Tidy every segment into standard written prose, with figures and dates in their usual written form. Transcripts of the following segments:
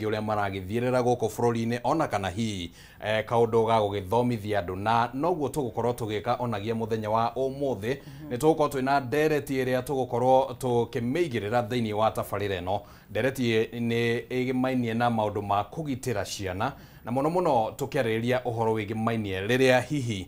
maingi uria maragithierera goko bururi-ini ona kana hi kaundu ga gugithomithia andu na noguo tugukorwo tugika onagia muthenya wa umuthi ni tugukorwo twina ndereti iria tugukorwo tukimeigirira thiini wa tabarira ino. Ndereti ni igimainie na maundu ma kugitira ciana na muno tukiarĩrĩria uhoro wigimainie riria hihi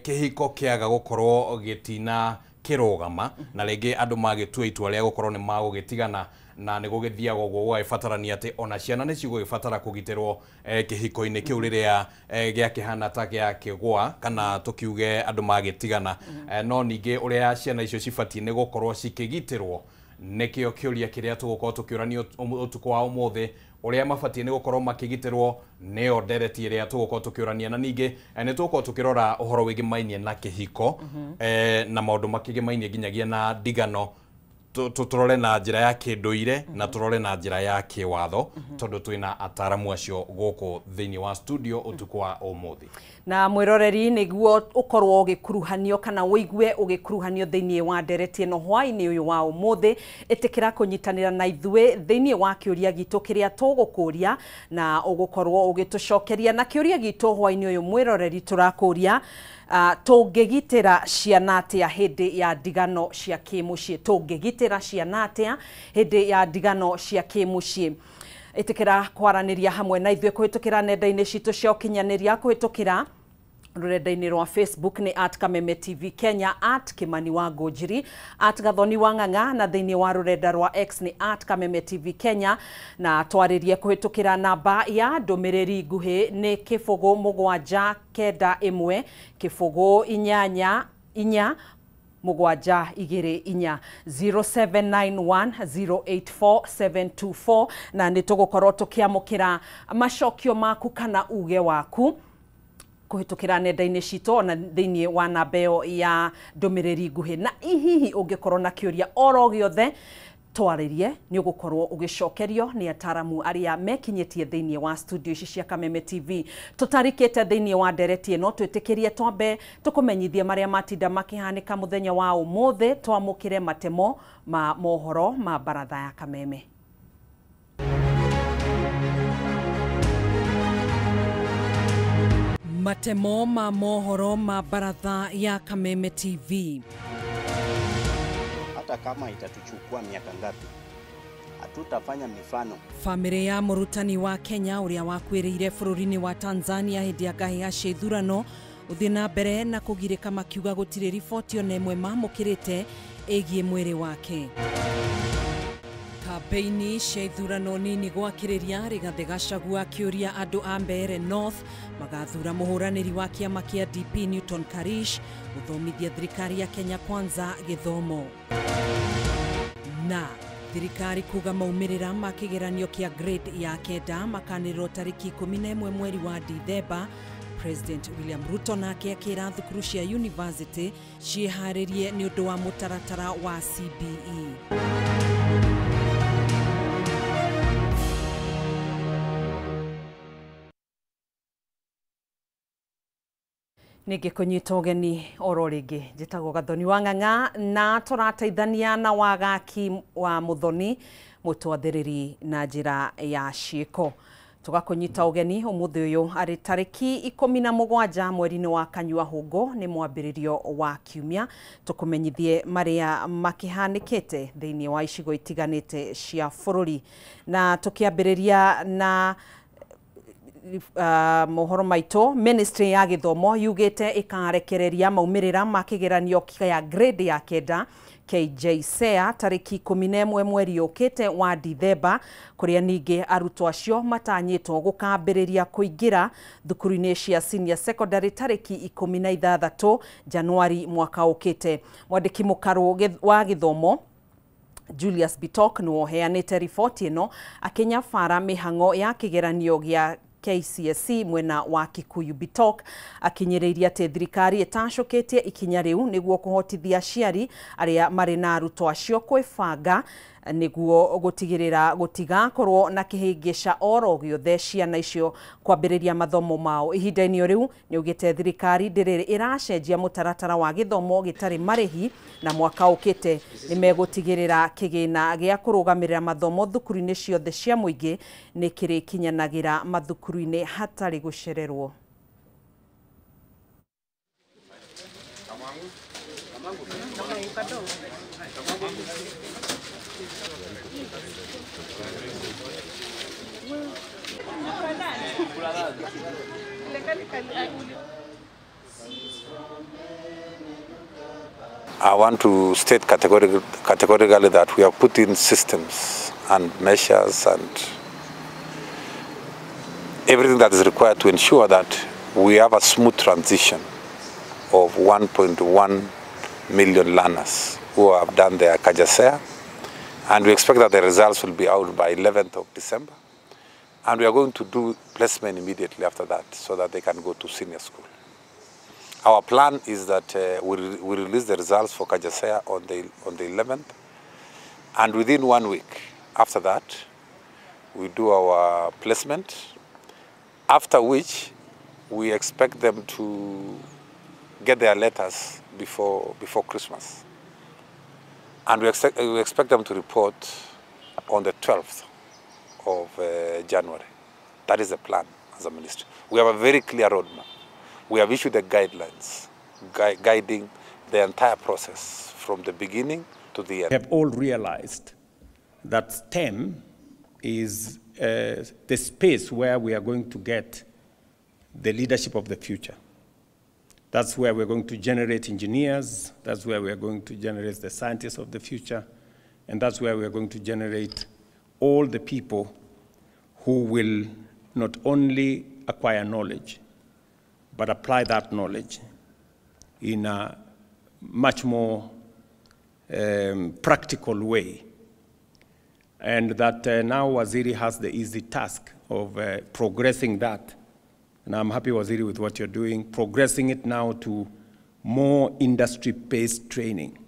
kihiko kiaga gukorwo gitina kirogama na rĩngĩ andũ magĩtua itua rĩa gũkorwo nĩ magũgĩtigana na nĩ gũgĩthiaga ũguo gũgĩbatarania atĩ ona ciana nĩ cigũgĩbatara kũgitĩrwo kĩhiko-inĩ kĩu rĩrĩa gĩakĩhana ta gĩakĩgwa kana tũkiuge andũ magĩtigana. No ningĩ ũrĩa ciana icio cibatiĩ nĩ gũkorwo cikĩgitĩrwo nĩkĩo kĩũria kĩrĩa tũgũkorwo tũkĩũrania ũtukũ wa ũmũthĩ. Ũrĩa mabatiĩ nĩ gũkorwo makĩgitĩrwo nĩyo ndereti ĩrĩa tũgũkorwo tũkĩũrania, na ningĩ nĩ tũgũkorwo tũkĩrora ũhoro wĩgĩmainie na kĩhiko na maũndũ makĩgĩmainie nginyagia na ndigano. Tũrore na njĩra ya kĩndũire na tũrore na njĩra ya kĩwatho tondũ twĩna ataramu acio gũkũ thĩinĩ wa studio ũtukũ wa ũmũthĩ. Na mwĩroreri nĩguo ũkorwo ũgĩkuruhanio kana wĩigue ũgĩkuruhanio thĩinĩ wa ndereti ĩno hwaĩ-inĩ ũyũ wa ũmũthĩ, ĩtĩkĩra kũnyitanĩra na ithuĩ thĩinĩ wa kĩũria gitũ kĩrĩa tũgũkũria na ũgũkorwo ũgĩtũcokeria. Na kĩũria gitũ hwaĩ-inĩ ũyũ mwĩroreri tũrakũria tũngĩgitĩra ciana atĩa hĩndĩ ya ndigano cia kĩmũciĩ. Tũngĩgitĩra ciana atĩa hĩndĩ ya ndigano cia kĩmũciĩ. Ĩtĩkĩra kwaranĩria hamwe na ithuĩ kũhĩtũkĩra nenda-inĩ citũ cia ũkinyanĩria, kũhĩtũkĩra rurenda-inĩ rwa Facebook ni @Kameme TV Kenya, @Kimani wa Ngũnjiri, @Gathoni wa Ng'ang'a, na thĩinĩ wa rurenda rwa X ni @Kameme TV Kenya. Na twarĩrie kũhĩtũkĩra namba ya ndũmĩrĩri nguhĩ ni 77991 788 724 0791084724 na nĩ tũgũkorwo tũkĩamũkĩra macokio maku kana uge waku kũhĩtũkĩra nenda-inĩ citũ na thĩinĩ wa namba ĩyo ya ndũmĩrĩri nguhĩ. Na hihi ũngĩkorwo na kĩũria oro gĩothe twarĩrie nĩ ũgũkorwo ũgĩcokerio nĩ ataramu arĩa mekinyĩtie thĩinĩ wa studio ici cia Kameme TV. Tũtarĩkĩte thĩinĩ wa ndereti ĩno, twĩtĩkĩrie twambe tũkũmenyithie marĩa matinda makĩhanĩka mũthenya wa ũmũthĩ, twamũkĩre matemo ma mohoro ma baratha ya Kameme. Matemo ma mohoro ma baratha ya Kameme TV. Hata kama itatuchukua miaka ngapi, hatutafanya mifano. Famĩlĩ ya mũrutani wa Kenya ũrĩa wakuĩrĩire bũrũri-inĩ wa Tanzania hĩndĩ ya ngahĩha cia ithurano ũthiĩ na mbere na kũgirĩka makiuga gũtirĩ riboti ona ĩmwe mamũkĩrĩte ĩgiĩ mwĩrĩ wake. Kampeini cia ithurano nini gwakĩrĩria, Rigathĩ Gachagua akĩũria andũ a Mbeere North magathura mũhũranĩri wa kĩama kĩa DP Newton Karish gũthomithia thirikari ya Kenya Kwanza gĩthomo. Na thirikari kuga maumĩrĩra ma kĩgeranio kĩa grade ya kenda makanĩrĩrwo tarĩki 11 mweri wa Dithemba. President William Ruto nake akĩra thukuru cia university ciĩharĩrie nĩ ũndũ wa mũtaratara wa CBE. Nĩngĩ kũnyita ũgeni oro rĩngĩ, njĩtagwo Gathoni wa Ng'ang'a na tũrateithania na wagaki wa Muthoni mũtwathĩrĩri na njĩra ya ciĩko. Tũgakũnyita ũgeni ũmũthĩ ũyũ arĩ tarĩki 17 mweri-inĩ wa Kanyua Hũngũ, nĩ mwambĩrĩrio wa kiumia. Tũkũmenyithie marĩa makĩhanĩkĩte thĩinĩ wa icigo itiganĩte cia bũrũri, na tũkĩambĩrĩria na mohoro maitũ. Ministry ya Gĩthomo yugĩte ĩkarekereria maumĩrĩra ma kĩgeranio kĩa grade ya kenda KJSEA tarĩki 11 mweri ũkĩte wa Dithemba, kũrĩa ningĩ arutwo acio matanyĩtwo gũkambĩrĩria kũingĩra thukuru-inĩ cia senior secondary tarĩki 16 Januari mwaka ũkĩte. Mwandĩki mũkarũ wa gĩthomo Julius Bitok nĩwe ũheanĩte riboti ĩno akĩnyabara mĩhang'o ya kĩgeranio gĩa KCSE mwena wa Kikuyu. Bitok akinyĩrĩirie atĩ thirikari ĩtacũkĩtie ikinya rĩu nĩguo kũhotithia aciari arĩa marĩ na arutwo acio kwĩbanga niguo gutigirira gutigakorwo na kihingisha oro giothe ciana icio kwambiriria mathomo mao. Ihinda-ini riu ni ugite thirikari ndiriri iracenjia mutaratara wa githomo gitari marihi na mwaka ukite ni megutigirira kigina gia kurugamirira mathomo thukuru-ini ciothe cia muingi ni kirikinyanagira mathukuru-ini hatari gucererwo. I want to state categorically that we have put in systems and measures and everything that is required to ensure that we have a smooth transition of 1.1 million learners who have done their KJSEA, and we expect that the results will be out by 11th of December, and we are going to do placement immediately after that so that they can go to senior school. Our plan is that we release the results for KJSEA on the 11th, and within 1 week after that, we do our placement, after which we expect them to get their letters before Christmas. And we expect them to report on the 12th of January. That is the plan as a ministry. We have a very clear roadmap. We have issued the guidelines guiding the entire process from the beginning to the end. We have all realized that STEM is the space where we are going to get the leadership of the future. That's where we're going to generate engineers, that's where we're going to generate the scientists of the future, and that's where we're going to generate all the people who will not only acquire knowledge, but apply that knowledge in a much more practical way. And that now Waziri has the easy task of progressing that. And I'm happy, Waziri, with what you're doing, progressing it now to more industry-based training.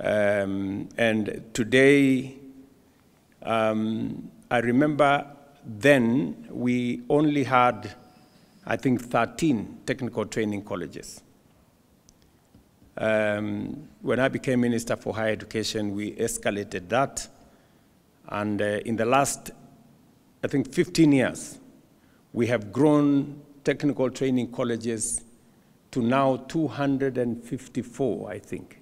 And today, I remember then we only had, I think, 13 technical training colleges. When I became Minister for Higher Education, we escalated that. And in the last, I think, 15 years, we have grown technical training colleges to now 254, I think.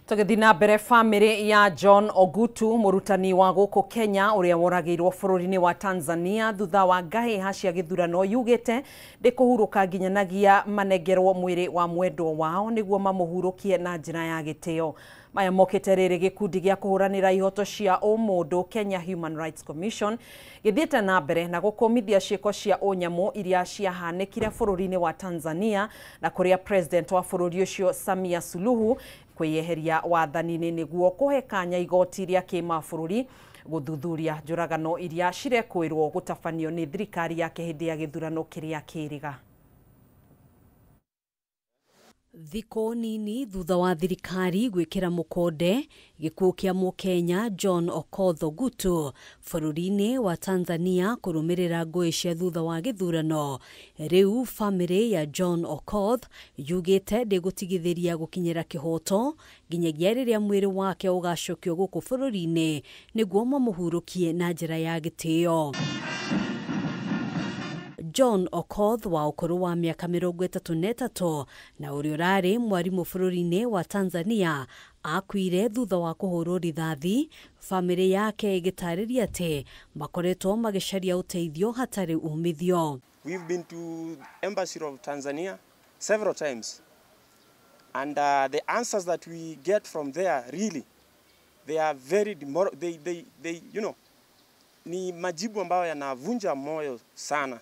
Tugithina mbere family ya John Ogutu murutani wa guku Kenya uria woragirwo bururi-ini wa Tanzania thutha wa ngahiha cia githurano yugite ndikuhuruka nginyanagia manengerwo mwiri wa mwendwa wao niguo mamuhurukie na njira ya gitio. Maya mokete riri gikundi gia kuhuranira ihoto cia umundu Kenya Human Rights Commission githiete na mbere na gukomithia ciiko cia unyamu iria ciahanikire bururi-ini wa Tanzania na kuria president wa bururi ucio Samia Suluhu kwiyeheria wathani-ini niguo kuhe kanya igoti ria kimabũrũri guthuthuria njuragano iria cirekwirwo gutabanio ni thirikari ya hindi ya githurano kiria kiriga. Thiko nini thutha wa thirikari gwikira mukonde gikuo kia Mukenya John Okoth Ogutu bururi-ini wa Tanzania kurumirira ngui cia thutha wa githurano, riu family ya John Okoth yugite ndigutigithiria gukinyira kihoto nginyagia riria mwiri wake ugacokio guku bururi-ini niguo mamuhurukie na njira ya gitio. John Okoth wa ukuru wa miaka 33 na uria urari mwarimu bururi-ini wa Tanzania akuire thutha wa kuhurwo rithathi, family yake igitariria ati makoretwo magicaria uteithio hatari umithio. We've been to Embassy of Tanzania several times, and the answers that we get from there really they are very they you know ni majibu ambayo yanavunja moyo sana.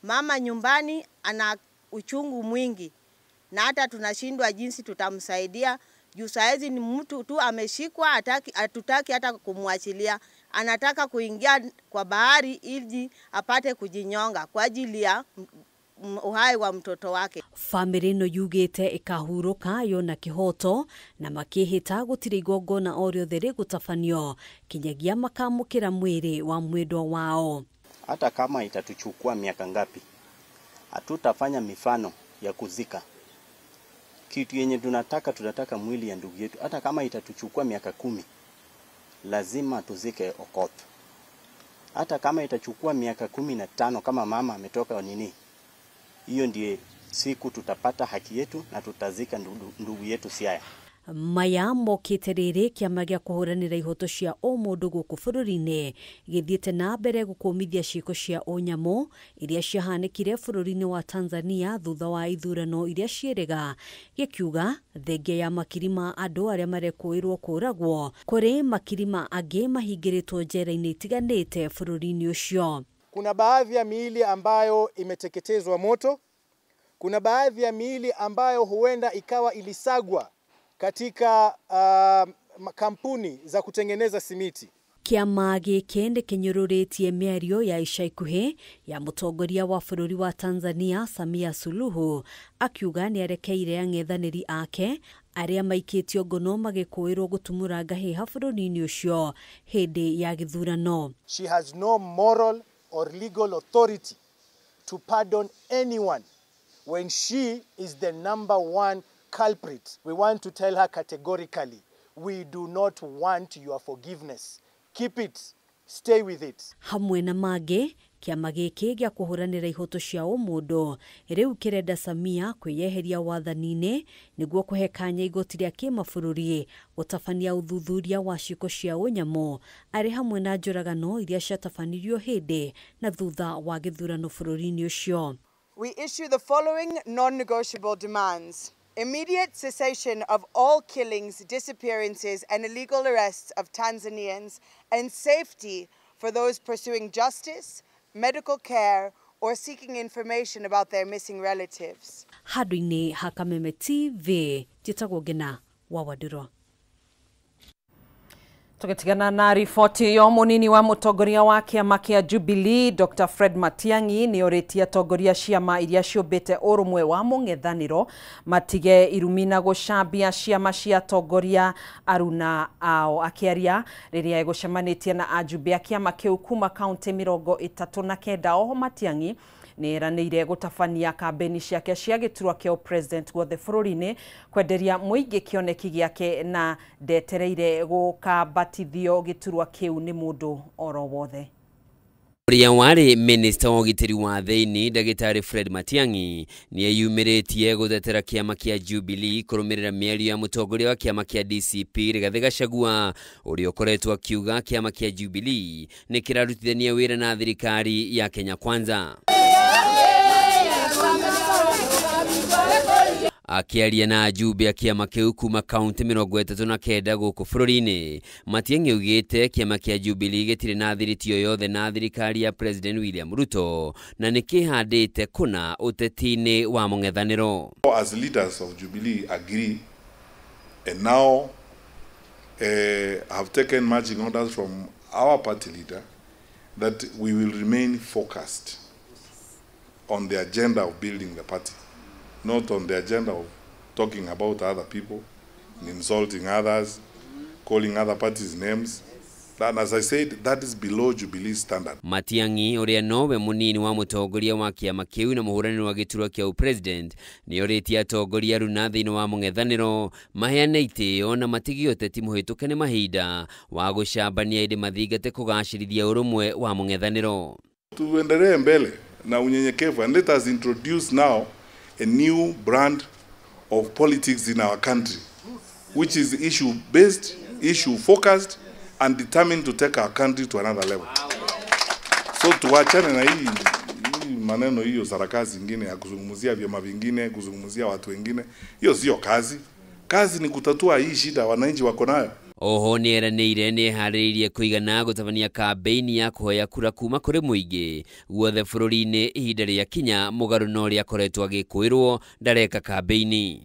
Mama nyumbani ana uchungu mwingi na hata tunashindwa jinsi tutamsaidia juu saizi ni mtu tu ameshikwa, hatutaki hata kumwachilia, anataka kuingia kwa bahari ili apate kujinyonga kwa ajili ya uhai wa mtoto wake. Family no yugite ikahuruka yona kihoto na makihita gutire igongona o riothe rigutafanio kinyagia makamukira mwiri wa mwendwa wao. Hata kama itatuchukua miaka ngapi, hatutafanya mifano ya kuzika. Kitu yenye tunataka mwili ya ndugu yetu. Hata kama itatuchukua miaka 10, lazima tuzike Okoth. Hata kama itachukua miaka 15 kama mama ametoka nini, hiyo ndiye siku tutapata haki yetu na tutazika ndugu yetu Siaya. Maya mokite riri kiama gia kuhuranira ihoto cia o mundu guku bururi-ini githiite na mbere gukumithia ciiko cia unyamu iria ciahanikire bururi-ini wa Tanzania thutha wa ithurano iria cieriga gikiuga thengia ya makirima andu aria marekuirwo kuragwo kuri makirima angi mahingiritwo njera-ini itiganite bururi-ini ucio. Kuna baadhi ya miili ambayo imeteketezwa moto, kuna baadhi ya miili ambayo huenda ikawa ilisagwa katika kampuni za kutengeneza simiti. Kiama giki ni kinyururitie miario ya ica ikuhi ya mutongoria wa bururi wa Tanzania Samia Suluhu akiuga ni arekeire ang'ethaniri ake aria maikitio ngono magikuirwo gutumura ngahiha bururi-ini ucio hindi ya githurano. She has no moral or legal authority to pardon anyone when she is the number one culprit. We want to tell her categorically, we do not want your forgiveness. Keep it. Stay with it. Hamwe na mage, kiama giki gia kuhuranira ihoto cia umundu riu kirenda Samia kwiyeheria wathani-ini niguo kuhekanya igoti ria kimabũrũri gũtabania uthuthuria wa ciiko cia unyamu ari hamwe na njũragano iria ciatabanirio hindi na thutha wa githurano bũrũri-ini ucio. We issue the following non-negotiable demands. Immediate cessation of all killings, disappearances and illegal arrests of Tanzanians and safety for those pursuing justice, medical care or seeking information about their missing relatives. Hadwini Hakameme TV, Jitagwo Ngina wa Waduro. Tukitigana na ripoti yo munini wa mutongoria wa kiama kia Jubilee Dr. Fred Matiang'i ni oritia tongoria ciama iria ciumbite urumwe wa mung'ethaniro matige irumina gucambia ciama cia tongoria aruna ao akiaria riria egucemanitie na ajumbe a kiama kiu kuma kaunti 39. Oho Matiang'i ni eranĩire gũtabania kambeni ciake cia gĩturwa kĩa president guothe bũrũri-inĩ kwenderia mũingĩ kĩoneki gĩake na ndetereire gũkambatithio gĩturwa kĩu nĩ mũndũ oro wothe. Uria wari minister wa ugitiri wa thiini Dagitari Fred Matiang'i ni eyumiritie gutetera kiama kia Jubilee kurumirira mĩario ya mutongoria wa kiama kia DCP Rigathi Gachagua uria ukoretwo akiuga kiama kia Jubilee ni kirarutithania wira na thirikari ya Kenya Kwanza. Akiaria na ajumbe a kiama kiu kuma kaunti 39 guku bũrũri-inĩ, Matiang'i augĩte kiama kia Jubilee gĩtirĩ na thiriti o yothe na thirikari ya President William Ruto na nĩ kĩhandĩte kuna ũteti-inĩ wa mũng'ethanĩro. As leaders of Jubilee agree and now have taken marching orders from our party leader that we will remain focused on the agenda of building the party, not on the agenda of talking about other people, insulting others, calling other parties names. And as I said, that is below Jubilee standard. Matiang'i uria nowe munini wa mutongoria wa kiama kiu na muhuraniro wa giturwa kia president ni oritie atongoria runa thiini wa mung'ethaniro maheane itio na matigi uteti muhituke ni mahinda wa gucambania indi mathingate kugacirithia urumwe wa mung'ethaniro. Tuendelee mbele na unyenyekevu, and let us introduce now a new brand of politics in our country, which is issue-based, issue-focused, and determined to take our country to another level. So tuachane na hii maneno hiyo sarakasi zingine ya kuzungumzia vyama vingine, kuzungumzia watu wengine. Hiyo sio kazi. Kazi ni kutatua hii shida wananchi wako nayo. Oho ni eranĩire nĩ eharĩirie kũigana gũtabania kambeni ya kũhoya kura kuma kũrĩ mũingĩ guothe bũrũri-inĩ ihinda rĩa kinya mũgarũ na ũrĩa akoretwo agĩkwĩrwo ndareka kambeni.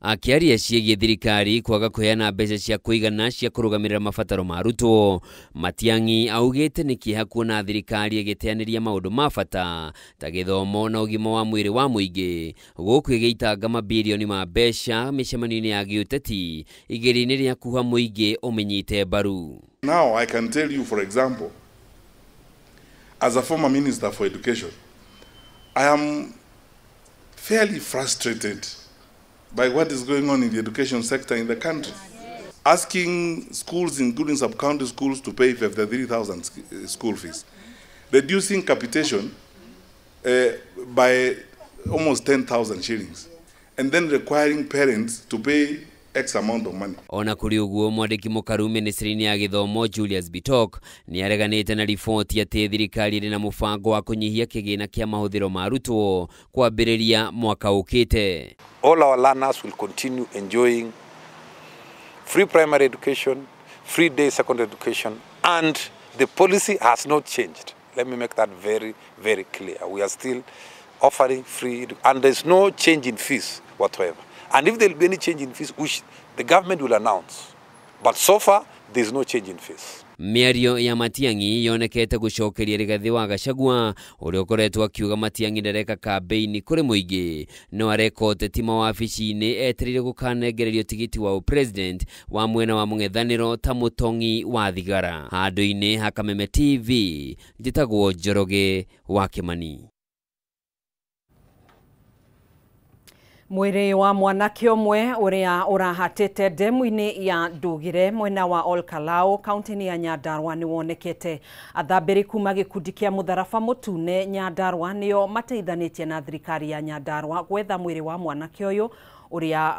Akiaria ciĩgiĩ thirikari kwaga kũheana mbeca cia kũigana cia kũrũgamĩrĩra mabataro ma arutwo, Matiang'i augĩte nĩ kĩeha kuona thirikari ĩgĩteanĩria maũndũ ma bata ta gĩthomo na ũgima wa mwĩrĩ wa mũingĩ gũkũ ĩgĩitanga mabilioni ma mbeca mĩcemanio-inĩ ya gĩũteti igeria-inĩ rĩa kuha mũingĩ ũmenyite mbaru. Now I can tell you, for example, as a former minister for education, I am fairly frustrated by what is going on in the education sector in the country. Asking schools, including sub-county schools, to pay 53,000 school fees. Reducing capitation by almost 10,000 shillings. And then requiring parents to pay X amount of money. Ona kuri uguo mwandiki mukaru ministry-inĩ ya gĩthomo Julius Bitok nĩ areganĩte na riboti atĩ thirikari ĩrĩ na mũbango wa kũnyihia kĩgĩna kĩa mahũthĩro ma arutwo kwambĩrĩria mwaka ũkĩte. All our learners will continue enjoying free primary education, free day secondary education, and the policy has not changed. Let me make that very, very clear. We are still offering free, and there's no change in fees whatsoever. And if there will be any change in fees, which the government will announce. But so far, there is no change in fees. Mĩario ya Matiang'i yonekete gũcokeria Rigathi wa Gachagua ũrĩa ũkoretwo akiuga Matiang'i ndareka kambeini kũrĩ mũingĩ no areka ũteti mawabici-inĩ etereire gũkanengererio tigiti wa president wa mwena wa mũng'ethanĩro ta mũtong'i wa thigara. Handũ-inĩ ha Kameme TV njĩtagwo Njoroge wa Kĩmani. Mwĩrĩ wa mwanake ũmwe ũrĩa ũrahatĩte ndemu-inĩ ya Ndugire mwena wa Olkalau kaunti-inĩ ya Nyandarua nĩ wonekete. Athambĩri kuma gĩkundi kĩa Mũtharaba Mũtune Nyandarua nĩo mateithanĩtie na thirikari ya Nyandarua gwetha mwĩrĩ wa mwanake ũyũ ũrĩa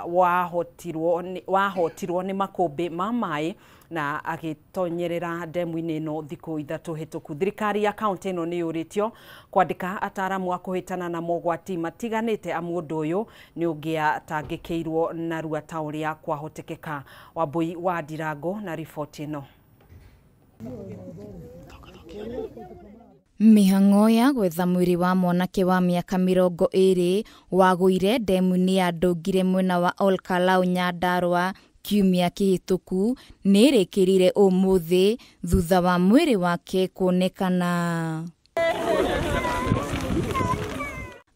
wahotirwo nĩ makũmbĩ ma maĩ na agĩtonyerera ndemu-inĩ ĩno thikũ ithatũ hĩtũku. Thirikari ya kaunti ĩno nĩ yũrĩtio kwandĩka ataramu a kũhĩtana na mogwati matiganĩte amu ũndũ ũyũ nĩ ũngĩatangĩkĩirwo narua ta ũrĩa kwahotekeka. Wambui wa Ndirango na riboti ĩno. Mĩhang'o ya gwetha mwĩrĩ wa mwanake wa mĩaka 20 wagũire ndemu-inĩ ya Ndugire mwena wa Olkalau Nyandarua kiumia kĩhĩtũku nĩ ĩrĩkĩrire ũmũthĩ thutha wa mwĩrĩ wake kuonekana.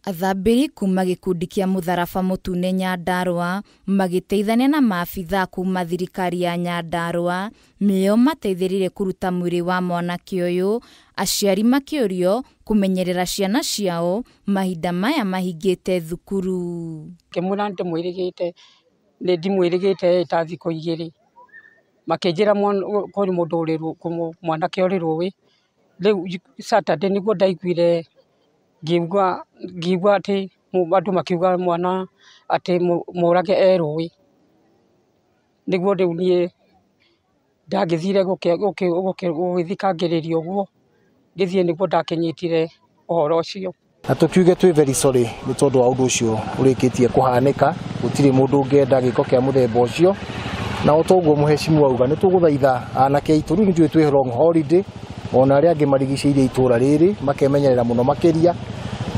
Athambĩri kuma gĩkundi kĩa Mũtharaba Mũtune Nyandarua magĩteithania na maabitha kuma thirikari ya Nyandarua nĩo mateithĩrĩire kũruta mwĩrĩ wa mwanake ũyũ, aciari makĩũrio kũmenyerera ciana ciao mahinda maya mahingĩte thukuru. Kĩmũra ndĩmwĩrĩgĩte nĩ ndimwĩrĩgĩte ta thikũ igĩrĩ makĩnjĩra kũrĩ mũndũ ũrĩ mwanake ũrĩ rũĩ. Rĩu Saturday nĩguo ndaiguire ngĩigua atĩ andũ makiuga mwana atĩ mũrage rũĩ. Nĩguo rĩu niĩ ndagĩthire gũgĩthikangĩrĩrio ũguo ngĩthiĩ nĩguo ndakĩnyitire ũhoro ũcio. Na tukiuge twĩ very sorry nĩ tondũ wa ũndũ ũcio ũrĩkĩtie kũhanĩka. Gũtirĩ mũndũ ũngĩenda gĩko kĩa mũthemba ũcio, na ũtoguo mũhecimu auga nĩ tũgũthaitha anake aitũ rĩu nĩtũĩ twĩ long holiday ona arĩa angĩ marigicĩirie itũra rĩrĩ makemenyerera mũno makĩria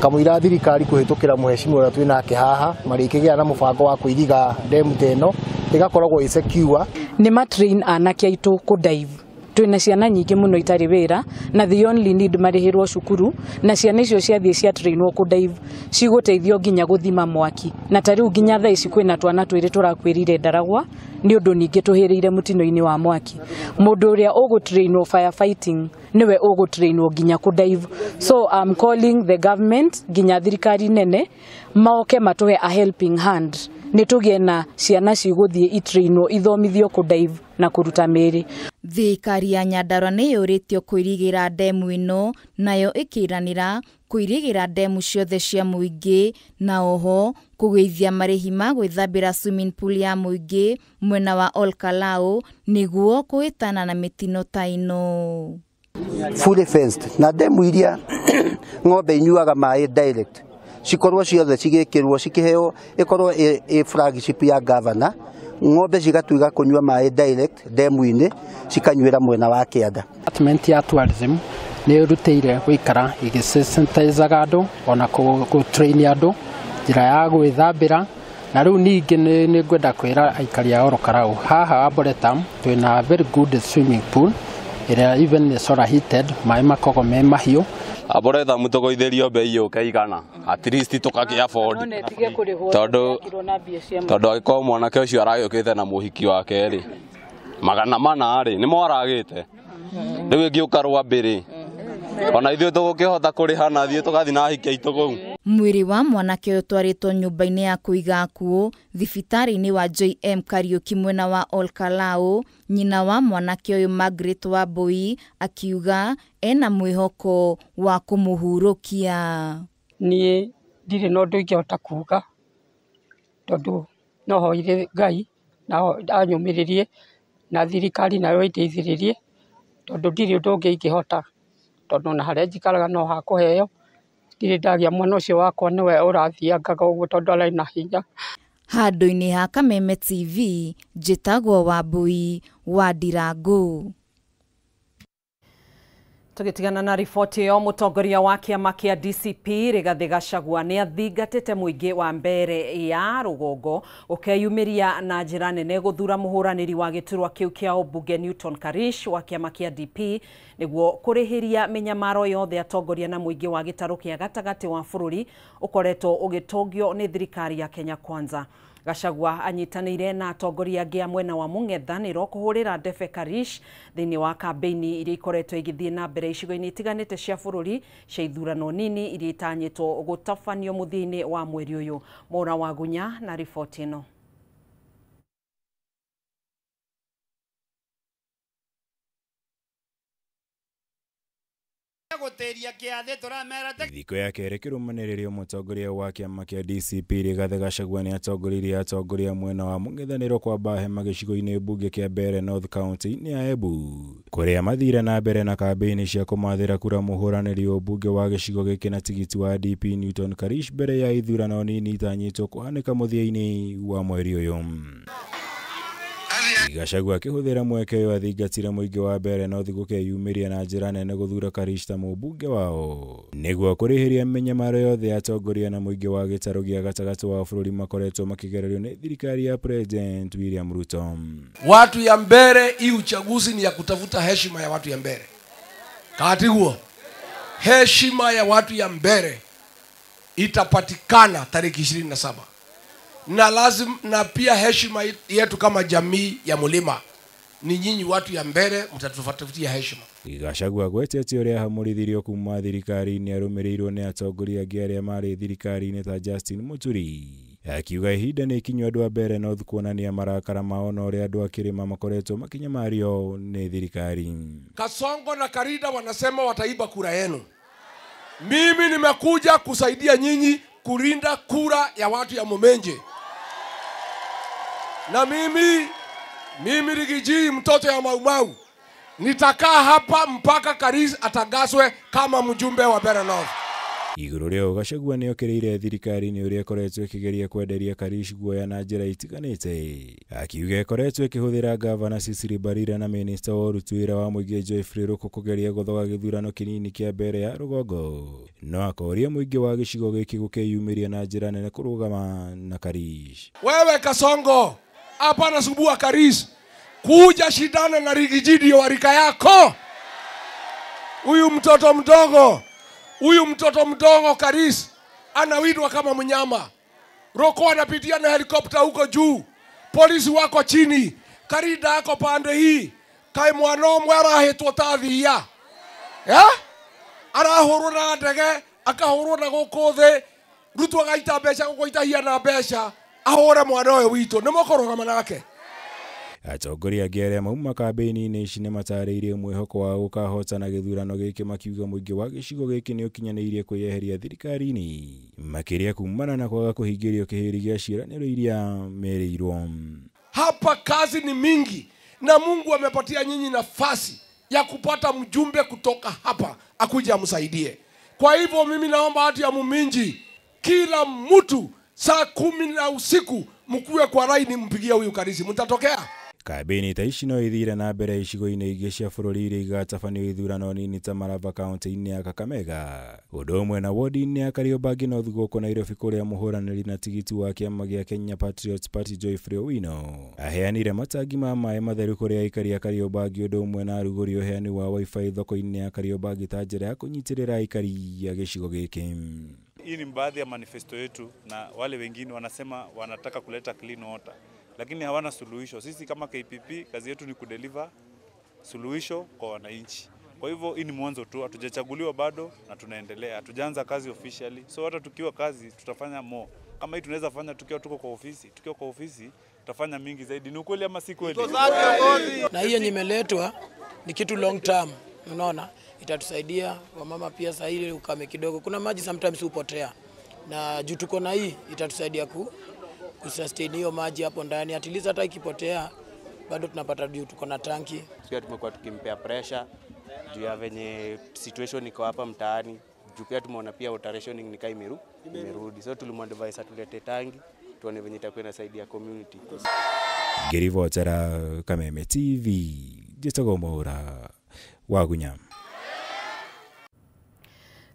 kamũira thirikari kũhĩtũkĩra mũhecimu ũrĩa twĩ nake haha marĩkĩgĩa na mũbango wa kũiriga ndemu teno ĩgakoragwo ĩ secure. Nĩ matrain anake aitũ kũdive. Twĩna ciana nyingĩ mũno itarĩ wĩra na the only need marĩhĩrwo cukuru na ciana icio ciathiĩ cia trainwo kũdive cigũteithio nginya gũthima mwaki. Na ta rĩu nginya thaa ici kwĩna twana twĩrĩ tũrakwĩrire Ndaragwa nĩ ũndũ ningĩ tũhĩrĩire mũtino-inĩ wa mwaki. Mũndũ ũrĩa ũgũtrainwo firefighting niwe ũgũtrainwo nginya kũdive. So I'm calling the government nginya thirikari nene maoke matũhe a helping hand nĩ tũgĩe na ciana cigũthiĩ itrainwo ithomithio kũdive na kũruta mĩĩrĩ. Thirikari ya Nyandarua nĩ yũrĩtio kwĩrigĩra ndemu ĩno nayo ĩkĩranĩra kwĩrigĩra ndemu ciothe cia mũingĩ na oho kũgeithia marĩhi ma gwĩthambĩra swimming pool ya mũingĩ mwena wa Olkalau nĩguo kũhĩtana na mĩtino ta ĩno. Fully fenced na ndemu iria ng'ombe inyuaga maĩ direct cikorwo ciothe cigĩkĩrwo cikĩheo ĩkorwo ĩ flagship ya governor, ng'ombe cigatuiga kũnyua maĩ direct ndemu-inĩ cikanyuĩra mwena wa kĩanda. Department ya tourism nĩ ĩrutĩire gũikara ĩgĩsensitizaga andũ ona gũtrain andũ njĩra ya gwĩthambĩra na riu ningi ni ngwenda kwira aikari a Orokarau haha wa Boretam twina very good swimming pool ira even the solar heated mai makogo me mahiu Aboreta mutogoitherio bei ukaigana at least tukagia afford tondu agiko mwanake ucio aragĩũkĩte na mũhiki wake ri magana mana ri ni moragĩte riu ngiuka rwambĩrĩ ona ithuĩ tũgũkĩhota kũrĩha na thiĩ tũgathi na ahiki aitũ kũu. Mwĩrĩ wa mwanake ũyũ twarĩtwo nyũmba-inĩ ya kũiga akuũ thibitarĩ-inĩ wa JM Kariuki mwena wa Olkalau. Nyina wa mwanake ũyũ Margaret Wambui akiuga ena mwĩhoko wa kũmũhurũkia. Niĩ ndirĩ na ũndũ ingĩhota kuuga tondũ no hoire Ngai na anyũmĩrĩrie na thirikari nayo ĩndeithĩrĩrie tondũ ndirĩ ũndũ ũngĩ ingĩhota tondũ na harĩa njikaraga no hakũheo. Ndirĩ ndagĩa mwana ũcio wakwa nĩwe ũrathiangaga ũguo tondũ arĩ na hinya. Handũ-inĩ ha Kameme TV njĩtagwo Wambui wa Ndirangu. Tugitigana na riboti yo mutongoria wa kiama kia DCP Rigathi Gachagua ni athingatite muingi wa mbere ya rugongo ukeyumiria na njira nene guthura muhuraniri wa giturwa kiu kia ubunge Newton Karish wa kiama kia DP niguo kurihiria minyamaro yothe atongoria na muingi wa gitaru kia gatagati wa bururi ukoretwo ugitongio ni thirikari ya Kenya Kwanza. Gachagua anyitanĩire na atongoria angĩ a mwena wa mũng'ethanĩro kũhũrĩra ndebe Karish thĩinĩ wa kambĩini iria ikoretwo igĩthiĩ na mbere icigo-inĩ itiganĩte cia bũrũri cia ithurano nini iria itanyĩtwo gũtabanio mũthia-inĩ wa mweri ũyũ. Mwaura wa Gunya na riboti ĩno. Thiko ya kerĩ kĩrũmanĩrĩrio mũtongoria wa kĩama kĩa DCP Rigathi Gachagua nĩ atongoririe atongoria mwena wa mũng'ethanĩro kwamba hema gĩcigo-inĩ mbunge kĩa Mbeere North County ya Embu kũrĩa mathire na mbere na kambĩini cia kũmathĩra kura mũhũranĩri wa mbunge wa gĩcigo gĩkĩ na tigiti wa DP Newton Karish mbere ya ithurano nini itanyĩtwo kũhanĩka mũthia-inĩ wa mweri ũyũ. Gachagua akĩhũthĩra mweke ũyũ athingatire mũingĩ wa Mbeere North gũkeyumĩria na njĩra nene gũthura Karish ta mũmbunge wao nĩguo kũrĩhĩria mĩnyamaro yothe atongoria na mũingĩ wa gĩtarũ gĩa gatagatĩ wa bũrũri makoretwo makĩgererio nĩ thirikari ya President William Ruto. Watu ya Mbeere, hii uchaguzi ni ya kutafuta heshima ya watu ya Mbeere. Katiguo heshima ya watu ya Mbeere itapatikana tarehe 27. Na lazima na pia heshima yetu kama jamii ya Mulima ni nyinyi watu ya Mbeere mtatufuatia heshima. Gachagua gwetete ũrĩa hamũrithirio kuma thirikari-inĩ arũmĩrĩirwo nĩ atongoria angĩ arĩa marĩ thirikari-inĩ ta Justin Muturi. Akiuga ihinda nĩ ikinyu andũ a Mbeere North kuonania marakara mao na ũrĩa andũ a Kĩrĩma makoretwo makinyamario nĩ thirikari. Kasongo na Karida wanasema wataiba kura yenu. Mimi nimekuja kusaidia nyinyi kulinda kura ya watu ya Momenje. Na mimi Rigiji mtoto ya Maumau nitakaa hapa mpaka Karish atagaswe kama mjumbe wa Mbeere North. Igũrũ rĩo Gachagua nĩ okĩrĩire thirikari-inĩ ũrĩa ĩkoretwo ĩkĩgeria kwenderia Karish guoya na njĩra itiganĩte. Akiuga ĩkoretwo ĩkĩhũthĩra gavana Cecily Mbarira na minista wa ũruti wĩra wa mũingĩ Geoffrey Ruku kũgeria gũthoga gĩthurano kĩnini kĩa Mbeere ya rũgongo. No akoria mũingĩ wa gĩcigo gĩkĩ gũkeyumĩria na njĩra nene kũrũgama na Karish. Wewe Kasongo, hapa nasubua Karish, kuja shidana na Rigiji wa rika yako. Huyu mtoto mdogo Karish anawindwa kama mnyama. Roko anapitia na helikopta huko juu, polisi wako chini, Karida yako pande hii, kai mwano mwera hetwo tathia arahũrwo na ndege akahũrwo na gũkũ thĩ, Ruto agaita mbeca gũgũitahia na mbeca ahũre mwana ũyũ witũ nĩ mũkũrũgama nake. Atongoria angĩ arĩa mauma kambĩini-inĩ ici nĩ matarĩirie mwĩhoko wa gũkahotana gĩthurano gĩkĩ makiuga mũingĩ wa gĩcigo gĩkĩ nĩ ũkinyanĩirie kwĩyeheria thirikari-inĩ makĩria kumana na kwaga kũhingĩrio kĩhĩri gĩa ciĩranĩro iria merĩirwo. Hapa kazi ni mingi na Mungu amepatia nyinyi nafasi ya kupata mjumbe kutoka hapa akuja amsaidie. Kwa hivyo mimi naomba watu ya Muminji, kila mtu saa 10 na usiku mkuwe kwa raini mpigia huyu Karish, mtatokea. Kambĩini ta ici no ithire na mbere icigo-inĩ ingĩ cia bũrũri iria igatabanio ithurano nini ta Malava kaunti-inĩ ya Kakamega. Ũndũ ũmwe na wodi-inĩ ya Kariobangi North gũkũ Nairobi kũrĩa mũhũranĩri na tigiti wa kĩama gĩa Kenya Patriots Party Geoffrey Owino aheanire matangi ma maĩ matheru kũrĩ aikari a Kariobangi, ũndũ ũmwe na arugũri ũheani wa wifi thoko-inĩ ya Kariobangi ta njĩra ya kũnyitĩrĩra aikari ya gĩcigo gĩkĩ. Hii ni baadhi ya manifesto yetu, na wale wengine wanasema wanataka kuleta clean water, lakini hawana suluhisho. Sisi kama KPP kazi yetu ni kudeliver suluhisho kwa wananchi. Kwa hivyo hii ni mwanzo tu, hatujachaguliwa bado na tunaendelea. Hatujaanza kazi officially. So hata tukiwa kazi tutafanya more. Kama hii tunaweza fanya tukiwa tuko kwa ofisi. Tukiwa kwa ofisi tutafanya mingi zaidi. Ni ukweli ama si kweli? Na hiyo nimeletwa ni kitu long term. Unaona? Itatusaidia wamama pia saa hili ukame kidogo. Kuna maji sometimes hupotea. Na juu tuko na hii itatusaidia kusustain hiyo maji hapo ndani. At least hata ikipotea bado tunapata juu tuko na tanki. Sio tumekuwa tukimpea pressure juu ya venye situation iko hapa mtaani. Juu pia tumeona pia water rationing ni kama imerudi. So tulimwadvise atulete tangi tuone venye itakuwa inasaidia community. Ngirivotera Kameme TV Jitogo Mora Wagunyam.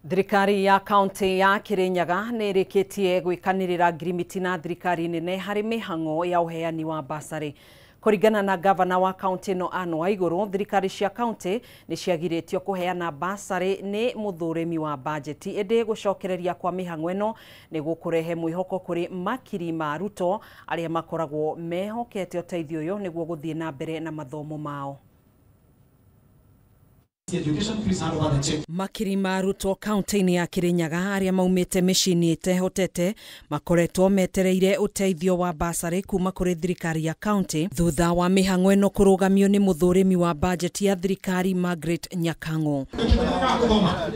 Thirikari ya kaunti ya Kirinyaga nĩ ĩrĩkĩtie gwĩkanĩrĩra ngirimiti na thirikari nene harĩ mĩhang'o ya ũheani wa basarĩ. Kũringana na gavana wa kaunti ĩno Anne Waigũrũ, thirikari cia kaunti nĩ ciagirĩtio kũheana basarĩ nĩ mũthũrĩmi wa bajeti, ĩndĩ gũcokereria kwa mĩhang'o ĩno nĩ gũkũrehe mwĩhoko kũrĩ makiri ma arutwo arĩa makoragwo mehokete ũteithio ũyũ nĩguo gũthiĩ na mbere na mathomo mao. Makiri ma arutwo kaunti-inĩ ya Kirinyaga arĩa maumĩte mĩciĩ-inĩ ĩtehotete makoretwo metereire ũteithio wa basarĩ kuma kũrĩ thirikari ya kaunti thutha wa mĩhang'o ĩno kũrũgamio nĩ mũthũrĩmi wa bajeti ya thirikari Margaret Nyakang'o.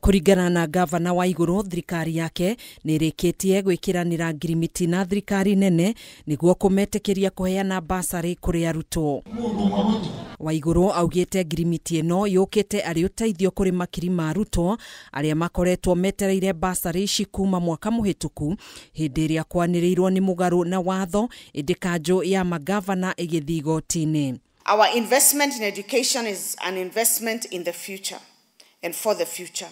Kũringana na gavana wa Igũrũ, thirikari yake nĩ ĩrĩkĩtie gwĩkĩranĩra ngirimiti na thirikari nene nĩguo kũmetĩkĩria kũheana basarĩ kũrĩ arutwo. Waigũrũ augĩte ngirimiti ĩno yũkĩte arĩ ũteithio kũrĩ makiri ma arutwo arĩa makoretwo metereire basarĩ ici kuma mwaka mũhĩtũku hĩndĩ ĩrĩa kwanĩrĩirwo nĩ mũgarũ na watho ĩndĩ kanjũ ya magavana ĩgĩthiĩ igoti-inĩ. Our investment in education is an investment in the future and for the future.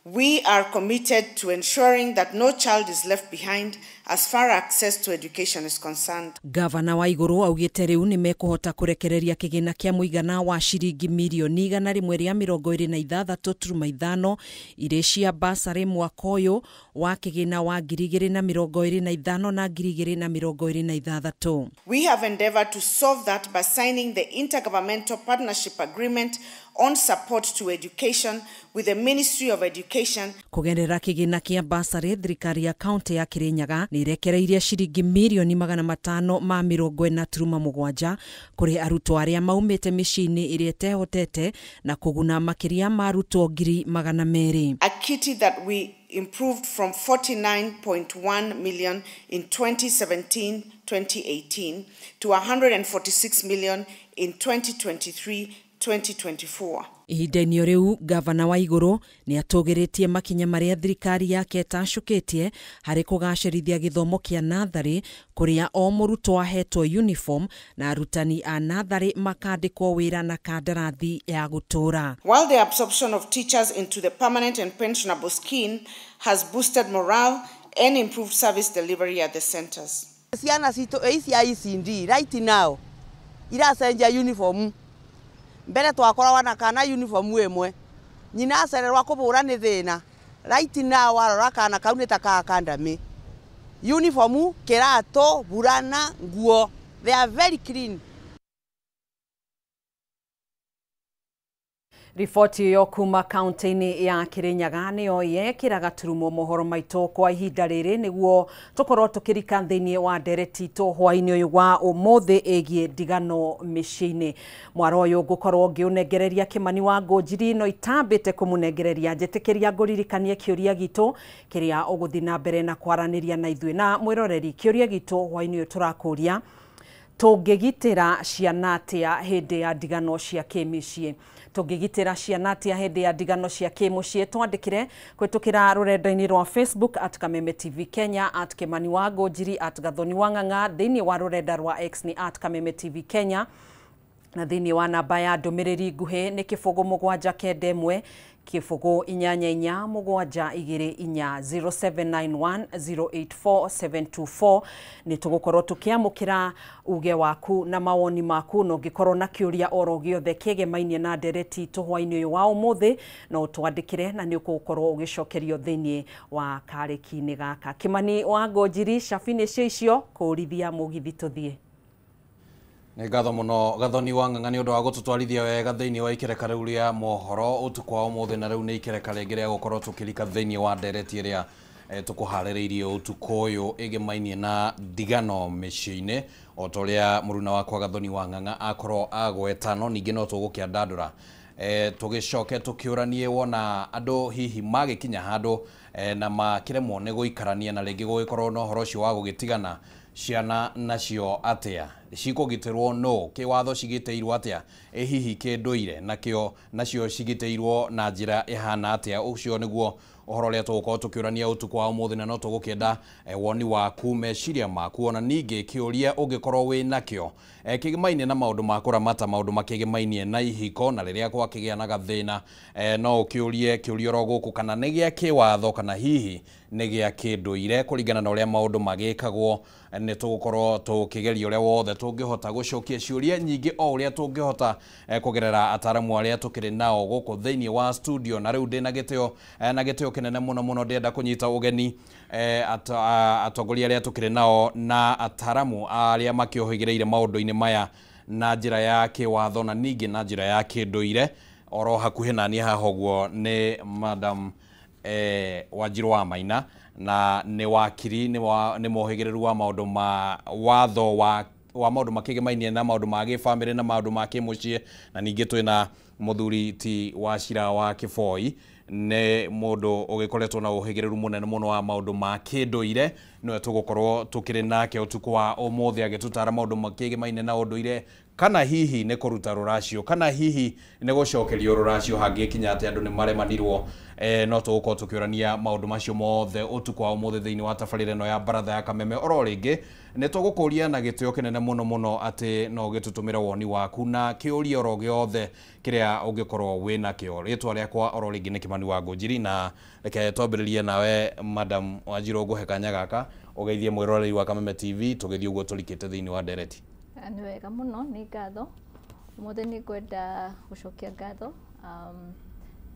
We are committed to ensuring that no child is left behind as far as access to education is concerned. Gavana wa Igũrũ augĩte rĩu nĩ mekũhota kũrekereria kĩgĩna kĩa mũigana wa ciringi mirioni 126.5 irĩ cia basarĩ mwaka ũyũ wa kĩgĩna wa 2025 na 2026. We have endeavored to solve that by signing the Intergovernmental Partnership Agreement on support to education with the Ministry of Education. Kũgerera kĩgĩna kĩa basarĩ, thirikari ya kaunti ya Kirinyaga nĩ irekereirie ciringi mirioni 547 kũrĩ arutwo arĩa maumĩte mĩciĩ-inĩ ĩrĩa ĩtehotete na kũguna makĩria ma arutwo 200,000. A kitty that we improved from 49.1 million in 2017-2018 to 146 million in 2023-2024. Ihinda-inĩ rĩu gavana wa Igũrũ nĩ atũgĩrĩtie makinya marĩa thirikari yake tacũkĩtie harĩ kũgacĩrithia gĩthomo kĩa natharĩ kũrĩa o mũrutwo ahetwo uniform na arutani a natharĩ makandĩkwo wĩra na kandarathi ya gũtũũra. While the absorption of teachers into the permanent and pensionable scheme has boosted morale and improved service delivery at the centers. Ciana citũ cia ECD right now iracenjia uniform. Mbere twakoragwo na kana uniform ĩmwe nyina acererwa kũbũra nĩ thĩna right now warora kana kau nĩ ta ka academy uniform kĩratũ burana nguo they are very clean. Riboti yo kuma kaunti-inĩ ya Kirinyaga nĩyo yekĩraga turumo mohoro maitũ kwa ihinda rĩrĩ nĩguo tũkorwo tũkĩrika thĩinĩ wa ndereti itũ hwaĩ-inĩ ũyũ wa ũmũthĩ ĩgiĩ ndigano mĩciĩ-inĩ. Mwaro ũyũ ngũkorwo ngĩũnengereria Kĩmani wa Ngũnjiri no itambĩte kũmũnengereria njĩtĩkĩria ngũririkanie kĩũria gitũ kĩrĩa ũgũthiĩ na mbere na kwaranĩria na ithuĩ na mwĩroreri. Kĩũria gitũ hwaĩ-inĩ ũyũ tũrakũria tũngĩgitĩra ciana atĩa hĩndĩ ya ndigano cia kĩmĩciĩ. Tũngĩgitĩra ciana atĩa hĩndĩ ya ndigano cia kĩmũciĩ, twandĩkĩre kũhĩtũkĩra rũrenda-inĩ rwa Facebook @Kameme TV Kenya, @Kĩmani wa Ngũnjiri, @Gathoni wa Ng'ang'a, thĩinĩ wa rũrenda rwa X ni @Kameme TV Kenya, na thini wa namba ya ndumiriri nguhi ni kibugu 791 kibugu 88 724 0791 084724 ni tugukorwo tukiamukira uge waku na mawoni maku no ngikorwo na kiuria oro giothe kiegemainie na ndereti tuhwaini uyu wa umuthi no twandikire na ni ukukorwo ugicokerio thini wa kariki-ini gaka. Kimani wa Ngonjiri, Shabini cio kurithia mugithi tuthie. Nĩ ngatho mũno Gathoni wa Ng'ang'a nĩ ũndũ wa gũtũtwarithia wega thĩinĩ wa ikereka rĩu rĩa mohoro ũtukũ wa ũmũthĩ, na rĩu nĩ ikereka rĩngĩ rĩa gũkorwo tũkĩrika thĩinĩ wa ndereti ĩrĩa tũkũharĩrĩirie ũtukũ ũyũ ĩgemainie na ndigano mĩciĩ-inĩ o ta ũrĩa mũruna wakwa Gathoni wa Ng'ang'a akorwo agweta, no ningĩ no tũgũkĩandandũra tũgĩcoke tũkĩũranie wona andũ hihi magĩkinya handũ na makĩremwo nĩ gũikarania na rĩngĩ gũgĩkorwo na ũhoro ũcio wa gũgĩtigana ciana nacio atia cikũgitĩrwo no kĩwatho cigĩtĩirwo atia hihi kĩndũire nacio cigĩtĩirwo na njĩra ihana atia. Ũcio nĩguo ũhoro ũrĩa tũgũkorwo tũkĩũrania ũtukũ wa ũmũthĩ, na no tũgũkĩenda woni waku, meciria maku, ona ningĩ kĩũria ũngĩkorwo wĩ nakĩo kĩgemainie na maũndũ ma kũramata, maũndũ makĩgemainie na ihiko, na rĩrĩa gwakĩgĩa na gathĩna no ũkĩũrie kĩũria oro gũkũ, kana nĩ gĩa kĩwatho kana hihi nĩ gĩa kĩndũire kũringana na ũrĩa maũndũ magĩkagwo. Nĩ tũgũkorwo tũkĩgeria ũrĩa wothe tũngĩhota gũcokia ciũria nyingĩ o ũrĩa tũngĩhota kũgerera ataaramu arĩa tũkĩrĩ nao gũkũ thĩinĩ wa studio. Na rĩu ndĩ na gĩtĩo kĩnene mũno ndĩenda kũnyita ũgeni atongoria arĩa tũkĩrĩ nao na ataaramu arĩa makĩohĩgĩrĩire maũndũ-inĩ maya na njĩra ya kĩwatho na ningĩ na njĩra ya kĩndũire. Oro hakuhĩ na niĩ haha ũguo nĩ Madam Wanjiru wa Maina, na nĩ wakiri nĩ mohĩgĩrĩru wa maũndũ ma watho wa maũndũ makĩgemainie na maũndũ ma gĩbamĩrĩ na maũndũ ma kĩmũciĩ, na ningĩ twĩna mũthuri ti Wachira wa Kiboi, nĩ mũndũ ũgĩkoretwo na ũhĩgĩrĩru mũnene mũno wa maũndũ ma kĩndũire. Nĩwe tũgũkorwo tũkĩrĩ nake ũtukũ wa ũmũthĩ agĩtũtara maũndũ makĩgemainie na ũndũire, kana hihi nĩ kũruta rũracio, kana hihi nĩ gũcokerio rũracio hangĩkinya atĩ andũ nĩ maremanirwo. No tũgũkorwo tũkĩũrania maũndũ macio mothe ũtukũ wa ũmũthĩ thĩinĩ wa tabarĩra ĩno ya Baratha ya Kameme. Oro rĩngĩ nĩ tũgũkũria na gĩtĩo kĩnene mũno atĩ no gĩtũtũmĩre woni waku na kĩũria oro gĩothe kĩrĩa ũngĩkorwo wĩ nakĩo. Rĩtwa rĩakwa oro rĩngĩ nĩ Kimani wa Ngonjiri, na reke twambĩrĩrie nawe Madam Wanjiru ngũhe kanya gaka ũgeithie mwĩroreri wa Kameme TV tũgĩthiĩ ũguo tũrikĩte thĩinĩ wa ndereti. Nĩ wega mũno, nĩ ngatho. Ũmũthĩ nĩ ngwenda gũcokia ngatho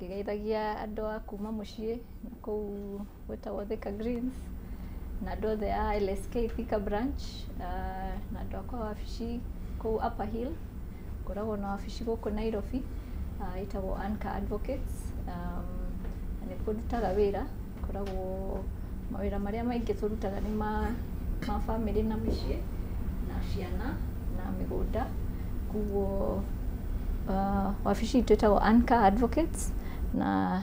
ngĩgeithagia andũ a kuma mũciĩ na kũu gwĩtagwo Thika Greens, na andũ othe a LSK Thika branch, na andũ akwa wabici kũu Upper Hill, ngoragwo na wabici gũkũ Nairobi ĩtagwo Anchor Advocates, na nĩkuo ndutaga wĩra. Ngoragwo mawĩra marĩa maingĩ tũrutaga nĩ ma famĩlĩ na mĩciĩ na ciana na mĩgũnda. Kuguo wabici itũ ĩtagwo Anchor Advocates, na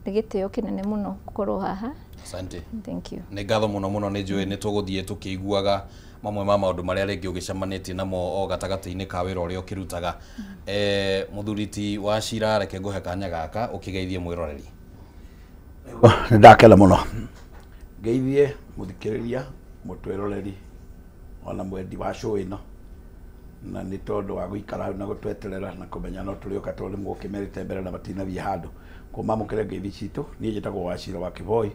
nĩ gĩtĩo kĩnene mũno gũkorwo haha. Asante. Thank you. Nĩ ngatho mũno nĩ njũĩ nĩ tũgũthiĩ tũkĩiguaga mamwe ma maũndũ marĩa rĩngĩ ũgĩcemanĩtie namo o gatagatĩ-inĩ ka wĩra ũrĩa ũkĩrutaga. Mũthuri ti Wachira, reke ngũhe kanya gaka ũkĩgeithie mwĩroreri. Nĩ ndakena mũno ngeithie mũthikĩrĩria mũtwĩroreri ona mwendi wa show ĩno, na nĩ tondũ wa gũikara hau na gũtweterera na kũmenya no tũrĩoka tondũ nĩ mũkĩmerĩte mbere na matinathiĩ handũ. Kuma mũkĩre ngeithi citũ, niĩ njĩtagwo Wachira wa Kiboi,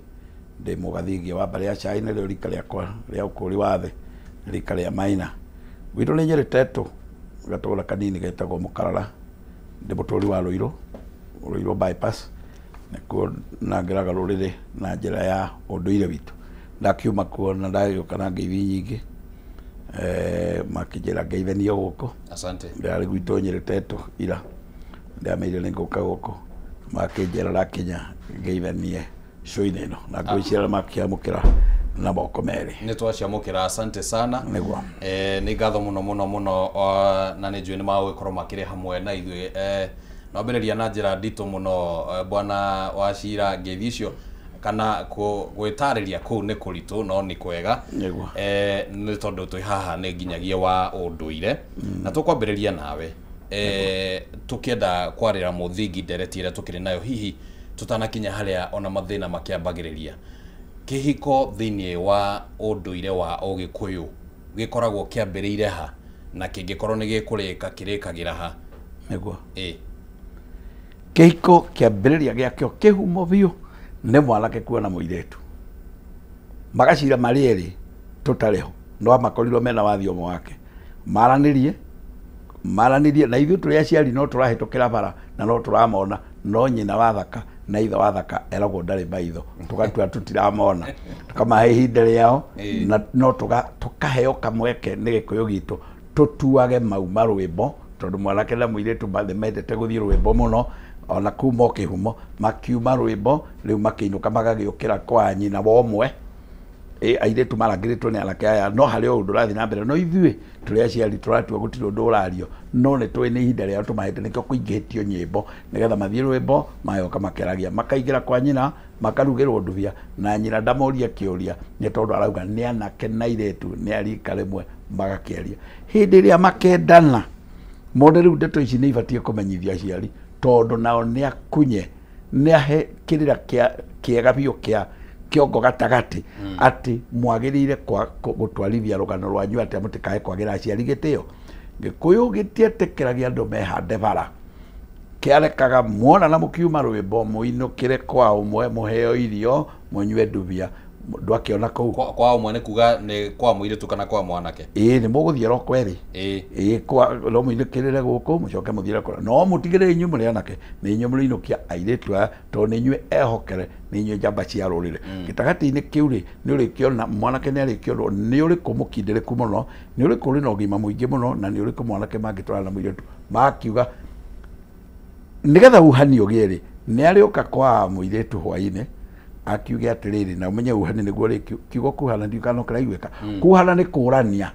ndĩ mũgathingia wa mbarĩ ya cai, nĩrĩo rika rĩakwa rĩa ũkũri wa thĩ, rika rĩa Maina. Gwitũ nĩ Nyeri Tetũ, gatũũra kanini getagwo Mũkarara, ndĩ mũtũũri wa Rũirũ bypass, nĩkuo nangĩraga rũrĩrĩ na njĩra ya ũndũire witũ. Ndakiuma kuo na ndagĩũka na ngeithi nyingĩ makĩnjĩra ngeithanie gũkũ. Asante. Ndarĩ gwitũ Nyeri Tetũ ira ndameire nĩ ngũka gũkũ, makĩnjĩra ndakinya ngeithanie show-inĩ ĩno, na ngwĩciria makĩamũkĩra na moko merĩ. Nĩ twaciamũkĩra, asante sana. Nĩguo. Nĩ ngatho mũno na nĩ njũĩ nĩ magũgĩkorwo makĩrĩ hamwe na ithuĩ. Nambĩrĩria na njĩra nditũ mũno Bwana Wachira, ngeithi icio kana gwĩtarĩria kũu nĩ kũritũ no nĩ kwega. Nĩ tondũ twĩ haha nĩ nginyagia wa ũndũire, na tũkwambĩrĩria nawe tũkĩenda kwarĩra mũthingi ndereti ĩrĩa tũkĩrĩ nayo, hihi tũtanakinya harĩa ona mathĩna makĩambagĩrĩria. Kĩhiko thĩinĩ wa ũndũire wa Ũgĩkũyũ gĩkoragwo kĩambĩrĩire ha, na kingikorwo ni gikurika kirikagira ha niguo kihiko kiambiriria giakio kihumo biu ni mwanake kuona muiretu magacira marieri tutariho no amakorirwo mena wathiomo wake maranirie na ithuĩ tũrĩ aciari no tũrahĩtũkĩra bara na no tũramona no nyina wa thaka na ithe wa thaka eragwo ndarĩ maitho tũgatua tũtiramona tũkamahe ihinda rĩao na no tũkaheo kamweke nĩ gĩkũyũ gitũ tũtuage mauma rwĩmbo tondũ mwanake na mũirĩtu mendete gũthiĩ rwĩmbo mũno ona kuma kĩhumo makiuma rwĩmbo rĩu makĩinũka magagĩũkĩra kwa nyina wa ũmwe airĩtu marangĩrĩtwo nĩ anake aya no harĩ o ũndũ ũrathiĩ na mbere no ithuĩ tũrĩ aciari tũratua gũtirĩ ũndũ ũrario no nĩ tũĩ nĩ ihinda rĩao tũmahete nĩkĩo kũingĩhĩtio nyĩmbo nĩgetha mathiĩ rwĩmbo mayoka makeragia makaingĩra kwa nyina makarugĩrwo ndubia na nyina ndamoria kĩũria nĩ tondũ arauga nĩ anake na airĩtu nĩ arika rĩmwe magakĩaria hĩndĩ ĩrĩa makendana mũndũ rĩu ndeto ici nĩ ibatiĩ kũmenyithia aciari tondũ nao nĩ akunye nĩ ahe kĩrĩra kĩega biũ kĩa kiongo gatagati ati mwagirire kwa gutwarithia rugano rwanyu ati mutikae kwagira aciari gitio gikuyu gitietekeragia andu mehande bara kiarekaga muona na mukiuma rwimbo muinukire kwa umwe muheo irio munywe ndubia ndwakiona kou kwa umwe ni kuga ni kwa muiritu kana kwa mwanake ni muguthie ro kweri kwa no muinukirire guku mucoke muthire kora no mutigire inyu muri anake ni inyu muri inukia airitu to ni inywe ehokere ni inywe jamba cia rurire gitagati-ini kiu ri ni uri kiona mwanake ni ari kiono ni uri kumukindiriku muno ni uri kuri na ugima muingi muno na ni uri ku mwanake mangitwara na muiritu makiuga nigetha uhanio gieri ni ari uka kwa muiritu hwaine akiuge atiriri na umenye uhani niguo ri kiugo kuhana ndikano karaigweka kuhana ni kurania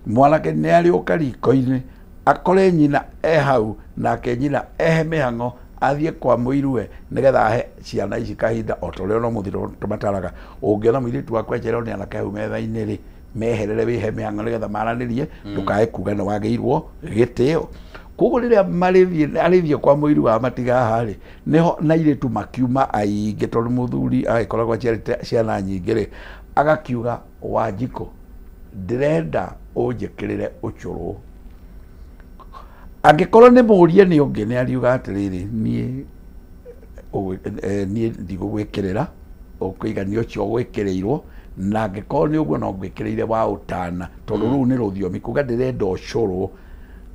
mwanake ni ari uka riko-ini akore nyina hau nake nyina mihango athie kwa muirue nigetha ahe ciana ici kahinda otoreo no muthiro tumataraga ungiona muiritu wakwa njero ni anake hau metha-ini ri meherere wihe mihango nigetha maranirie ndukae kuga no wageirwo gitio koguo riria marithie kwa muiru wa matiga hari niho na iritu makiuma aingi tondu muthuri agikoragwo ciana nyingi ri agakiuga Wanjiko ndirenda unjikirire ucuru angikorwo ni murie ni ungi ni ariuga atiriri nie ndigugwikirira ukwiganio ucio gwikirirwo na angikorwo ni uguo no ngwikirire wa utana tondu riu ni ruthiomi kuga ndirenda ucuru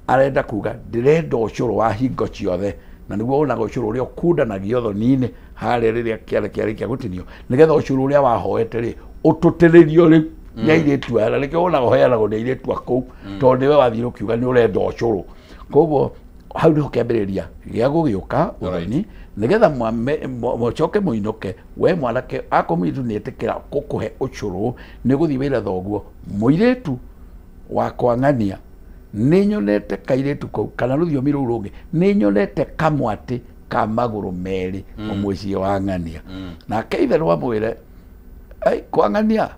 arenda kuga ndirenda ucuru wa hingo ciothe na niguo ona ucuru uria ukundanagio thoni-ini haria riria kiarĩkia gutinio nigetha ucuru uria wahoete ri ututiririo ri ni airitu aya nikio ona goheanagwo ni airitu akuu tondu niwe wathire ukiuga ni urenda ucuru koguo hau niho kiambiriria gia gugiuka uthoni nigetha mucoke muinuke we mwanake akomitu ni etikira gukuhe ucuru ni guthii wira thoguo muiritu wakwa ng'ania ni nyonete kairitu kou kana ruthiomi ruu rungi ni nyonete kamwati ka maguru meri muciĩ wa ng'ania nake ithe no amwĩre kwa ng'ania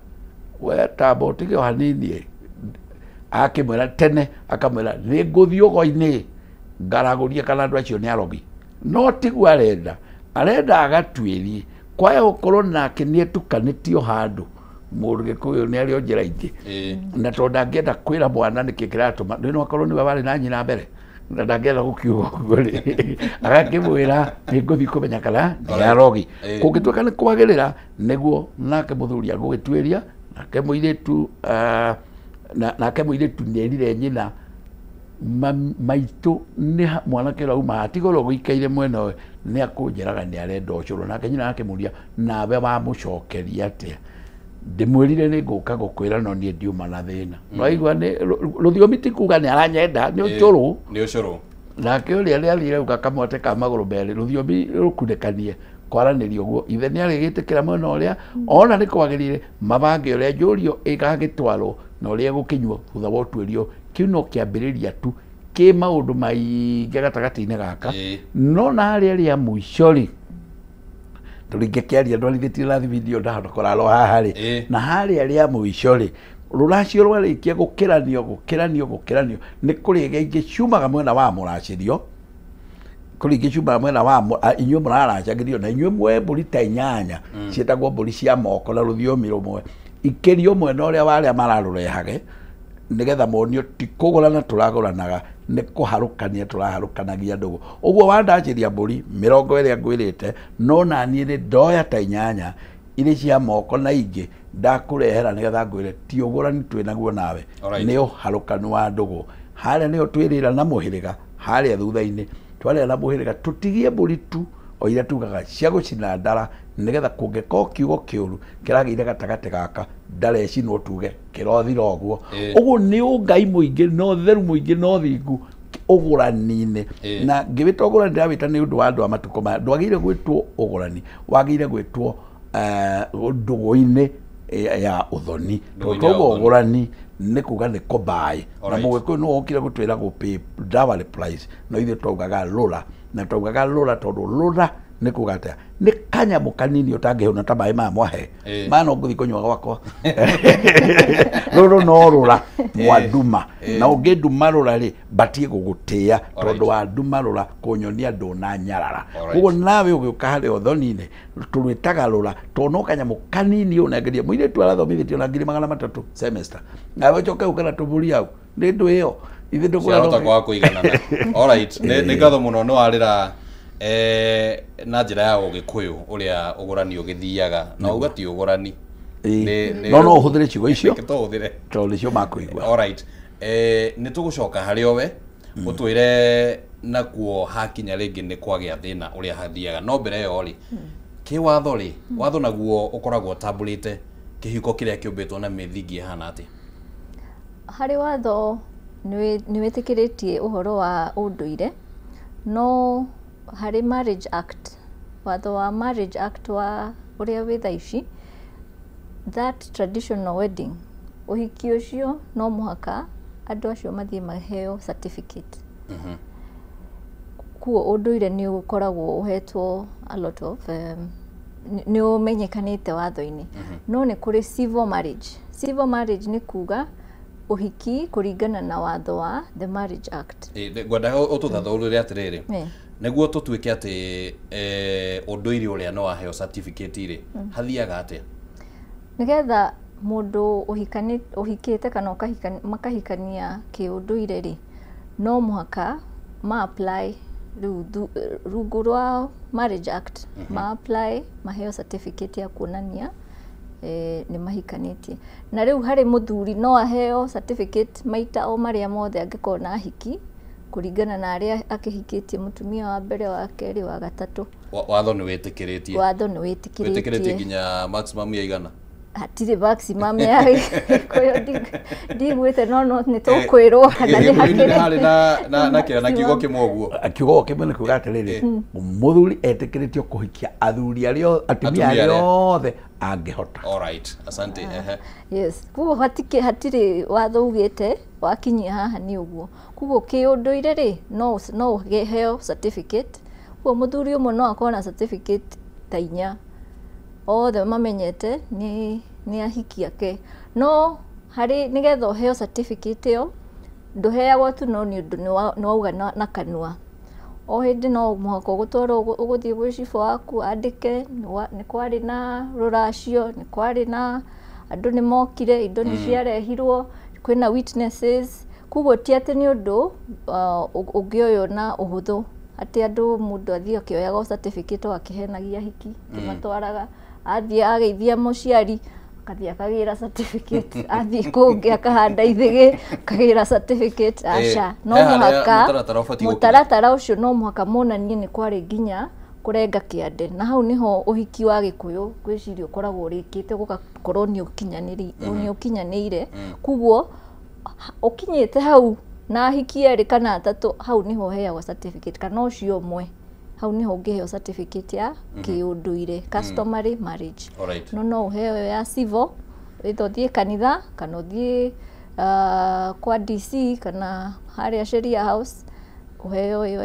we tamba ũtige o hanini akĩmwĩra tene akamwĩra nĩ ngũthiĩ ũgo-inĩ ngaragũrie kana andũ acio nĩ arogi no tiguo arenda agatuĩrie kwaya gũkorwo nake nĩ etukanĩtio handũ mũndũ gĩkũyũ nĩ arĩ o njĩra ingĩ na tondũ ndangĩenda kwĩra mwana nĩkĩ kĩratũma no akorwo nĩwe warĩ na nyina mbere na ndangĩenda gũkiuga ũguo rĩ agakĩmwĩra nĩ ngũthiĩ kũmenya kana nĩ arogi kũngĩtuĩka nĩ kwagĩrĩra nĩguo nake mũthuri agũgĩtuĩria nake mũirĩtu nĩ erire nyina maitũ nĩ mwanake rauma atigorwo gũikaire mwena ũyũ nĩ akũnjĩraga nĩ arenda ũcũrũ nake nyina akĩmũria nawe wamũcokeria atĩa ndimwirire ni nguka gukwira no nie ndiuma na thina no aigua ni ruthiomi ti kuga ni aranyenda ni ucuru nake uria ni athire uga kamwate ka maguru meri ruthiomi rukundekanie kwaranirio guo ithe ni arigitikira mwena uria ona ni kwagirire mabange uria njurio igagitwarwo na uria gukinywo thutha wa utuirio kiu no kiambiriria tu ki maundu maingi gatagati-ini gaka no na aria muicori turingikiaria ndwarithĩtie nathi video ndakorwo haha rĩ na harĩa rĩa mũico rĩ rũracio rwarĩkia gũkĩranio nĩ kũrĩ ingĩ ciumaga mwena wa mũracirio kũrĩ ingĩ ciumaga mwena wa inyuĩ mũraracagĩrio na inyuĩ mwe mbũri ta 8 ciĩtagwo mbũri cia moko na rũthiomi rũmwe ikĩrio mwena ũrĩa warĩa mararũrehage nigetha monio ti kugurana turaguranaga ni kuharukania turaharukanagia ndugu uguo wandajiria mburi 20 ngwirite no nani ni ndoya ta 8 iri cia moko na ingi ndakurehera nigetha ngwire ti ugurani twinaguo nawe ni uharukanu wa ndugu haria ni twirira na muhiriga haria thutha-ini twarira na muhiriga tutigie mburi tu o ira tugaga cia gucina ndara nigetha kungeko kiugo kiuru kiragire gatagate gaka ndareci no tuge kirothira oguo uguo ni ungai muingi no theru muingi no thingu ugurani-ini na ngibita ugurani ndawita ni undu wa andu amatuko ma ndwagire gwitwo ugurani wagire gwitwo ndugu-ini ya uthoni togo ugurani ni kuga ni kobai na mugiko no okire gutwira go pay double price no ithe twaugaga lura na twaugaga lura tondu lura ni kugata ni kanyamu kanini utangihuna ta mai ma mwahe mana nguthi kunywa gwakwa ruru no rura mwaduma na unginduma rura ri batie gugutia tondu wa nduma rura kunyonia nduna nyarara uguo nawe ugiuka hari othoni-ini turwitaga rura tono kanyamu kanini unangeria muire tu arathomithitio na 300 semester nawe choke ukana tuburi au ni ndu iyo ithe ndukura kwa kuiganana alright ni ngatho muno no arira na njira ya ugikuyu uria ugurani ugithiaga na ugati ugurani no uhuthire ciugo icio tuhuthire tondu cio makuigua alright ni tugucoka hari owe utwire nakuo hakinya ringi ni kwagia thina uria hathiaga no mbere yo ri ki watho ri watho naguo ukoragwo tabulite kihiko kiria kiumbitwo na mithingi hana ati hari watho ni witikiritie uhoro wa unduire no hari marriage act watho wa marriage act wa uria wi thaici that traditional wedding uhiki ucio no muhaka andu acio mathie maheo certificate kuo unduire ni ukoragwo uhetwo a lot of ni umenyekanite watho-ini no ni kuri civil marriage ni kuga uhiki kuringana na watho wa the marriage act gwenda ututhathaurire atiriri niguo tutuike ati unduire uria no aheo certificate ri hathiaga atia nigetha mundu uhikite kana makahikania kiunduire ri no muhaka ma apply rungu rwa marriage act ma apply maheo certificate ya kuonania ni mahikanitie na riu hari muthuri no aheo certificate maita o maria mothe angikona hiki kuringana na aria akihikitie mutumia wa mbere wa keri wa gatatu watho ni witikiritie nginya maximum ya igana hatire maximum ya koyo ndigwite no ni tukwirwo kana ni hakiri na kira na kiugo kimwe uguo kiugo kimwe ni kuga atiriri muthuri etikiritie kuhikia athuri ario atumia ario angihota alright asante yes kuo hatire watho ugite wakinyia haha ni uguo kuo kiunduire ri no geheo certificate kuo muthuri umwe no akona certificate ta 4 othe mamenyete ni ahiki ake no hari nigetha uheo certificate yo nduheagwo tu no ni undu ni wauga na kanua o hindi no muhaka gutwaro uguthie gwi cifo waku andike ni kwari na ruracio ni kwari na andu ni mokire indo ni ciarehirwo kwina witnesses kuguo ti ati ni undu ungioyo na uhuthu ati andu mundu athie akioyaga certificate akihenagia hiki kimatwaraga athie ageithia muciari akathie akagira certificate athie kungi akahanda ithigi akagira certificate aca no muhaka mutaratara ucio no muhaka monanie ni kwari nginya kurenga kiande na hau niho uhiki wa gikuyu gwicirio koragwo rikite gugakorwo ni ukinyanire kuguo ukinyite hau na ahiki eri kana atatu hau niho heagwo certificate kana ucio umwe hau niho ungiheo certificate ya kiunduire customary marriage no uheo ya civil ithie kanitha kana uthie kwa DC kana haria sheria house uheo yo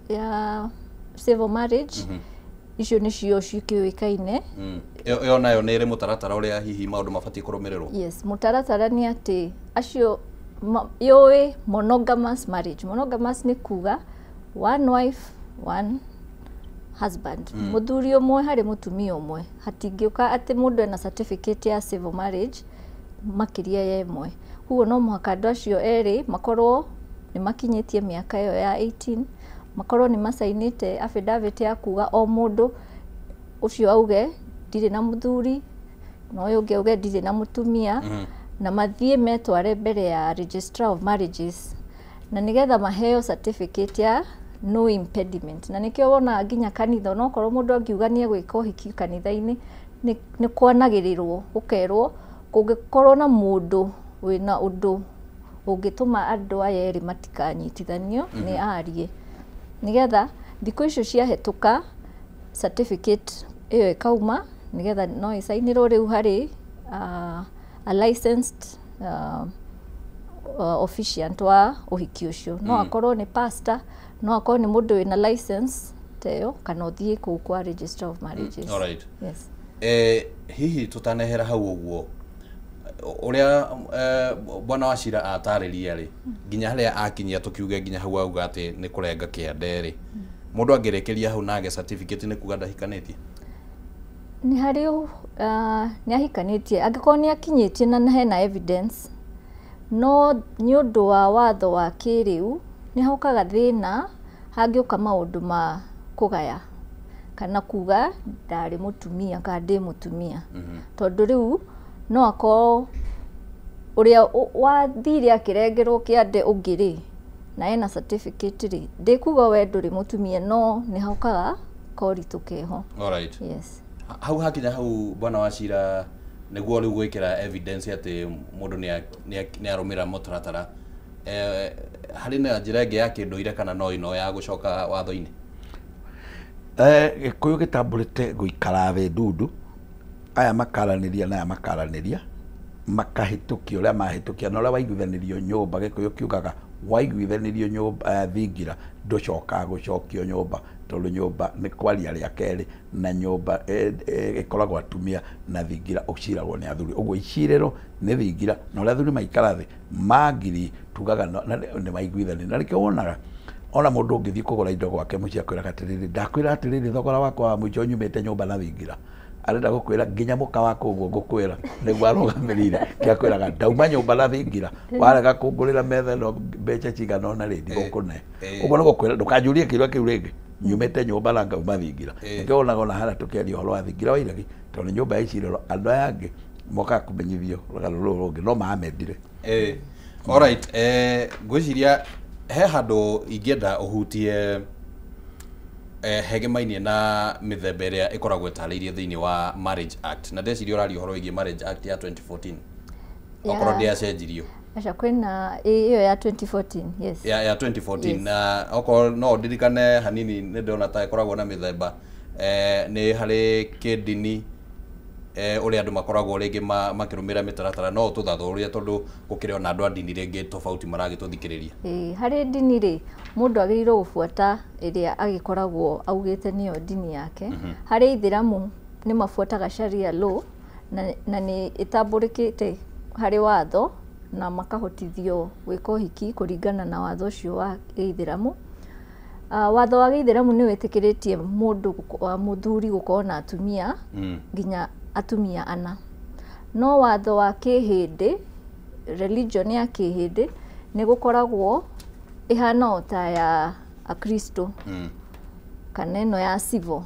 ya civil marriage icio ni cio cikiuikaine yo nayo ni ri mutaratara uria hihi maundu mabati kurumirirwo yes mutaratara ni ati acio yoi monogamous marriage ni kuga one wife one husband muthuri umwe hari mutumia umwe hatingiuka ati mundu ena certificate ya civil marriage makiria ye imwe Huo no mũhaka andũ acio erĩ makorwo nĩ makinyĩtie mĩaka ĩyo ya 18, makorwo nĩ macainĩte affidavit ya kuga o mũndũ ũcio auge ndirĩ na mũthuri, na ũyũ ũngĩ auge ndirĩ na mũtumia, na mathiĩ metware mbere ya Registrar of Marriages, na nĩgetha maheo certificate ya no impediment. Na nĩkĩo wona nginya kanitha onokorwo mũndũ angiuga nĩ egwĩka ũhiki kanitha-inĩ nĩ kwanagĩrĩrwo ũkerwo kũngĩkorwo na mũndũ wĩna ũndũ ũngĩtũma andũ aya erĩ matikanyitithanio nĩ arie, nĩgetha thikũ icio ciahĩtũka certificate ĩyo ĩkauma, nĩgetha no ĩcainĩrwo rĩu harĩ a licensed officiant wa ũhiki ũcio. No akorwo nĩ pastor, no akorwo nĩ mũndũ wĩna license teyo, kana ũthiĩ kũu kwa Registrar of Marriages. Alright. Yes. Hihi tutanehera hau ũguo uria bwana Wachira atarĩria rĩ nginya harĩa akinyia tukiuge nginya hau auga atĩ nĩ kũrenga kĩande rĩ mũndũ angĩrekeria hau nage certificate nĩ kuga ndahikanĩtie? Nĩ harĩ nĩ ahikanĩtie angĩkorwo nĩ akinyĩtie na hena evidence, no nĩ ũndũ wa watho wa kĩrĩu nĩ haukaga thĩna hangĩũka maũndũ ma kũgaya kana kuga ndarĩ mũtumia kana ndĩ mũtumia. Tondũ rĩu no akorwo ũrĩa wathire akĩrengerwo kĩande ũngĩ rĩ na ena certificate rĩ ndĩkuga we ndũrĩ mũtumia, no nĩ haukaga koritũ keho. Alright. Yes. Hau hakinya hau bwana Wachira nĩguo rĩu gwĩkĩra evidence atĩ mũndũ nĩ arũmĩrĩra mũtaratara, harĩ na njĩra ĩngĩ ya kĩndũire kana no ino ya gũcoka watho-inĩ? Gĩkũyũ gĩtambũrĩte gũikara thĩ ndundu, aya makaranĩria na aya makaranĩria makahĩtũkia ũrĩa mahĩtũkia na ũrĩa waiguithanĩrio nyũmba. Gĩkũyũ kiugaga waiguithanĩrio nyũmba thingira ndũcokaga gũcokio nyũmba, tondũ nyũmba nĩ kwaria rĩa kerĩ na nyũmba ĩkoragwo atumia na thingira ũciragwo nĩ athuri. Ũguo icirĩro nĩ thingira na ũrĩa athuri maikara thĩ magiri tugaga nĩ maiguithanĩrio. Na nĩkĩo wonaga ona mũndũ ũngĩthiĩ kũgũra indo gwake mũciĩ akwĩraga atĩrĩrĩ ndakwĩra atĩrĩrĩ thogora wakwa wa mũico nyumĩte nyũmba na thingira, arenda gũkwĩra nginya mũka wako ũguo ngũkwĩra nĩguo arũgamĩrĩire kĩakwĩraga ndauma nyũmba na thingira, warega kũngũrĩra metha ĩno mbeca cigana ũna rĩ ndigũkũne. Ũguo nĩ gũkwĩra ndũkanjũrie kĩrĩa kĩu rĩngĩ, nyumĩte nyũmba na ngauma thingira. Nĩkĩo wonaga ona hana tũkĩaria ũhoro wa thingira wa iregi, tondũ nyũmba ya icirĩro andũ aya angĩ mokaga kũmenyithio rũgano rũrũ rũngĩ no maamendire. Alright, ngwĩciria he handũ ingĩenda ũhutie hegemainie na mĩthemba ĩrĩa ĩkoragwo ĩtarĩirie thĩinĩ wa Marriage Act, na ndeciria ũraria ũhoro wĩgiĩ Marriage Act ya 2014 okorwo ndĩacenjirio. Acha kwĩna ĩyo ya 2014, yes. Ya 2014 na okorwo no ndirikane hanini nĩ ndĩrona ta ĩkoragwo na mĩthemba nĩ harĩ kĩndini ũrĩa andũ makoragwo rĩngĩ makĩrũmĩrĩra mĩtaratara, no tũthatũrũria tondũ gũkĩrĩ ona andũ a ndini rĩngĩ tofauti maragĩtũthikĩrĩria. Harĩ ndini rĩ mũndũ agĩrĩirwo gũbuata ĩrĩa agĩkoragwo augĩte nĩyo ndini yake. Harĩ Ithĩramu nĩ mabuataga Sharia law na nĩ ĩtambũrĩkĩte harĩ watho na makahotithio gwĩka ũhiki kũringana na watho ũcio wa Gĩithĩramu. Watho wa Gĩithĩramu nĩ wĩtĩkĩrĩtie mũndũ wa mũthuri gũkorwo na atumia nginya atumia ana. No watho wa kĩhĩndĩ, religion ya kĩhĩndĩ nĩ gũkoragwo ĩhana ta ya Akristo kana ĩno ya civil,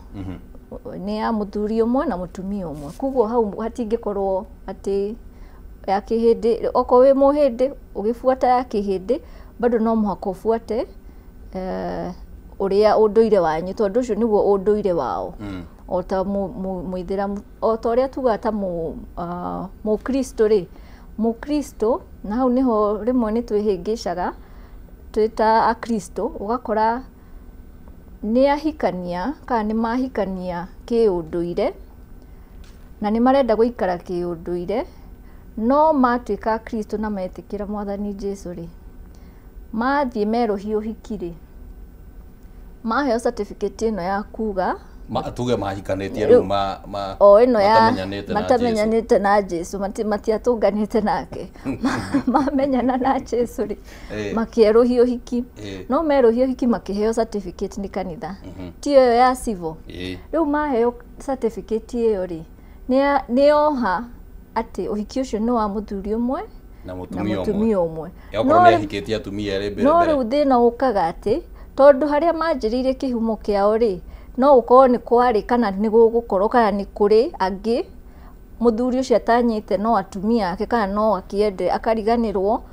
nĩ ya mũthuri ũmwe na mũtumia ũmwe. Koguo hau hatingĩkorwo atĩ ya kĩhĩndĩ, okorwo wĩ mũhĩndĩ ũgĩbuata ya kĩhĩndĩ bado no mũhaka ũbuate ũrĩa ũndũire wanyu, tondũ ũcio nĩguo ũndũire wao. O ta Mũithĩramu, o ta ũrĩa tuga ta Mũkristo rĩ, Mũkristo na hau niho rĩmwe nĩ twĩhĩngĩcaga twĩ ta Akristo, ũgakora nĩ ahikania kana nĩ mahikania kĩũndũire na nĩ marenda gũikara kĩũndũire, no matuĩka Akristo na metĩkĩra Mwathani Jesũ rĩ, mathiĩ merũhia ũhiki rĩ, maheo certificate ĩno ya kuga tuge mahikanĩtie rĩu ĩno ya matamenyanĩte na Jesũ, matiatũnganĩte nake, mamenyana na Jesũ rĩ, makĩerũhia ũhiki. No merũhia ũhiki makĩheo certificate nĩ kanitha, ti ĩyo ya civil. Rĩu maheo certificate ĩyo rĩ, nĩ oha atĩ ũhiki ũcio nĩ wa mũthuri ũmwe na mutumia umwe yakorwo ni ahikitie atumia eri mbere no riu thina ukaga ati tondu haria manjiriire kihumo kiao ri no ukorwo ni kwari kana ni gugukorwo kana ni kuri angi muthuri ucio atanyite no atumia ake kana no akiende akariganirwo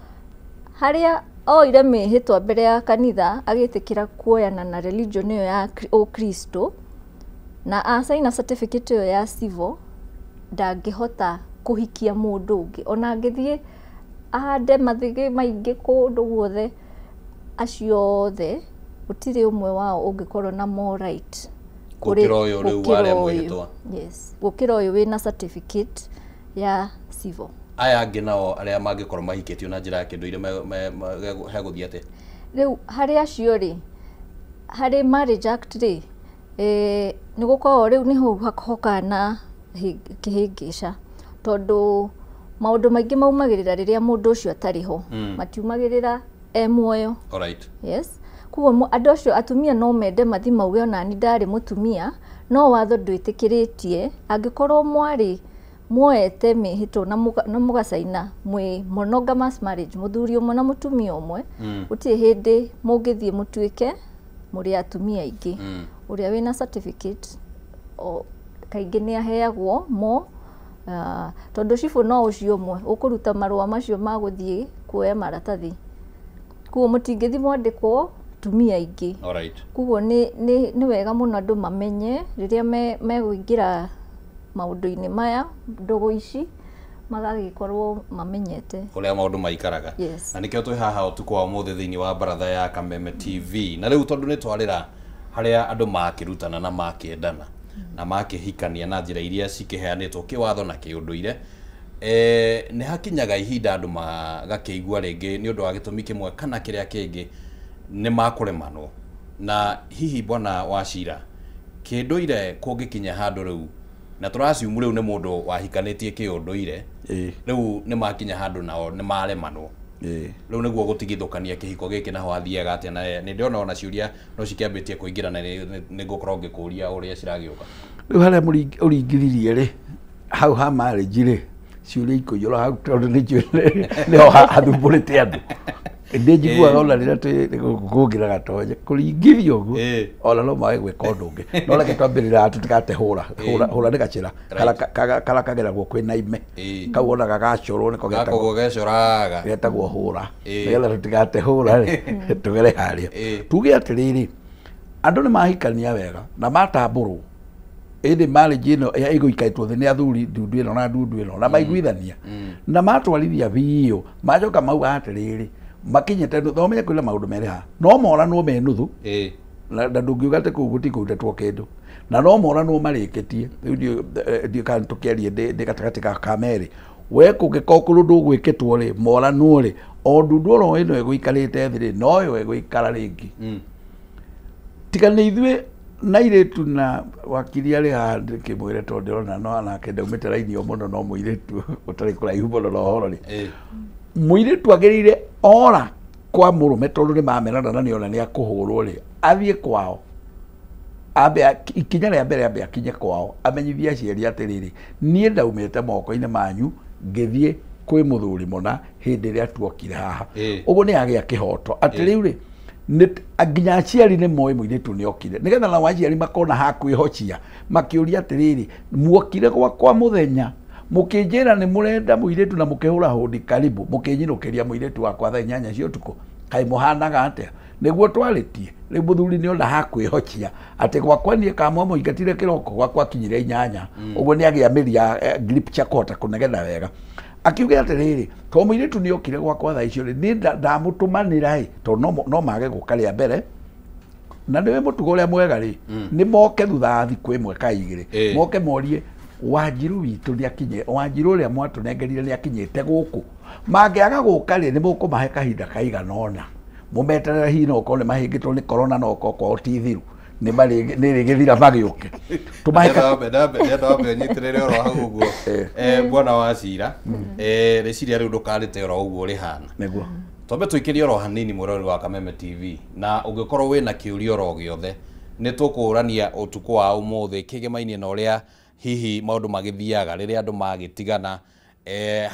haria oire mihitwa mbere ya kanitha agitikira kuoyana na religion iyo ya Kristo na asaina certificate iyo ya civil ndangihota kuhikia mundu ungi ona angithie ahande mathigi maingi kundu guothe acio othe gutiri umwe wao ungikorwo na more right gukira uyu riu wale mwihitwa yes gukira uyu wina certificate ya civil aya angi nao aria mangikorwo mahikitio na njira ya kinduire heguthia ate riu hari acio ri hari marriage act ri ni gukorwo riu ni hu hakokana kihingisha tondu maundu maingi maumagirira riria mundu ucio atariho matiumagirira muoyo alright yes kuo andu acio atumia no mende mathi mauge ona ni ndari mutumia no watho ndwitikiretie angikorwo mwari muete mihito na mugacaina mwi monogamous marriage muthuri umwe na mutumia umwe uti hindi mungithie mutuike muri atumia ingi uria wina certificate o kaingi ni aheagwo mo tondu cifu no ucio umwe ukuruta marua macio maguthie kuoya maratathi kuo mutingithi mwandikwo tumia ingi alright kuo ni wega muno andu mamenye riria meguingira maundu-ini maya ndogo ici magagikorwo mamenyete uria maundu maikaraga na nikio twi haha utuko wa muthe thiini wa baratha ya Kameme TV na riu tondu ni twarira haria andu makirutana na makiendana na makihikania na njira iria cikiheanitwo kiwatho na kiunduire ni hakinyaga ihinda andu magakiigua ringi ni undu wa gitumi kimwe kana kiria kingi ni makuremanwo na hihi bwana Wachira kinduire kungikinya handu riu na turaciumu riu ni mundu wahikanitie kiunduire riu ni makinya handu nao ni maremanwo riu niguo gutigithukania kihiko giki na wathiaga atia na ni ndiona ona ciuria no cikiambitie kuingira na ni ngukorwo ngikuria uria ciragiuka riu haria uringiririe ri hau ha marriage ri ciuria ikuiyura hau tondu ni ho hathumburite andu ndinjiguaga ona rĩrĩa tũkũngĩra gatonya kũringithio ũguo ona no mage gwĩka ũndũ ũngĩ no reke twambĩrĩra tũtigate hũra nĩ gacĩra kara kageragwo kwĩna ime kau ona gagacorwo nĩko getagwo hũra nĩgetha tũtigate hũra rĩ tũgere harĩa tuge atĩrĩrĩ andũ nĩ mahikania wega na matambũrwo ĩndĩ marriage ĩno ĩgũikaĩtwo thĩ nĩ athuri ndundu ĩno na ndundu ĩno na maiguithania na matwarithia biũ macoka mauga atĩrĩrĩ makinyete thomenya kwina maundu meri ha no moranwo me nuthu na ndungiuga te ku gutikutetwo kindu na no moranwo marikitie ndio kan tukiarie de gatagati ka kameri we kungikokuru ndugwikitwo ri moranwo ri o ndundu ro ino eguikarite thiri no yo eguikara ringi tika ni ithwe na iretu na wakiri ari ha kimwire to ndirona no anake ndaumite raini o muno no muiretu utari kuraihu muno no horo ri muiretu agirire ora kwa murume tondu ni mamenana na niona ni akuhurwo ri athie kwao abe ikinya ria mbere abe akinye kwao amenyithia aciari atiriri nie ndaumite moko-ini manyu ngithie kwi muthuri mona hindi ria tuokire haha uguo ni agia kihoto atiriu ri nginya aciari ni moe muiretu ni okire nigetha na aciari makona hakwihocia makiuria atiriri muokire kwa muthenya mukinjira ni murenda muiretu na mukihura hodi karibu mukinyirukiria muiretu wakwa thaa 8 cia utuku kai muhanaga atia niguo twaritie riu muthuri ni ona hakwihocia ati gwakwa nie kamwa muingatire kiroko gwakwa kinyire 8 uguo ni agia miri ya grip cha kota kunegetha wega akiuga atiriri to muiretu ni okire gwakwa thaa icio ni ndamutumanira to no mage gukaria mbere na niwe mutugo uria mwega ri ni moke thutha thiku imwe kaigire moke morie Wanjiru witu ni akinye Wanjiru uria mwatunengerire ni akinyite guku mangiaga guka ri ni mukumahe kahinda kaigana ona mumeterera hino ko ni mahingitwo ni corona no ko kwa otithiru ni rigithira magiuke tumaheka ndabe nyitirire oro hau uguo bwana Wachira reciria riu ndukarite oro uguo rihana niguo tombe tuikirie oro hanini murori wa Kameme TV na ungikorwo wina kiurio oro giothe ni tukurania utuko wa umuthi kigemainie na uria hihi maundu magithiaga riria andu magitigana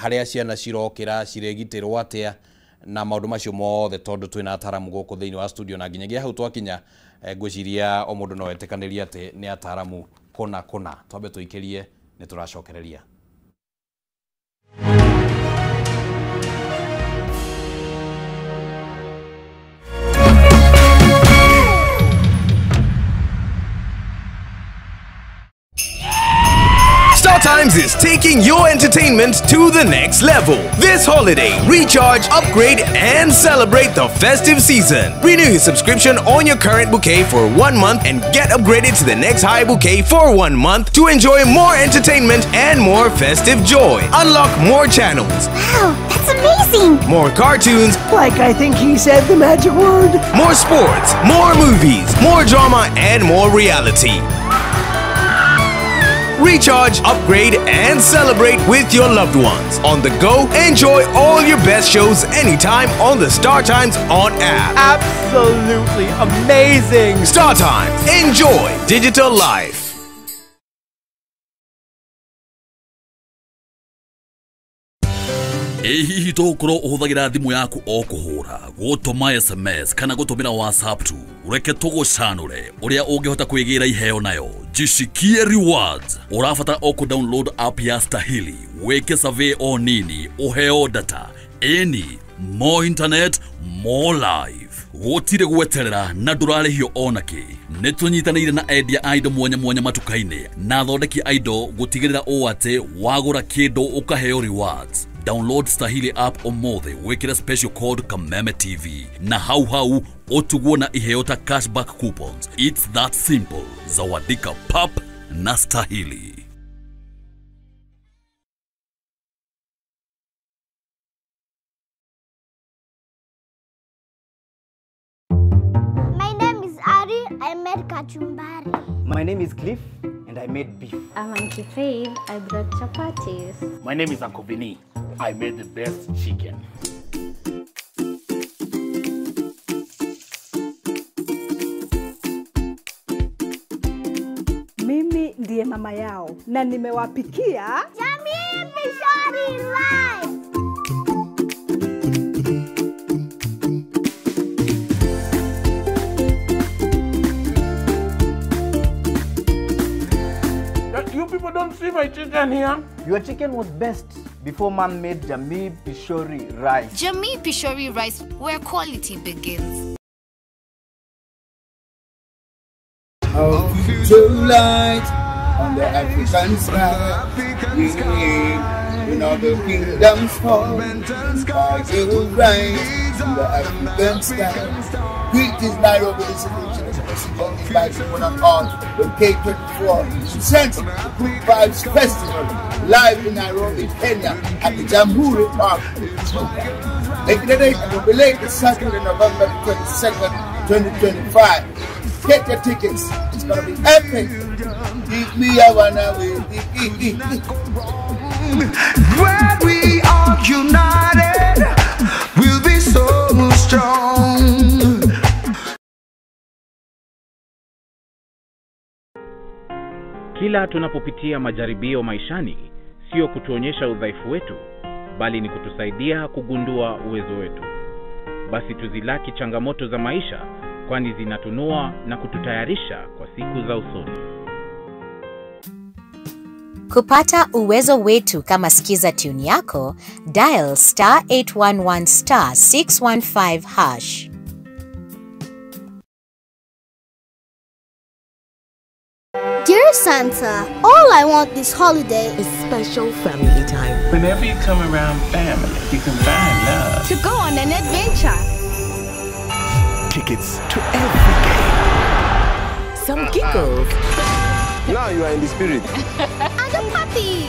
haria ciana cirokira ciregitirwo atia na maundu macio mothe tondu twina ataramu guku thiini wa studio na nginyagia hau twakinya ngwiciria o mundu no etikaniria ati ni ataramu kuna twambe tuikirie ni turacokereria. StarTimes is taking your entertainment to the next level. This holiday, recharge, upgrade, and celebrate the festive season. Renew your subscription on your current bouquet for 1 month and get upgraded to the next high bouquet for 1 month to enjoy more entertainment and more festive joy. Unlock more channels. Wow, that's amazing! More cartoons. Like I think he said the magic word. More sports, more movies, more drama, and more reality. Recharge, upgrade, and celebrate with your loved ones. On the go, enjoy all your best shows anytime on the StarTimes On app. Absolutely amazing! StarTimes. Enjoy digital life. Hihi tokorwo uhuthagira thimu yaku o kuhura gutuma SMS kana gutumira WhatsApp tu ureke tugucanure uria ungihota kwigira iheo nayo jishikie rewards urafata o ku download app ya Stahili weke survey o nini uheo data any more internet more life gutire gweterera na ndurarihio onaki nitunyitanire na endia indo mwanya matukaini na thondeki indo gutigirira o ate wagura kindu ukaheo rewards. Download Stahili app omothe wekira special code Kameme TV na hau otugwo na iheo ta cashback coupons. It's that simple. Zawadika pap na Stahili. My name is Ari. I made kachumbari. My name is Cliff and I made beef. I'm Auntie Faith. I brought chapatis. My name is Uncle Vinny. I made the best chicken. Mimi ndiye mama yao na nimewapikia Jamii Pishori Live. You people don't see my chicken here. Your chicken was best before Mom made Jamii Pishori rice. Jamii Pishori rice, where quality begins. Our future light on the African sky. In all the kingdoms fall, by your right in the African sky. Great is Nairobi, this is the president by Simona Khan, the K24, sent the Good Vibes Festival live in Nairobi, Kenya, at the Jamhuri Park. Make the date and will be late this Saturday, November 22nd, 2025. Get your tickets, it's gonna be epic. Give me a one away. When we are united, we'll be so strong. Kila tunapopitia majaribio maishani, sio kutuonyesha udhaifu wetu, bali ni kutusaidia kugundua uwezo wetu. Basi tuzilaki changamoto za maisha, kwani zinatunua na kututayarisha kwa siku za usoni. Kupata uwezo wetu kama sikiza tune yako, dial *811 *615#. Dear Santa, all I want this holiday is special family time. Whenever you come around family, you can find love. To go on an adventure. Tickets to every game. Some giggles. Now you are in the spirit. And a puppy.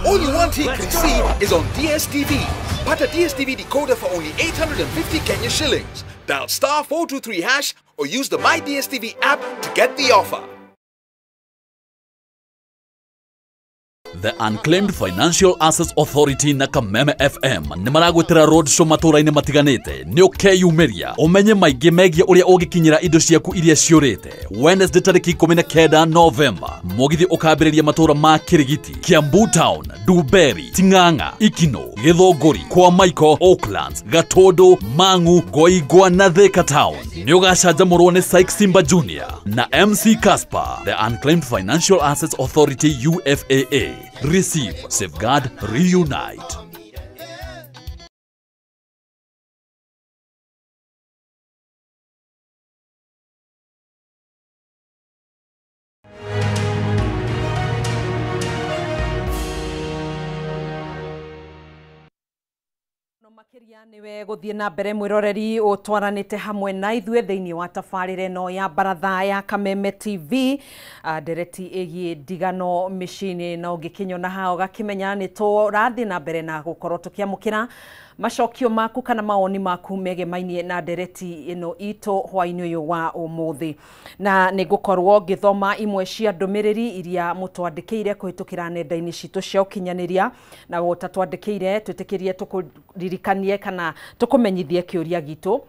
Only one thing you can see is on DSTV. Buy a DSTV decoder for only 850 Kenya shillings. Dial *423# or use the My DSTV app to get the offer. The Unclaimed Financial Assets Authority na Kameme FM nĩ maragwĩtĩra road show matũũra-inĩ matiganĩte nĩ ũkeyumĩria ũmenye maingĩ megiĩ ũrĩa ũngĩkinyĩra indo ciaku iria ciũrĩte. Wednesday tarĩki 19 November mũgithi ũkambĩrĩria matũũra ma Kĩrigiti, Kiambu Town, Nduberi, Ting'ang'a, Ikino, Gĩthũngũri, Kwa Maiko, Oaklands, Gatũndũ, Mang'u, Ngoingwa na Thika Town. Nĩ ũgacanjamũrwo nĩ Syke Simba Jr. na MC Casper. The Unclaimed Financial Assets Authority UFAA. Receive, safeguard, reunite. Makiria niwe guthie na mbere mwiroreri utwaranite hamwe na ithuĩ thĩinĩ wa tabarĩra ĩno ya Baratha ya Kameme TV. Ndereti ĩgiĩ ndigano mĩciĩ-inĩ na ũngĩkinyona hao gakĩmenya nĩ tũrathiĩ na mbere na gũkorwo tũkĩamũkĩra macokio maku kana mawoni maku megemainie na ndereti ĩno itũ hwainĩ ũyũ wa ũmũthĩ, na nĩ ngũkorwo ngĩthoma imwe cia ndũmĩrĩri iria mũtwandĩkĩire kũhĩtũkĩra nenda-inĩ citũ cia ũkinyanĩria, na ũtatwandĩkĩire twĩtĩkĩrie tũkũririkanie kana tũkũmenyithie kĩũria gitũ.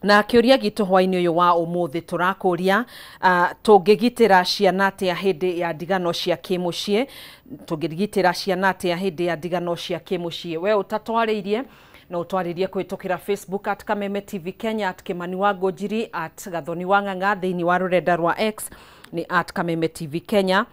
Na kĩũria gitũ hwainĩ ũyũ wa ũmũthĩ tũrakũria tũngĩgitĩra ciana atĩa hĩndĩ ya ndigano cia kĩmũciĩ, tũngĩgitĩra ciana atĩa hĩndĩ ya ndigano cia kĩmũciĩ. We ũtatwarĩirie no ũtwarĩrie kũhĩtũkĩra Facebook @Kameme TV Kenya, @Kimani wa Ngũnjiri, @Gathoni wa Ng'ang'a, thĩinĩ wa rũrenda rwa X ni @Kameme TV Kenya.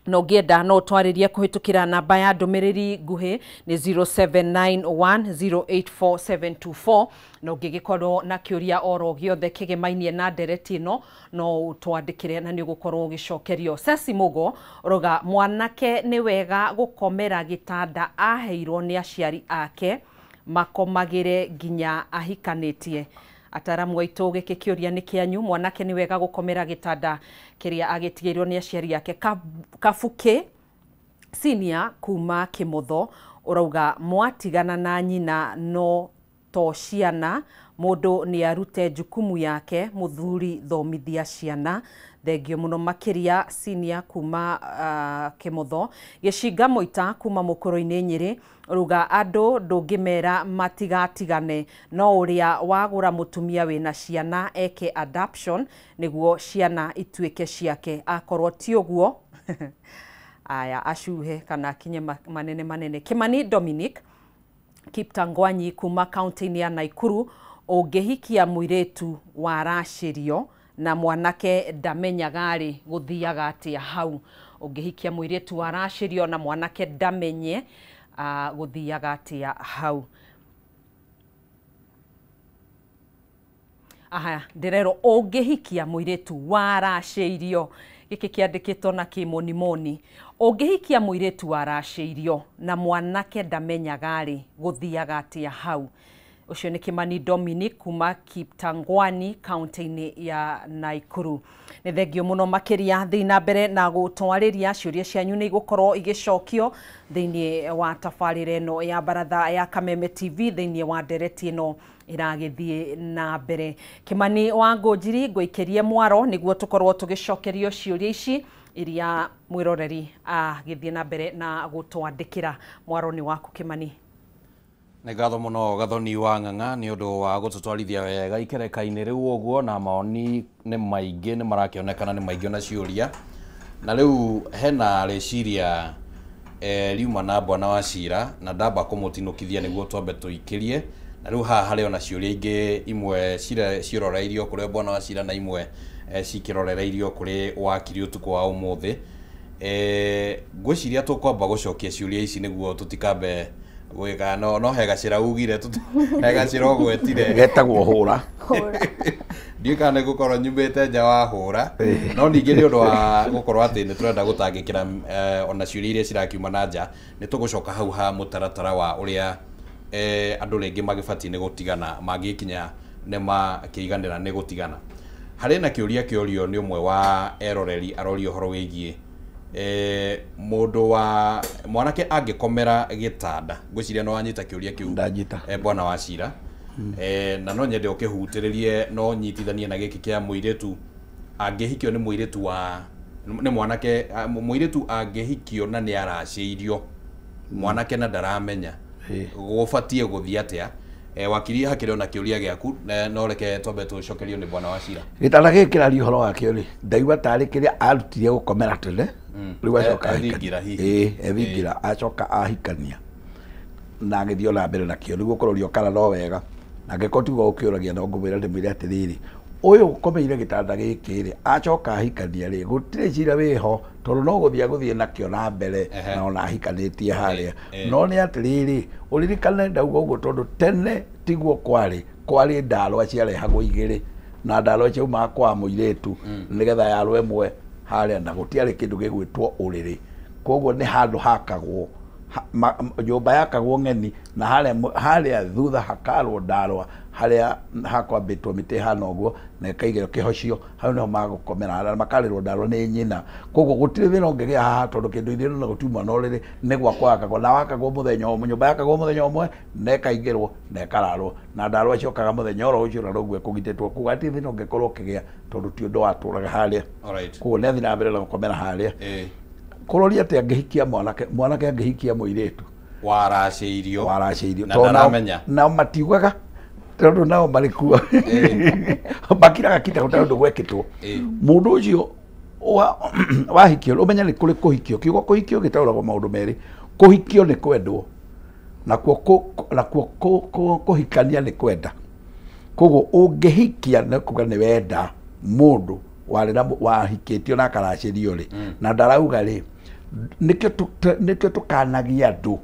No ngĩenda no ũtwarĩrie kũhĩtũkĩra namba ya ndũmĩrĩri nguhĩ nĩ 0791084724. No ngĩgĩkorwo na kĩũria oro gĩothe kĩgemainie na ndereti ĩno no ũtwandĩkĩre na nĩ ũgũkorwo ũgĩcokerio. Ceci Mũgo roga mwanake nĩ wega gũkomera gĩtanda aheirwo nĩ aciari ake makomagĩre nginya ahikanĩtie. Ataramu aitũ gĩkĩ kĩũria nĩ kĩanyu, mwanake nĩ wega gũkomera gĩtanda kĩrĩa agĩtigĩirwo nĩ aciari ake. Kabuki Senior kuma Kĩmotho ũrauga mwatigana na nyina no to ciana mũndũ nĩ arute jukumu yake mũthuri thomithia ciana. Thengio mũno makĩria Senior kuma Kĩmotho. Gĩcinga Mũita kuma Mũkũrũ-inĩ Nyĩrĩ ruga andũ ndũngĩmera matigatigane, no ũrĩa wagũra mũtumia wĩna ciana eke adoption nĩguo ciana ituĩke ciake. Akorwo ti ũguo aya acuhe kana kinye manene manene. Kimani Dominic Kiptangwanyi kuma kaunti-inĩ ya Naikuru, ũngĩhikia mũirĩtu waracĩrio na mwanake ndamenyaga rĩ gũthiaga atĩa hau. Ũngĩhikia mũirĩtu waracĩrio na mwanake ndamenye gũthiaga atĩa hau. Aha, nderero ũngĩhikia mũirĩtu waracĩirio, gĩkĩ kĩandĩkĩtwo na kĩmonimoni. Ũngĩhikia mũirĩtu waracĩirio na mwanake ndamenyaga rĩ gũthiaga atĩa hau. Ucio nĩ Kimani Dominic kuma Kiptangwani kaunti-inĩ ya Naikuru. Nĩ thengio mũno makĩria thiĩ na mbere na gũtwarĩria ciũria cianyu nĩ igũkorwo igĩcokio thĩinĩ wa tabarĩra ĩno ya Baratha ya Kameme TV thĩinĩ wa ndereti ĩno ĩragĩthiĩ na mbere. Kimani wa Ngũnjiri ngũikĩrie mwaro nĩguo tũkorwo tũgĩcokerio ciũria ici iria mwĩroreri agĩthiĩ na mbere na gũtwandĩkĩra. Mwaro nĩ waku Kimani. Nĩ ngatho mũno Gathoni wa Ng'ang'a nĩ ũndũ wa gũtũtwarithia wega ikereka-inĩ rĩu ũguo, na maoni nĩ maingĩ nĩ marakĩonekana nĩ maingĩ na ciũria. Na rĩu hena rĩciria riuma na Bwana Wachira na ndamba kũmũtinũkithia nĩguo twambe tũikĩrie. Na rĩu haha harĩ ona ciũria ingĩ imwe ciroreirio kũrĩ Bwana Wachira na imwe cikĩrorereirio kũrĩ wakiri ũtukũ wa ũmũthĩ. Ngwĩciria tũkwamba gũcokia ciũria ici nĩguo tũtikambe gwĩka no he gacĩra ugire he gacĩra ũgwetire getagwo hũra. Ndiũ kana gũkorwo nyumĩte nja wa hũra, no ningĩ nĩ ũndũ wa gũkorwo atĩ nĩ tũrenda gũtangĩkĩra ona ciũria iria cirakiuma na nja, nĩ tũgũcoka hau ha mũtaratara wa ũrĩa andũ rĩngĩ magĩbatiĩ nĩ gũtigana mangĩkinya nĩ makĩiganĩra nĩ gũtigana. Harĩ na kĩũria kĩorio nĩ ũmwe wa eroreri arorio ũhoro wĩgiĩ mũndũ wa mwanake angĩkomera gĩtanda. Ngwĩciria no wanyita kĩũria kĩu ndanyita Bwana Wachira. Na no nyende ũkĩhutĩrĩrie no nyitithanie na gĩkĩ kĩa mũirĩtu angĩhikio nĩ mũirĩtu wa nĩ mwanake mũirĩtu angĩhikio na nĩ aracĩirio mwanake na ndaramenya gũbatie gũthiĩ atĩa wakiri hakĩrĩ ona kĩũria gĩaku no reke twambe tũcokerio nĩ bwana Wachira gĩtara gĩkĩ kĩraria ũhoro wakĩo rĩ ndaigua tarĩ kĩrĩa arutire gũkomera tene rĩu acoka ethingira acoka ahikania na agĩthiĩ ona mbere nakĩo nĩguo kũrorio kana no wega na angĩkorwo tiga ũkĩũragia no ngũmwĩra ndĩmwĩre atĩrĩrĩ ũyũ ũkomeire gĩtanda gĩkĩ rĩ acoka ahikania rĩ gũtirĩ cira wĩho tondũ no gũthiĩ nakĩo na mbere na ona ahikanĩtie harĩa no nĩ atĩrĩrĩ ũririkane ndauga ũguo tondũ tene tiguo kwarĩ ndarwa ciarehagwo igĩrĩ na ndarwa ciaumaga kwa mũirĩtu nĩgetha yarwo ĩmwe harĩa na gũtiarĩ kĩndũ gĩgwĩtwo ũrĩrĩ koguo nĩ handũ hakagwo nyũmba yakagwo ng'eni na harĩa thutha hakarwo ndarwa harĩa hakwambĩtwo mĩtĩ hana ũguo na ĩkaigĩrwo kĩhocio hau nĩho magũkomera na makarĩrwo ndarwa nĩ nyina koguo gũtirĩ thĩna ũngĩgĩa haha tondũ kĩndũ ithĩno na gũtiuma na ũrĩrĩ nĩ gwakwo yakagwo na wakagwo mũthenya ũmwe nyũmba yakagwo mũthenya ũmwe na ĩkaingĩrwo na ĩkararwo na ndarwa ciokaga mũthenya oro ũcio na noguo ĩkũgitĩtwo koguo hatirĩ thĩna ũngĩkorwo ũkĩgĩa tondũ ti ũndũ watũraga harĩa koguo nĩ athiĩ na mbere na gũkomera harĩa kũroria atĩ angĩhikia mwanake angĩhikia mũirĩtu waracĩirio na ndaramenya na matiugaga tondũ nao marĩ kuo makiraga kita gũtarĩ ũndũ gwekĩtwo mũndũ ũcio wahikio ũmenya nĩ kũrĩ kũhikio kiugo kũhikio gĩtaũragwo maũndũ merĩ kũhikio nĩ kwendwo nakuo kũhikania nĩ kwenda koguo ũngĩhikia nĩ kuga nĩ wenda mũndũ wahikĩtio na akaracĩrio rĩ na ndarauga rĩ nĩkĩo tũkanagia andũ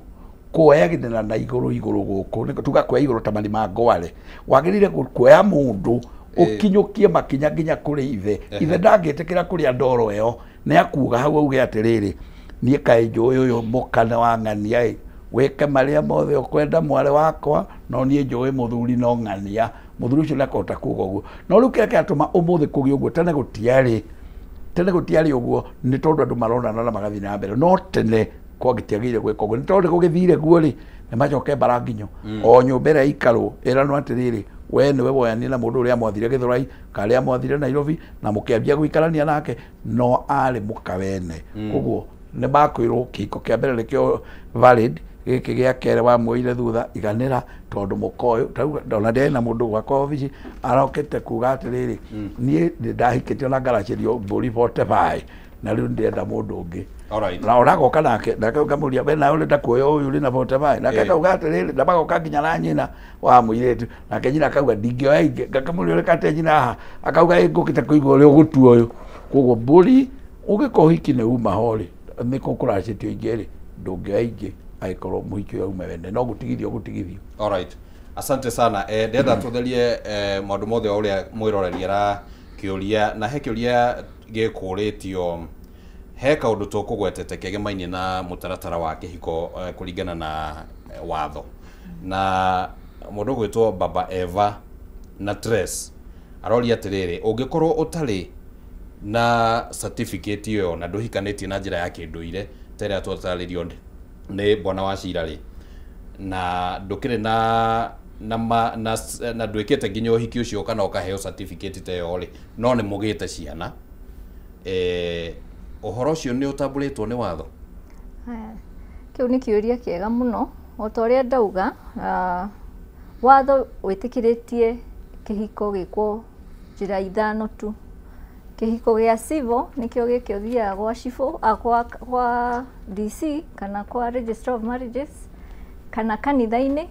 kuoya gĩthina na igũrũ gũkũ tuga kuoya igũrũ ta marima ngware wagĩrĩire kuoya mũndũ ũkinyũkie makinya nginya kũrĩ ithe ndangĩtĩkĩra kũrĩa ndoro ĩyo nĩ akuga hau auge atĩrĩrĩ niĩ kaĩ njũĩ ũyũ mũkane wa ng'ania wĩke marĩa mothe ũkwenda mwarĩ wakwa no niĩ njũĩ mũthuri no ng'ania mũthuri ũcio nĩakahota kuga ũguo no rĩu kĩrĩa kĩratũma ũmũthĩ kũgĩe ũguo tene gũtiarĩ ũguo nĩ tondũ andũ maronana na magathiĩ na mbere no tene kwagĩtiagĩire gwĩka ũguo nĩ tondũ gũgĩthire guo rĩ nĩ macoke mbaranginyo o nyũmba ĩrĩa ikarwo ĩranwo atĩrĩrĩ we nĩwe woyanie na mũndũ ũrĩa mwathire Gĩthũrai karĩa mwathire Nairobi na mũkĩambia gũikarania nake no arĩ mũkawene koguo nĩ makwĩrwo kĩhiko kĩa mbere nĩkĩo valid gĩkĩ gĩa kerĩ wa muoire thutha iganĩra tondũ mũkoyo ndona ndĩ na mũndũ gwakwa obici arokete kuga atĩrĩrĩ niĩ ndahikĩtio na ngaracĩrio mbũri 45 na rĩu ndĩrenda mũndũ ũngĩ na ũragoka nake ngamũria we nawe ũrenda kuoya ũyũ ũrĩ na 45 nake akauga atĩrĩrĩ ndamagoka nginya na nyina wa mũirĩtu nake nyina akauga ndingĩoya ingĩ ngakamũria ũrĩ kate nyina haha akauga ngũkĩte kũigua ũrĩa ũgũtua ũyũ koguo mbũri ũgĩkorwo ũhiki nĩ uma ho rĩ nĩkũ kũracĩtio ingĩ rĩ ndũngĩoya ingĩ agĩkorwo mũhiki ũyũ ume wende no gũtigithio alright asante sana ndenda tũtherie maũndũ mothe ũrĩa mwĩroreri arakĩũria na he kĩũria gĩkũrĩtio he kaũndũ tũkũgwetete kĩgemainie na mũtaratara wa kĩhiko kũringana na watho na mũndũ gwĩtwo Baba Eva na Tres aroria atĩrĩrĩ ũngĩkorwo ũtarĩ na certificate ĩyo na ndũhikanĩtie na njĩra ya kĩndũire terĩa tũtarĩrio nĩ bwana Wachira rĩ na ndũkĩrĩ na ndwĩkĩte nginya ũhiki ũcio kana ũkaheo certificate ta ĩyo rĩ no nĩ mũgĩte ciana ũhoro ũcio nĩ ũtambũrĩtwo nĩ watho kĩu nĩ kĩũria kĩega mũno o ta ũrĩa ndauga watho wĩtĩkĩrĩtie kĩhiko gĩkwo njĩra ithano tu kĩhiko gĩa civil nĩkĩo gĩkĩ ũthiaga gwa cibũ gwa DC kana kwa Register of Marriages kana kanitha-inĩ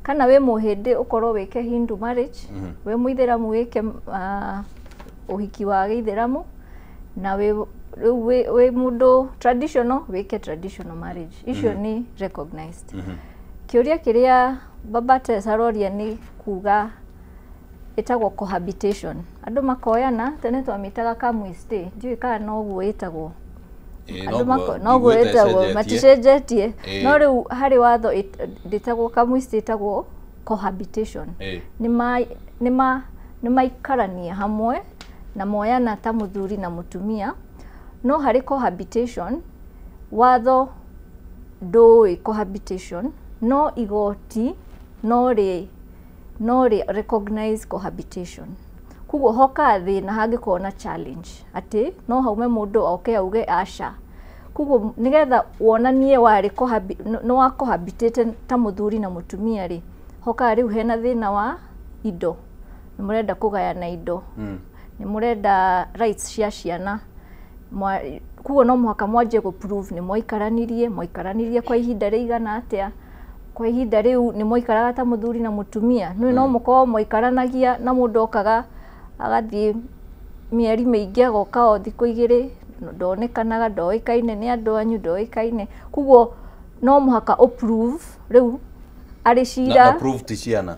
kana wĩ mũhĩndĩ ũkorwo wĩke Hindu marriage wĩ mũithĩramu wĩke ũhiki wa gĩithĩramu na wĩ mũndũ traditional wĩke traditional marriage icio nĩ recognized kĩũria kĩrĩa Baba Tres aroria nĩ kuga ĩtagwo cohabitation andũ makoyana tene twamĩtaga kamwĩstay ndiũĩ kana noguo ĩtagwo noguo ĩtagwo maticenjetie no rĩu harĩ watho ndĩtagwo kamwĩstay ĩtagwo cohabitation nĩ maikarania hamwe na moyana ta mũthuri na mũtumia no harĩ cohabitation watho ndũĩ cohabitation no igoti no rĩ recognize cohabitation kuguo hoka thina hangikorwo na challenge ati no haume mundu oke auge aca kuguo nigetha wonanie wari no wa cohabitate ta muthuri na mutumia ri hoka riu hena thina wa indo ni murenda kugayana indo ni murenda rights cia ciana kuguo no muhaka mwanje go prove ni moikaranirie kwa ihinda rigana atia kwa ihinda riu ni moikaraga ta muthuri na mutumia no mukorwo moikaranagia na mundu okaga agathie mieri mingi agoka o thiku igiri ndonekanaga ndoikaine ni andu anyu ndoikaine kuguo no muhaka approve riu ari cira approve ti ciana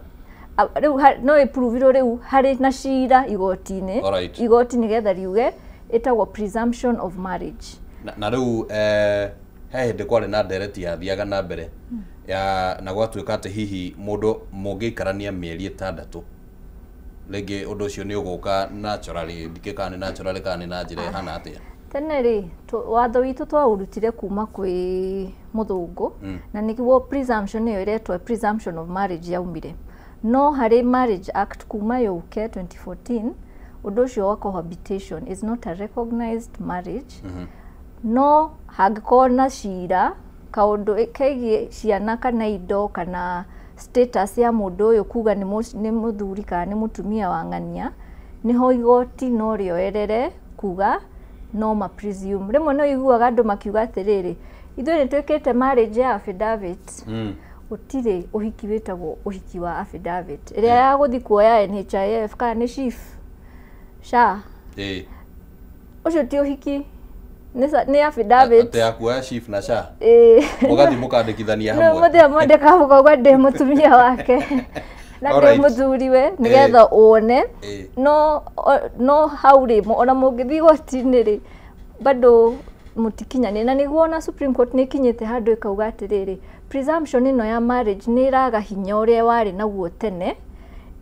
riu no approve riu hari na cira igoti-ini igoti nigetha riuge etagwo presumption of marriage na riu he hindi kwari na ndereti ya thiaga na mbere ya na gwatuika ati hihi mundu mungiikarania mieri 6 rĩngĩ ũndũ ũcio nĩ ũgũka naturally ndikĩka nĩ naturally kana nĩ na njĩra hana atia tene rĩ watho witũ twaũrutire kuma kwĩ mũthũngũ na nĩguo presumption ĩyo ĩretwo presumption of marriage yaumire no harĩ marriage act kuma yũke 2014 ũndũ ũcio wa cohabitation is not a recognized marriage no hangĩkorwo na cira kaũndũ kegiĩ ciana kana indo kana status ya mundu uyu kuga ni muthuri kana ni mutumia wa ng'ania niho igoti no rioerere kuga no ma presume rimwe no iguaga andu makiuga atiriri ithuĩ nĩ twĩkĩte marriage ya affidavit gũtirĩ ũhiki wĩtagwo ũhiki wa affidavit ĩrĩa ya gũthi kuoya NHIF kana nĩ chief SHA ũcio ti ũhiki ni affidavit ate akuoya chief na SHA mugathi mukandikithania hamwe no muthe mwandika mukauga ndi mutumia wake na ndi muthuriwe nigetha one no hauri ona mungithi goti-inĩ rĩ bado mutikinyane na niguo na Supreme Court nĩ kinyite handu ikauga atiriri presumption ino ya marriage nĩ iraga hinya uria wari naguo tene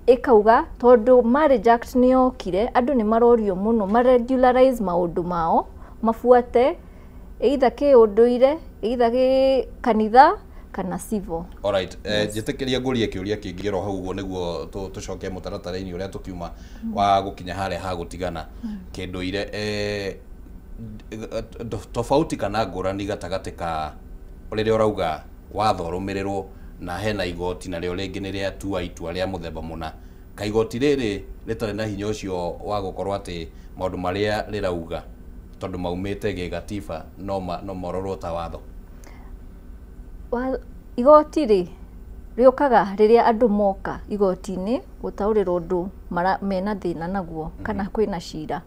ikauga tondu marriage act nĩ yokire andu nĩ marorio muno ma regularize maundu mao mafuate either ke unduire either ke kanitha kana civil. Alright, njĩtĩkĩria ngũrie kĩũria kĩngĩ ro hau ũguo nĩguo tũcoke mũtaratara-inĩ ũrĩa tũkiuma wa gũkinya harĩa ha gũtigana kĩndũire tofauti kana ngũrani gatagatĩ ka rĩrĩa ũrauga watho ũrũmĩrĩrwo na hena igoti narĩo rĩngĩ nĩ rĩatua itua rĩa mũthemba mũna ka igoti rĩrĩ rĩtarĩ na hinya ũcio wa gũkorwo atĩ maũndũ marĩa rĩrauga tondu maumite gĩgatiba no mororwo ta watho igoti ri rĩũkaga rĩrĩa andũ moka igoti-inĩ gũtaũrĩrwo ũndũ mena thĩna naguo kana kwĩna cira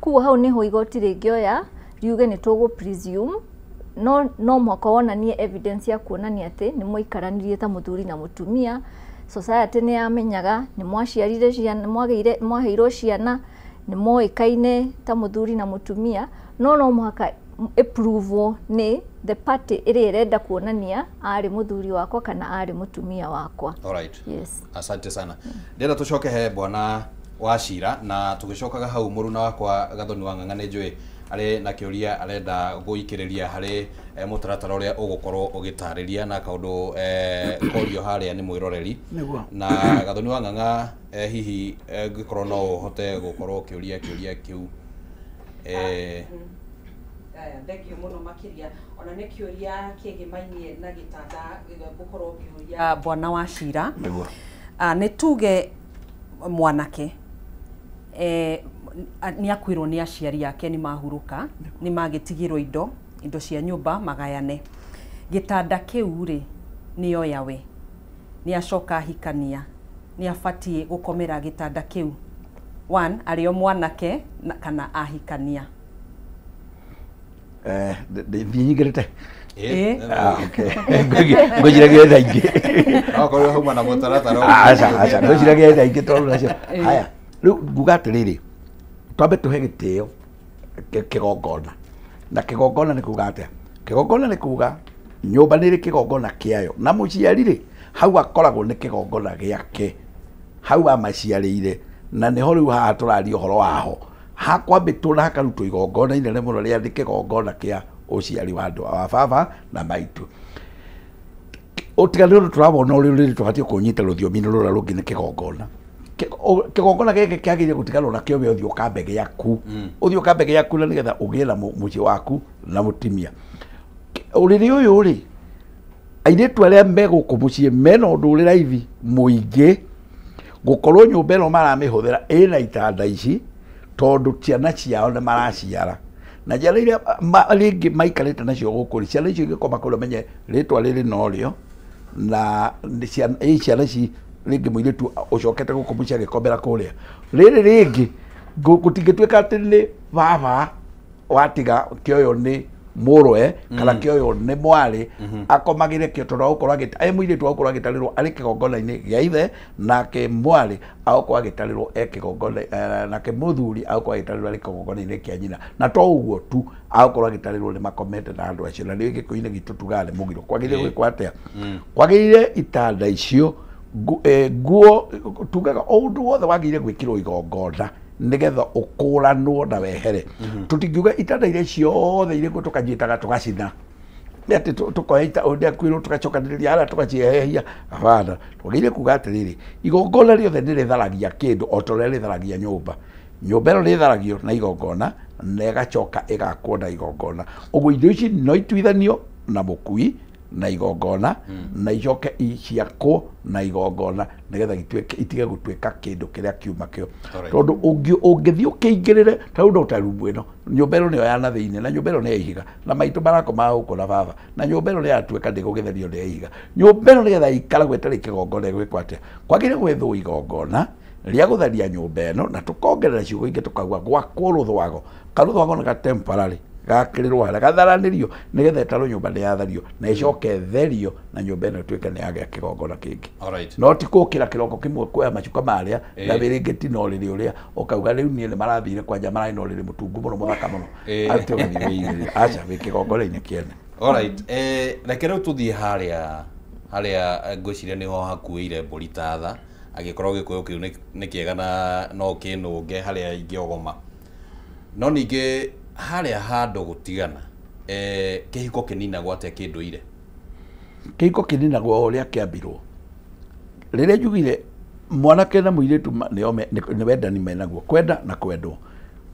kuguo hau niho igoti rĩngĩoya riuge nĩ tũgũ presume no mwaka wonanie evidence ya kuonania atĩ nĩ mwaikaranĩrie ta mũthuri na mũtumia society nĩ yamenyaga nĩ mwaciarire ciana mwaheirwo ciana nĩ moĩkaine ta mũthuri na mũtumia no mũhaka approve ni the party ĩrĩa ĩrenda kuonania ari mũthuri wakwa kana ari mũtumia wakwa. Alright. Yes. Asante sana. Ndĩrenda tũcoke he bwana Wachira na tũgĩcokaga hau mũruna wakwa Gathoni wa Ng'ang'a njũĩ arĩ na kĩũria arenda gũikĩrĩria harĩ mũtaratara ũrĩa ũgũkorwo ũgĩtarĩria na kaũndũ korio harĩa nĩ mwĩroreri na Gathoni wa Ng'ang'a hihi ngĩkorwo no ũhote gũkorwo kĩũria kĩu thengio muno makiria ona nĩ kĩũria kĩgĩmainie na gĩtanda gũkorwo kĩũria bwana Wachira nĩ tuge mwanake nĩ akwirwo nĩ aciari ake nĩ mahuruka nĩ magĩtigirwo indo cia nyũmba magayane gĩtanda kĩu rĩ nĩ oya we nĩ acoka hikania nĩ abatie gũkomera gĩtanda kĩu one arĩ o mwanake kana ahikania thinyigĩrĩte ngũciragia thaingĩ okorwo hauma na mũtaratara aca ngũciragia thaingĩ tondũ nacio haya rĩu nguga atĩrĩrĩ twambe tũhe gĩtĩo kĩgongona na kĩgongona nĩ kuga atĩa kĩgongona nĩ kuga nyũmba nĩ ĩrĩ kĩgongona kĩayo na mũciari rĩ hau akoragwo nĩ kĩgongona gĩake hau amaciarĩire na nĩho rĩu haha tũraria ũhoro waho hakwambĩtwo na hakarutwo igongona inene mũno rĩa nĩ kĩgongona kĩa ũciari wa andũ wa baba na maitũ ũtiganu ũrĩa tũrabona ũrĩa tũbatiĩ kũnyita rũthiomi-inĩ rũrĩa rũngĩ nĩ kĩgongona kigongona geke kiagire gutiganwo na kio we uthio kambege yaku uthio kambege yaku na nigetha ugira muci waku na mutimia uriri uyu ri airetu aria meguku mucie mena undu uri raithi muingi gukorwo nyumba ino maramihuthira ina itanda ici tondu ciana ciao ni maraciara na njara iria ringi maikarite nacio guku ciana icio igikoma kuria menye ritwa riri norio na ciana ici ringi muiretu ucokete guku mucie agikombera kuria riri ringi gutingituika ati ni baba watiga kioyo ni murwe kana kioyo ni mwari akomagire kio tondu gukorwo agita muiretu gukorwo agitarirwo ari kigongona-ini gia ithe nake mwari agukorwo agitarirwo kigongona nake muthuri agukorwo agitarirwo ari kigongona-ini kia nyina na to uguo tu agukorwo agitarirwo ni makomete na andu acio na ri gikuini gitu tugale mugiro kwagire gwikwa atia kwagire itanda icio nguo tugaga undu wothe wagire gwikirwo igongona nigetha ukuranwo na wehere tutingiuga itanda iria ciothe ire tukanyitaga tugacina ati tukoita undia kwiro tugacokaniriria ara tugaciehehia abana twagire kuga atiriri igongona riothe niritharagia kindu o toria ritharagia nyumba ino ritharagio na igongona na igacoka igakwo na igongona uguo indo ici no ituithanio na mukui na igongona na icoke iciakwo na igongona nigetha itige gutuika kindu kiria kiuma kio tondu ungithi ukiingirire tau ndo tarumu ino nyumba ino niyo yana thiini na nyumba ino ni ihiga na maitu marakoma guku na baba na nyumba ino ni yatuika ndigugitherio ni ihiga nyumba ino nigetha ikara gwetari kigongona gwikwa atia kwagire gwethwo igongona ria gutharia nyumba ino na tukongerera ciugo ingi tukauga gwakwo ruthwago karuthwago ni temporary gakirirwo hara gatharanirio nigetha taro nyumba ni yathario na icoke therio na nyumba ino tuike ni yagia kigongona kingi no ti kukira kiroko kimwe kwa macuka maria na biringiti no riri uria ukauga riu ni marathire kwa jamara ino riri mutungu muno muthaka muno ati ugathire acha wikigongona-ini kiene alright reke riu tuthie haria ngwiciria niho hakuire mburi tatha agikorwo gikuyu kiu ni kiega na no kinunge haria ingiogoma no ningi haria handu gutigana kihiko kinina gwate kinduire kihiko kinina gwa uria kiambirwo riria njugire mwanake na muiretu ni wendani menaguo kwenda na kwendwo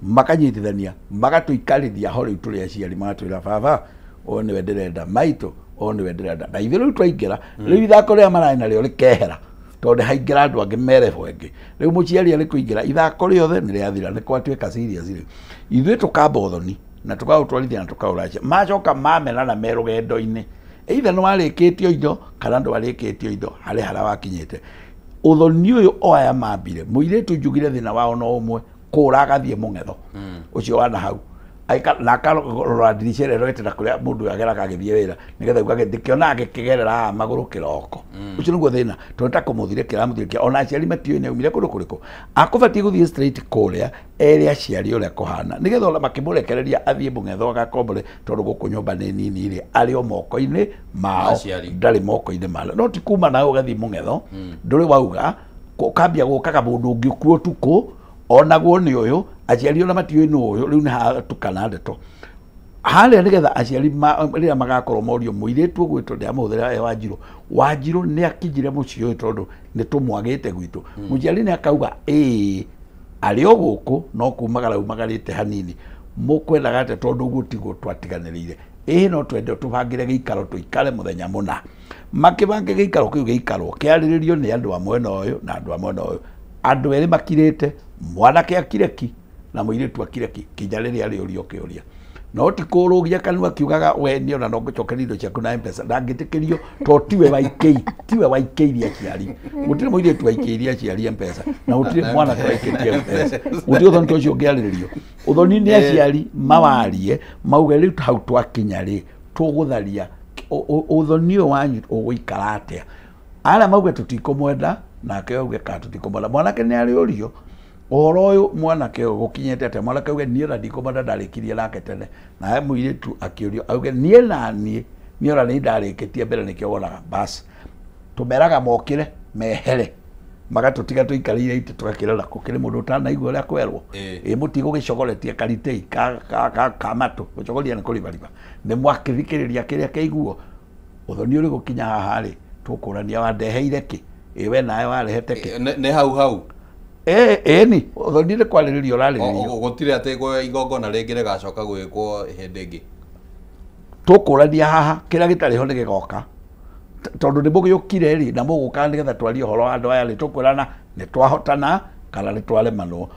makanyitithania magatuikarithia ho riu turi aciari magatwira baba o ni wenderenda maito o ni wenderenda na ithe riu twaingira riu ithako ria marari nario rikehera tondu haingira andu angi merevo engi riu muciari ari kuingira ithako riothe ni riathira ni kwatuika serious riu ithuĩ tukamba uthoni na tukautwarithia na tukauracia macoka mamena na merugendo-ini either ni warikitio indo kana ndwarikitio indo hari hara wakinyite uthoni uyu oya mambire muiretu njugire thina wao no umwe kuragathie mungetho ucio wana hau na akarora ndirisha rero etera kuria mundu agera kagithie wira nigetha ugage ndikiona agikigerera maguru kiroko ucio niguo thina tonta kumuthire kiramuthire kia ona aciari matio ne umire kundu kuriku akubati guthie straight kuria area aciari uria kuhana nigetha ona makimurekereria athie mungetho agakombore tondu guku nyumba ni nini ri ari o moko-ini mao ndari moko-ini mao no ti kuma nawe ugathie mungetho nduri wauga ukambia gukaga mundu ungi kuo tuku onaguo ni uyu aciari ona matio no uyu riu ni hatukana ndeto haria nigetha aciari riria magakorwo morio muiretu gwitwo ndia muthira Wanjiru ni akijire mucio uyu tondu ni tumwagite gwitu muciari ni akauga ari o guku no kumagara umagarite hanini mukwendaga ate tondu gutigo twatiganirire no twende tubangire giikaro tuikare muthenya muna makibange giikaro kiu giikaro kiariririo ni andu amwe no uyu na andu amwe no uyu andu eri makirite mwanake akireki na muiretu akireki kinya riria ari urio kiuria no ti kurugia kanua kiugaga we ni ona no ngucokeria indo ciaku na M-Pesa ndangitikirio to tiwe waikeirie aciari gutire muiretu waikeirie aciari M-Pesa na gutire mwana waikeirie M-Pesa gutire uthoni to cio ngiariririo uthoni ni aciari mawarie mauge riu hau twakinya ri tugutharia uthoni wanyu uguikara atia ara mauge tutikumwenda nake auge ka tutikumwenda mwanake ni ari urio uhoro uyu mwanake gukinyete ate mwanake auge nie na ndikumwenda ndarikirie nake tene na muiretu akiurio auge nie na nie ora ni ndarikitie mbere nikio wonaga bas tumeraga mokire mehere magatutiga tuikarire ite tukakirera kukire mundu utanaigua uria kwerwo mutigo gicogoretie karitei ka matu gucogoria ni kuribariba ni mwakithikiriria kiria keiguo uthoni uri gukinya haha ri tukurania wandeheire ki we nawe warehete ki ne hau ni uthonire kwariririo rariririo gutire ate go igongona ringi rigacoka gwikwo hindi ingi tukurania haha kira gitari ho nigigoka tondu ni mugiukire ri na muguka nigetha twarie horo andu aya ri tukwirana ni twahotana kana ni twaremanwo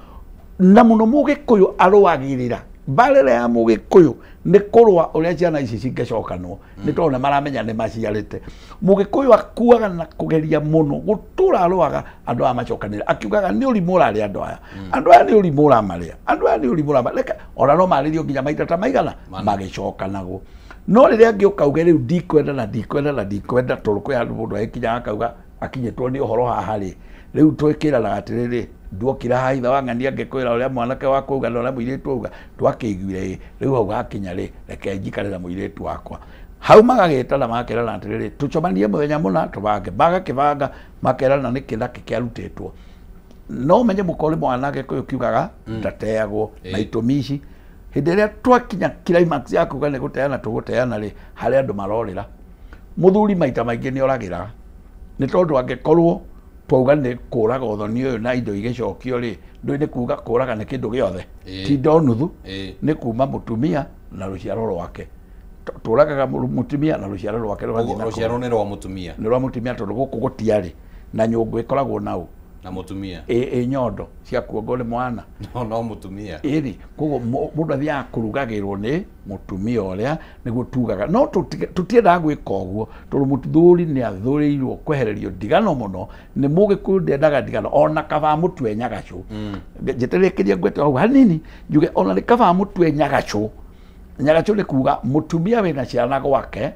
na muno mugikuyu aruagirira barere ya mugikuyu ni kurwa uria ciana ici cingecokanwo ni tondå maramenya nä maciarĩte mugikuyu akuaga na kugeria muno gutura arwaga andu aya macokanire akiugaga nĩ ũrimũ ũrarĩ andũ aya andũ aya nĩ ũrimũ ũramarĩa andũ aya nĩ ũrimũ ũramarĩa ona no marĩrio nginya maita ta maigana magĩcokanagwo no rĩrĩa ngĩũka uge rĩu ndikwenda tondũ kwĩ handũ mũndũ agĩkinyaga akauga akinyĩtwo nĩ ũhoro haha rĩ rĩu twĩkĩranaga atĩrĩrĩ nduokira ha itha wang'ania ngĩkwĩra ũrĩa mwanake wakwa uga na ũrĩa mũirĩtu auga twakĩiguire rĩu hau hakinya rĩ reke njikare na mũirĩtu wakwa hau magagĩtana magakĩrana atĩrĩrĩ tũcemanie mũthenya mũna tũbange magakĩbanga makerana nĩ kĩthaki kĩarutĩtwo no menye mũkori mwanake kũyũ kiugaga ndateagwo na itũmi ici hĩndĩ ĩrĩa twakinya climax ya kuga nĩ gũteana tũgũteana rĩ harĩ andũ marorĩra mũthuri maita maingĩ nĩ oragĩraga nĩ tondũ angĩkorwo twauga nĩ kũraga ũthoni ũyũ na indo igĩcokio rĩ ndũĩ nĩ kuga kũraga nĩ kĩndũ gĩothe ti ndo nuthu nĩ kuma mũtumia na rũciaro rwake tũragaga mũtumia na rũciaro rwake rũciaro nĩ rwa mũtumia tondũ gũkũ gũtiarĩ na nyũngũ ĩkoragwo naũ na mũtumia nyondo cia kuongo nĩ mwana no mũtumia ĩrĩ koguo mũndũ athiaga kũrugagĩrwo nĩ mũtumia ũrĩa nĩguo tugaga no tũtiendaga gwĩka ũguo tondũ mũthuri nĩ athũrĩirwo kwehererio ndigano mũno nĩ mũgĩkũyũ ndendaga ndigano ona kaba mũtwe nyagacũ njĩtĩrĩkĩria ngwete hau hanini njuge ona nĩ kaba mũtwe nyagacũ nĩ kuga mũtumia wĩna ciana gwake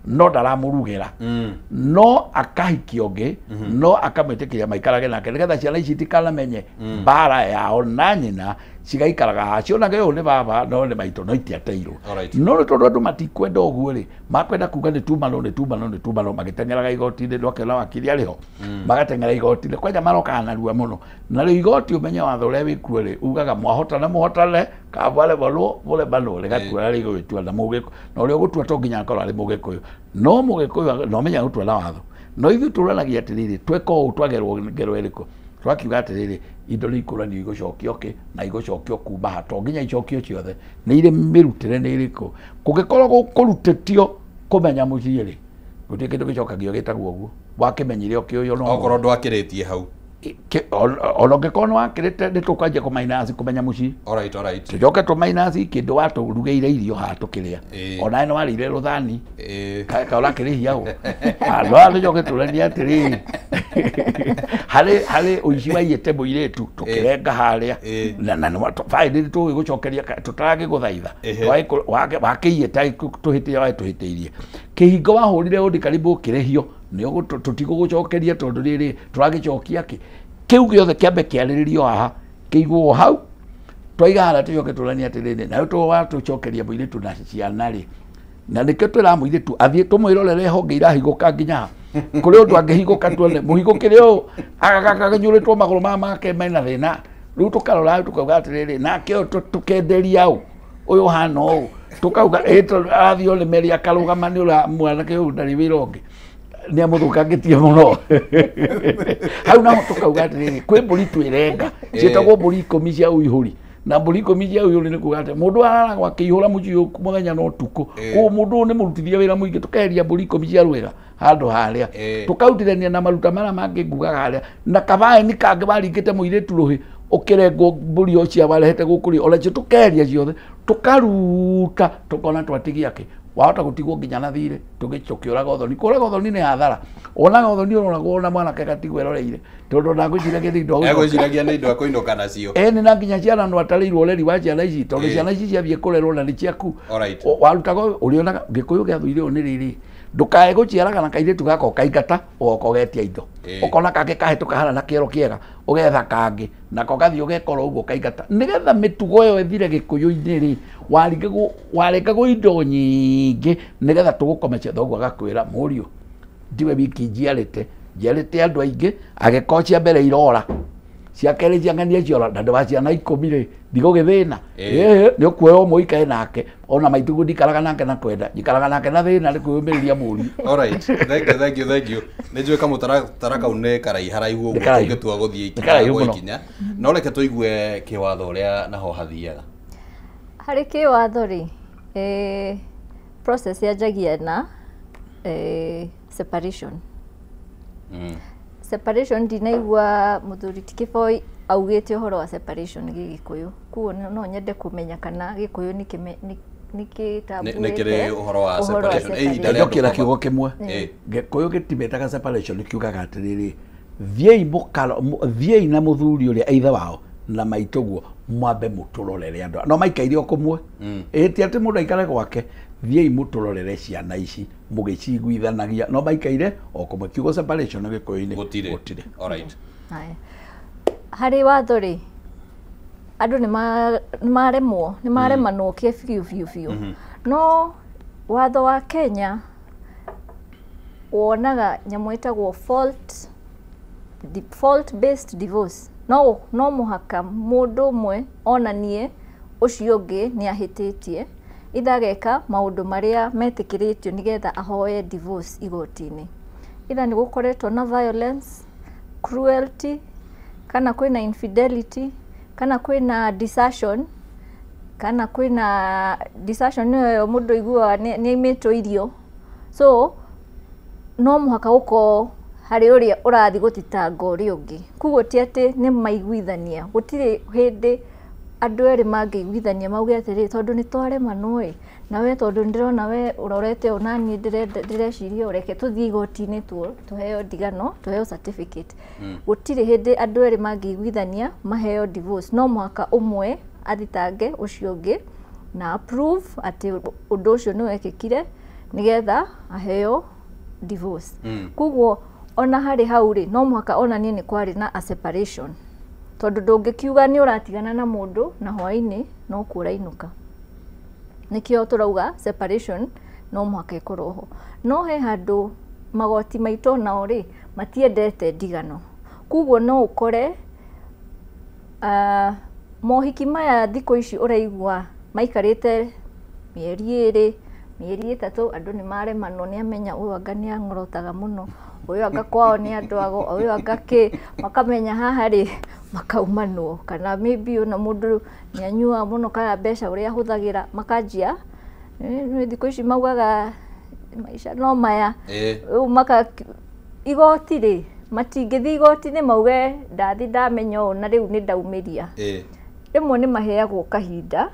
no ndaramũrugĩra no akahikio ũngĩ no akamwĩtĩkĩria maikarage nake nĩgetha ciana ici itikanamenye mbara yao na nyina cigaikaraga hacionage ũyũ nĩ baba no nĩ maitũ no itiateirwo no nĩ tondũ andũ matikwenda ũguo rĩ makwenda kuga nĩ tumano magĩteng'eraga igoti-inĩ ndwakĩona wakiri arĩho magateng'era igoti-inĩ kwanja marokaga narua mũno na rĩu igoti ũmenye watho ũrĩa wĩkuo rĩ ugaga mwahotana mũhotane kabale balwo bole balo rĩgatua rĩ gũtua na mũgĩkũ na ũrĩa ũgũtua to nginya akorwo arĩ mũgĩkũyũ no mũgĩkũyũ no menya gũtua na watho no ithuĩ tũranagia atĩrĩrĩ tweka ũũ twagerwo ngero ĩrĩkũ twakiuga atĩrĩrĩ indo nĩ ikũranio igũcokio kĩ na igũcokio kuma ha to nginya icokio ciothe nĩ irĩ mĩrutĩre nĩ ĩrĩkũ kũngĩkorwo kũrutĩtio kũmenya mũciĩ rĩ gũtirĩ kĩndũ gĩcokagio gĩtagwo ũguo wakĩmenyire ũkĩũyũ no okorwo ndwakĩrĩtie hau ona ũngĩkorwo nĩ wakĩrĩte nĩ tũkwanjia kũmainaci kũmenya mũciĩ tũcoke tũmainaci kĩndũ watũrugĩire irio haha tũkĩrĩa onawe nĩ warĩire rũthani ka ũrakĩrĩhia ũ andũ aya tũcoke tũrania atĩrĩrĩ harĩ ũici waiyĩte mũirĩtu tũkĩrenga harĩa na baĩndĩ tũgĩgũcokeria tũtaragĩgũthaitha wakĩiyĩte tũhĩtĩirie kĩhingo wahũrire ũndĩ karibu ũkĩrĩhio nĩo tũtigũgũcokeria tondũ rĩrĩ tũragĩcokia kĩ kĩu gĩothe kĩambe kĩarĩrĩrio haha kĩiguo hau twaiga hara tũcoke tũrania atĩrĩrĩ nayo tũcokeria mũirĩtu na ciana rĩ na nĩkĩo twĩraga mũirĩtu athiĩ tũmwĩrorere honge irahigũka nginya kũrĩ ũndũ angĩhigũka tuone mũhigũkĩre ũũ agakanyũrĩtwo magũrũ maya make mena thĩna rĩu tũkarora tũkauga atĩrĩrĩ nake ũyũ tũkenderia ũũ ũyũ hana ũũ tũkauga arathiĩ ole meri akarũgama nĩ ũrĩa mwanake ũyũ ndarĩ wĩra ũngĩ nĩ amũthũkangĩtie mũno hau naho tũkauga atĩrĩrĩ kwĩ mbũri twĩrenga ciĩtagwo mbũri 10 cia ũihũri na mbũri 10 cia ũihũri nĩ kuga atĩ mũndũ araragwo akĩihũra mũciĩ mũthenya no tukũ koguo mũndũ ũyũ nĩ mũrutithia wĩra mũingĩ tũkeheria mbũri 10 cia rwĩga handũ harĩa tũkautithania na maruta marĩa mangĩ ngugaga harĩa na kabaĩni kangĩ baringĩte mũirĩtu rũhĩ ũkĩrengwo mbũri o cia barehete gũkũ rĩ onacio tũkeheria ciothe tũkaruta tũkona twatigia kĩ wahota gũtigwo nginya na thirĩ tũgĩcokĩũraga ũthoni kũraga ũthoni nĩ hathara onaga ũthoni ũroragwo na mwanake gatigwo eroreire tondũ ndagwĩciragia nĩ indo egwĩciragia nĩ indo akũinũka nacio ĩni na nginya ciana no atarĩirwo ũreri wa ciana ici tondũ ciana ici ciathiĩ kũrerwo na nĩ ciaku warutaga ũrĩonaga gĩkũyũ gĩa thũire ũũ nĩ rĩrĩ ndũkae gũciaraga na kairĩtu gako kaingata ũgoka ũgetia indo ũkona kangĩ kahĩtũka hana na kĩero kĩega ũgetha kangĩ nako gathiĩ ũgekora ũguo kaingata nĩgetha mĩtugo ĩyo ĩthire gĩkũyũ-inĩ rĩ warengagwo indo nyingĩ nĩgetha tũgũkomecia thoguo agakwĩra mũriũ ndiwe wiki njiarĩte andũ aingĩ agĩkorwo cia mbere irora cia keri ciang'ania ciora na ndwa ciana 10 ri ndigo githina ni ukuoya muikae nake ona maitugu ndikaraga nake na kwenda njikaraga nake na thina ni kwiyumiriria muri. Alright, thank you. Ni njue kamutara kau ne karai haraihu uguo tungitua guthie ikinya no reke tuigue kiwatho uria naho hathiaga. Hari kiwatho ri process yanjagia na separation. Separation ndinaigua muthuri Tikiboi augite uhoro wa separation gigikuyu kuo no nyende kumenya kana gikuyu nikire uhoro wa separation ndakira kiugo kimwe gikuyu gitibetaga separation kiugaga atiriri thiei na muthuri uria aitha wao na maitoguo mwambe muturorere andu no maikaire okumwe eti ati mundu aikare gwake thiei muturorere ciana ici mugiciguithanagia no maikaire okumwe kiugo separation gikuyu-ini gutire. Alright, hari watho ri andu ni maremanwo kie biu no watho wa Kenya wonaga nyamu itagwo fault based divorce no muhaka mundu umwe onanie ucio ungi ni ahititie ithageka maundu maria metikiritio nigetha ahoye divorce igoti-ini itha ni gukoretwo na violence, cruelty, kana kwina infidelity, kana kwina desertion, kana kwina desertion niyo mundu igua ni imitwo irio so no muhaka uko hari uria urathi gutitanga uri ungi kugo ti ati ni maiguithania gutire hindi andu eri mangiguithania mauge atiri tondu ni twaremanwe nawe tondu ndirona we urorete onani ndireciria ureke tuthii igoti-ini tuheo ndigano tuheo certificate gutire hindi andu eri mangiguithania maheo divorce no muhaka umwe athitange ucio ungi na approve ati undu ucio ni wekikire nigetha aheo divorce kugo ona hari hau ri no muhaka onanie ni kwari na a separation tondu ndungikiuga ni uratigana na mundu na hwaini no kurainuka nikio turauga separation no muhaka ikorwo no he handu magoti maito nao ri matiendete ndigano kugo no ukore mohiki maya thiko ici uraigua maikarite mieri 2 mieri 3 andu ni maremanwo ni amenya uyu anga ni angorotaga muno uyu anga kwao ni andu ago uyu anga ki makamenya haha ri makaumanwo kana maybe una mundu ni anyua muno kana besha uria huthagira makanjia ni thiko ici maugaga maisha no maya maka igoti ri matingithi igoti-ini mauge ndathi ndamenya na riu ni ndaumiria rimwe ni maheagwo kahinda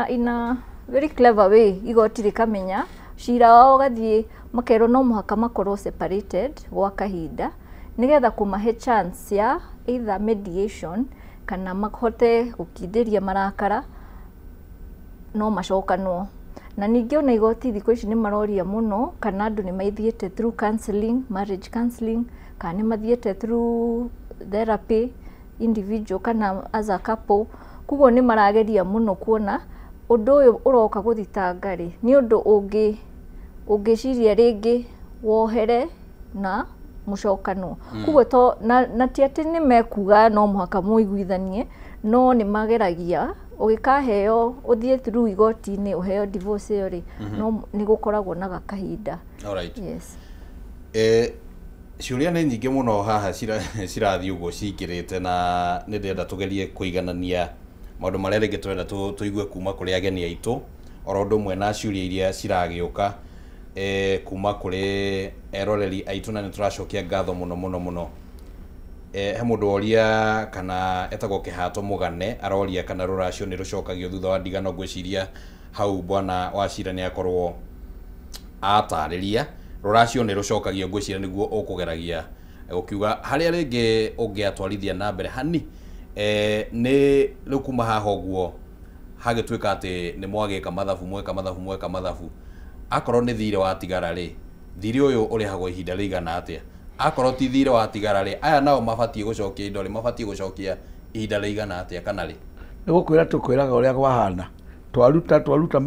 ina very clever way igoti rikamenya cira wao gathie makero no muhaka makorwo separated gwa kahinda nigetha kumahe chance ya either mediation kana mahote gukindiria marakara no macokanwo na ningĩ ona igoti thikũ ici nĩ maroria mũno kana andũ nĩ maithiĩte through counselling, marriage counselling, kana nĩ mathiĩte through therapy individual kana as a couple. Kuguo nĩ marageria mũno kuona ũndũ ũyũ ũroka gũthitanga rĩ nĩ ũndũ ũngĩciria rĩngĩ wohere na mũcokano. Kuguo to na ti atĩ nĩ mekuga no mũhaka mũiguithanie, no nĩ mageragia ugikaheo uthie through igoti-ini uheo divorce iyo ri no ni gukoragwo na gakahinda. Alright. Yes. Ciuria nĩ nyingĩ mũno haha cirathi ũguo cikirite na nĩ ndenda tugerie kuiganania maũndũ marĩa rĩngĩ twenda tũigue kuma kũrĩ ageni aitũ oro ũndũ ũmwe na ciuria iria ciragĩũka kuma kũrĩ eroreri aitũ na nĩ tũracokia ngatho mũno. He mũndũ oria kana etagwo Kĩhato Mũgane aroria kana rũracio nĩ rũcokagio thutha wa ndigano. Ngwĩciria hau bwana Wachira nĩ akorwo atarĩria rũracio nĩ rũcokagio, ngwĩciria nĩguo ũkũgeragia gũkiuga harĩa rĩngĩ ũngĩatwarithia na mbere hani nĩ rĩu kuma haha ũguo hagĩtuĩka atĩ nĩ mwagĩka mathabu akorwo nĩ thirĩ watigara rĩ thirĩ ũyũ ũrĩhagwo ihinda rĩigana atĩa? Akorwo ti thirĩ watigara rĩ aya nao mabatie gũcokia indo rĩ mabatie gũcokia ihinda rĩigana atĩa kana rĩ? Nĩ gũkwĩra tũkwĩraga ũrĩa gwahana twaruta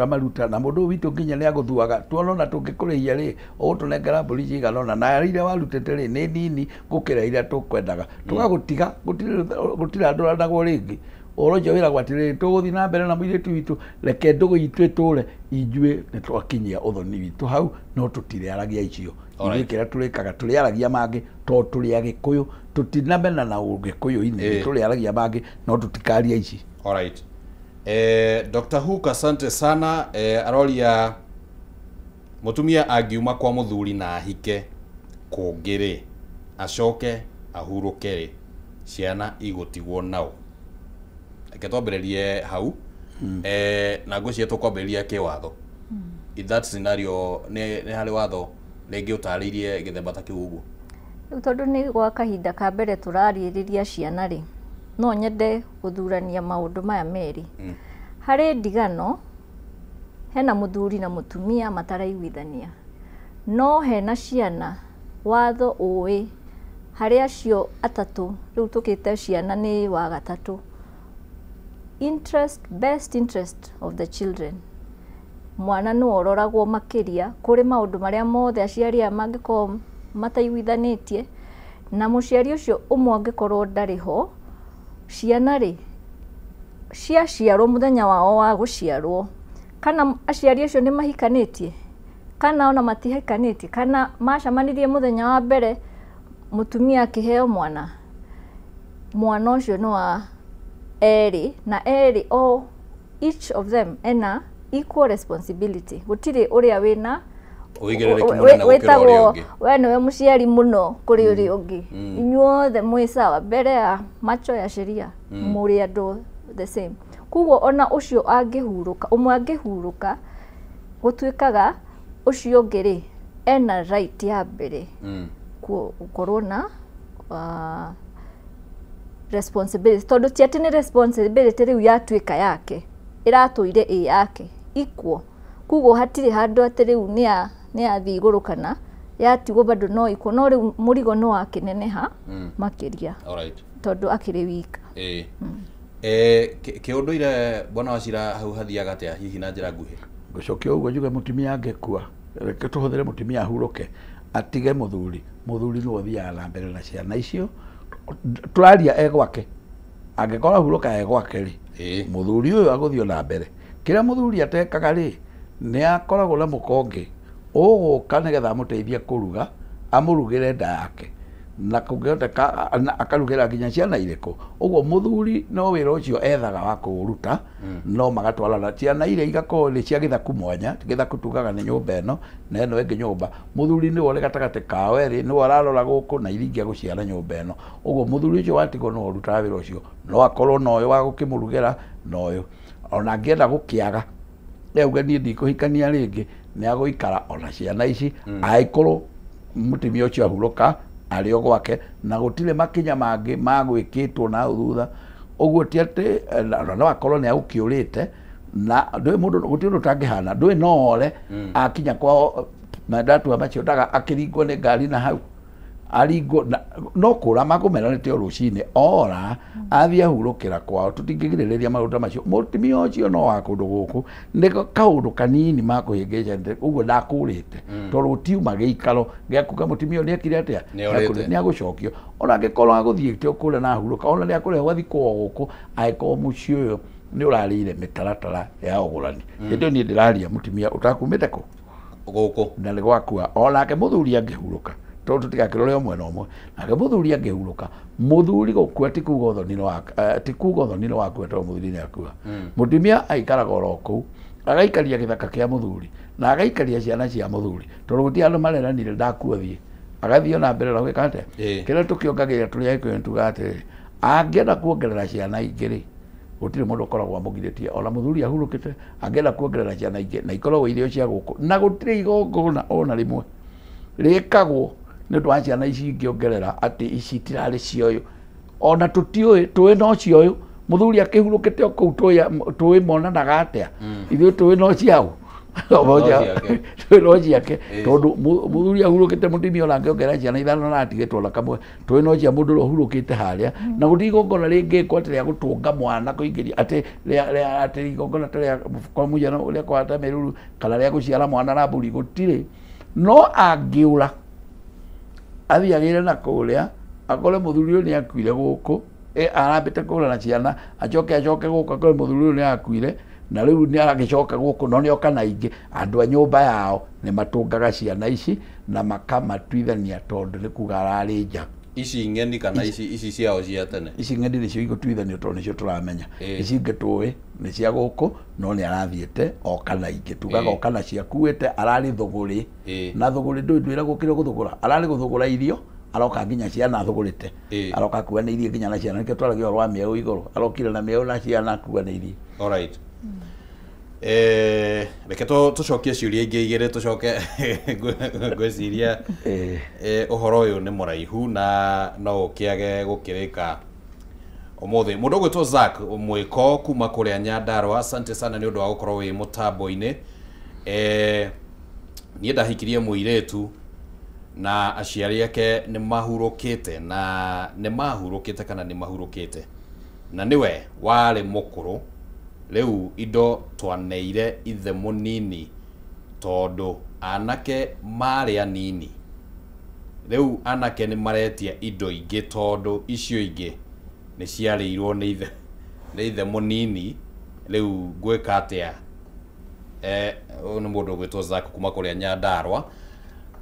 maruta na mundu witu nginya ni aguthuaga tuonona tungikureia ri ugutunengera mburi ciganona na ire warutete ri ni nini gukira ire tukwendaga tugagutiga gutira andu arandagwo ringi urojo wira gwatiriri tuguthi na mbere na muiritu witu reke ndugu itu iture injue ni twakinyia uthoni witu hau no tutirearagia icio ikira turikaga turiaragia mangi to turi agikuyu tutinamena na ugikuyu ini turiaragia mangi no tutikaria ici. Alright. Dr. Hook, asante sana. Aroria mutumia angiuma kwa muthuri na ahike kungiri acoke ahuruke ciana igutigwo nao. Reke twambĩrĩrie hau na ngwĩciria tũkwambĩrĩria kĩwatho. In that scenario nĩ harĩ watho rĩngĩ ũtarĩirie gĩthemba ta kĩu ũguo? Rĩu tondũ nĩ gwa kahinda ka mbere tũrarĩrĩria ciana rĩ, no nyende gũthurania maũndũ maya merĩ. Harĩ ndigano hena mũthuri na mũtumia mataraiguithania, no hena ciana watho ũĩ harĩ acio atatũ, rĩu tũkĩte ciana nĩ wa gatatũ. Best interest of the children. Mwana nĩ ororagwo makĩria kũrĩ maũndũ marĩa mothe aciari aya mangĩkorwo mataiguithanĩtie, na mũciari ũcio ũmwe angĩkorwo ndarĩ ho, ciana rĩ ciaciarwo mũthenya wao wa gũciarwo, kana aciari acio nĩ mahikanĩtie, kana ona matihikanĩtie, kana macamanirie mũthenya wa mbere mũtumia akĩheo mwana, mwana ũcio nĩ wa eri, na eri o each of them ena equal responsibility. Gũtirĩ ũrĩa wĩna wĩtagwo we nĩwe mũciari mũno kũrĩ ũrĩa ũngĩ. Inyuothe mwĩ sawa mbere ya macho ya sheria, mũrĩ andũ the same. Koguo ona ũcio angĩhurũka, ũmwe angĩhurũka, gũtuĩkaga ũcio ũngĩ rĩ ena right ya mbere gũkorwo na responsibility, tondũ ti atĩ nĩ responsibility rĩu yatuĩka yake, ĩratũire ĩ yake equal. Koguo hatirĩ handũ atĩ rĩu nĩ yathi igũrũ kana yatigwo bado no equal, no rĩu mũrigo nĩ wakĩneneha makĩria tondũ akĩrĩ wika. Kĩũndũire Bwana Wachira hau hathiaga atĩa hihi na njĩra nguhĩ? Ngũcokia ũguo njuge mũtumia angĩkua, reke tũhũthĩre mũtumia ahurũke atige mũthuri nĩwe ũthiaga na mbere na ciana icio. Turaria gwake, angĩkorwo ahurũka gwake rĩ, mũthuri ũyũ agũthiĩ na mbere. Kĩrĩa mũthuri atekaga rĩ, nĩ akoragwo na mũkonge ũgũka nĩgetha amũteithie kũruga, amũrugĩre nda yake na kũngĩhoteka akarugĩra nginya ciana irĩkũ. Ũguo mũthuri no wĩra ũcio ethaga wa kũũruta, no magatwarana. Ciana iria igakorwo nĩ cia gĩthaku mwanya, gĩthaku tugaga nĩ nyũmba ĩno na ĩno ĩngĩ nyũmba. Mũthuri nĩwe ũrĩ gatagatĩ kao erĩ, nĩwe ararora gũkũ na iria ingĩ gũciara nyũmba ĩno. Ũguo mũthuri ũcio watigwo no ũrutaga wĩra ũcio, no akorwo na ũyũ wa gũkĩmũrugĩra na ũyũ. Ona angĩenda gũkĩaga auge niĩ ndikũhikania rĩngĩ, nĩ agũikara ona ciana ici angĩkorwo mũtumia ũcio ahurũka arĩ o gwake na gũtirĩ makinya mangĩ magwĩkĩtwo na thutha. Ũguo ti atĩ no akorwo nĩ agũkĩũrĩte na ndũĩ mũndũ gũtirĩ ũndũ ũtangĩhana, ndũĩ no ore akinya kwao mandatua macio ndaga akĩringwo nĩ ngari na hau aringo no kũra magũmeranĩte o rũcinĩ ora athiĩ ahurũkĩra kwao. Tũtingĩgirĩrĩria maũndũ macio. Mũtumia ũcio no wa kũndũ gũkũ nĩ kaũndũ kanini makũhĩngĩcanĩte, ũguo ndakũrĩte tondũ gũtiuma gĩikaro gĩa kuga mũtumia ũyũ nĩekire atĩa, nĩ agũcokio. Ona angĩkorwo agũthiĩte kũrĩa na ahurũka, ona nĩ akũrehwo athikwo gũkũ, angĩkorwo mũciĩ ũyũ nĩ ũrarĩire mĩtaratara ya ũgũrani. Hĩndĩ ĩyo niĩ ndĩraria mũtumia ũtakumĩte kũ gũkũ na nĩ gwakua. Onake mũthuri angĩhurũka, tondũ tũtigakĩrore mwena ũmwe, nake mũthuri angĩhurũka, mũthuri gũkua ti kuga ũthoni nĩ wakua tondũ mũthuri nĩ akua. Mũtumia aikaraga oro kũu agaikaria gĩthaka kĩa mũthuri na agaikaria ciana cia mũthuri, tondũ gũtirĩ andũ mareranire ndakua thiĩ, agathiĩ ona mbere na gwĩka atĩa. Kĩrĩa tũkĩongagĩrĩra tũrĩ Agĩkũyũ tugaga atĩrĩrĩ, angĩenda kuongerera ciana ingĩ rĩ, gũtirĩ mũndũ ũkoragwo amũgirĩtie. Ona mũthuri ahurũkĩte angĩenda kuongerera ciana ingĩ na ikoragwo irĩ cia gũkũ, na gũtirĩ igongona ona rĩmwe rĩkagwo nĩ ũndũ wa ciana ici ingĩongerera atĩ ici itirarĩ cioyũ. Ona tũĩ no cioyũ. Mũthuri akĩhurũkĩte o kũu tũĩ monanaga atĩa, ithuĩ tũĩ no ciao. loji yake tondu muthuri ahurukite mutimia ona ngiongera ciana ithano na atigitwo na kamwe twi no cia mundu uhurukite haria na gutigongona ringi ko ati ria gutunga mwana kuingiria ati ati igongona ati kwa mujana uria kwata meruru kana ria guciara mwana na mburi gutire no angiura athiagire na kuria akore muthuri uyu ni akuire guku arambite kura na ciana acoke guku akore muthuri uyu ni akuire na riu ni aragicoka guku no ni oka na ingi andu a nyumba yao ni matungaga ciana ici na makamatuithania tondu ni kuga arari nja ici ng'eni kana ici ciao cia tene ici ng'eni nicio igũtuithanio tondu nicio turamenya ici ingĩ tũĩ nĩ cia gũkũ no nĩ arathiĩte oka na ingĩ tugaga oka na ciakuĩte ararĩ thũgũrĩ na thũgũrĩ ndũĩ ndwĩra gũkĩra gũthũgũra ararĩ gũthũgũra irio aroka nginya ciana thũgũrĩte aroka kuua nĩ irio nginya na ciana nĩkĩo twaragio rwa mĩeũ igũrũ arokire na mĩeũ na ciana kuua nĩ irio. Alright. Reke tucokie ciuria ingĩ igĩrĩ tucoke ngwĩciria ũhoro ũyũ nĩ mũraihu na no ũkĩage gũkĩrĩka ũmũthĩ. Mũndũ ũgwĩtwo Zack Mwĩko kuma kũrĩa Nyandarua, asante sana nĩ ũndũ wa gũkorwo wĩ mũtambo-inĩ. Niĩ ndahikirie mũirĩtu na aciari ake nĩ mahurũkĩte na nĩ mahurũkĩte kana nĩ mahurũkĩte na nĩwe warĩ mũkũrũ. Leu indo twaneire ithe munini tondu anake mari anini. Leu anake ni maretia indo ingi tondu icio ingi ni ciarĩirwo ni ithe munini. Leu gwĩka atia ni mundu gwĩtwo Zack kuma kũrĩa Nyandarua.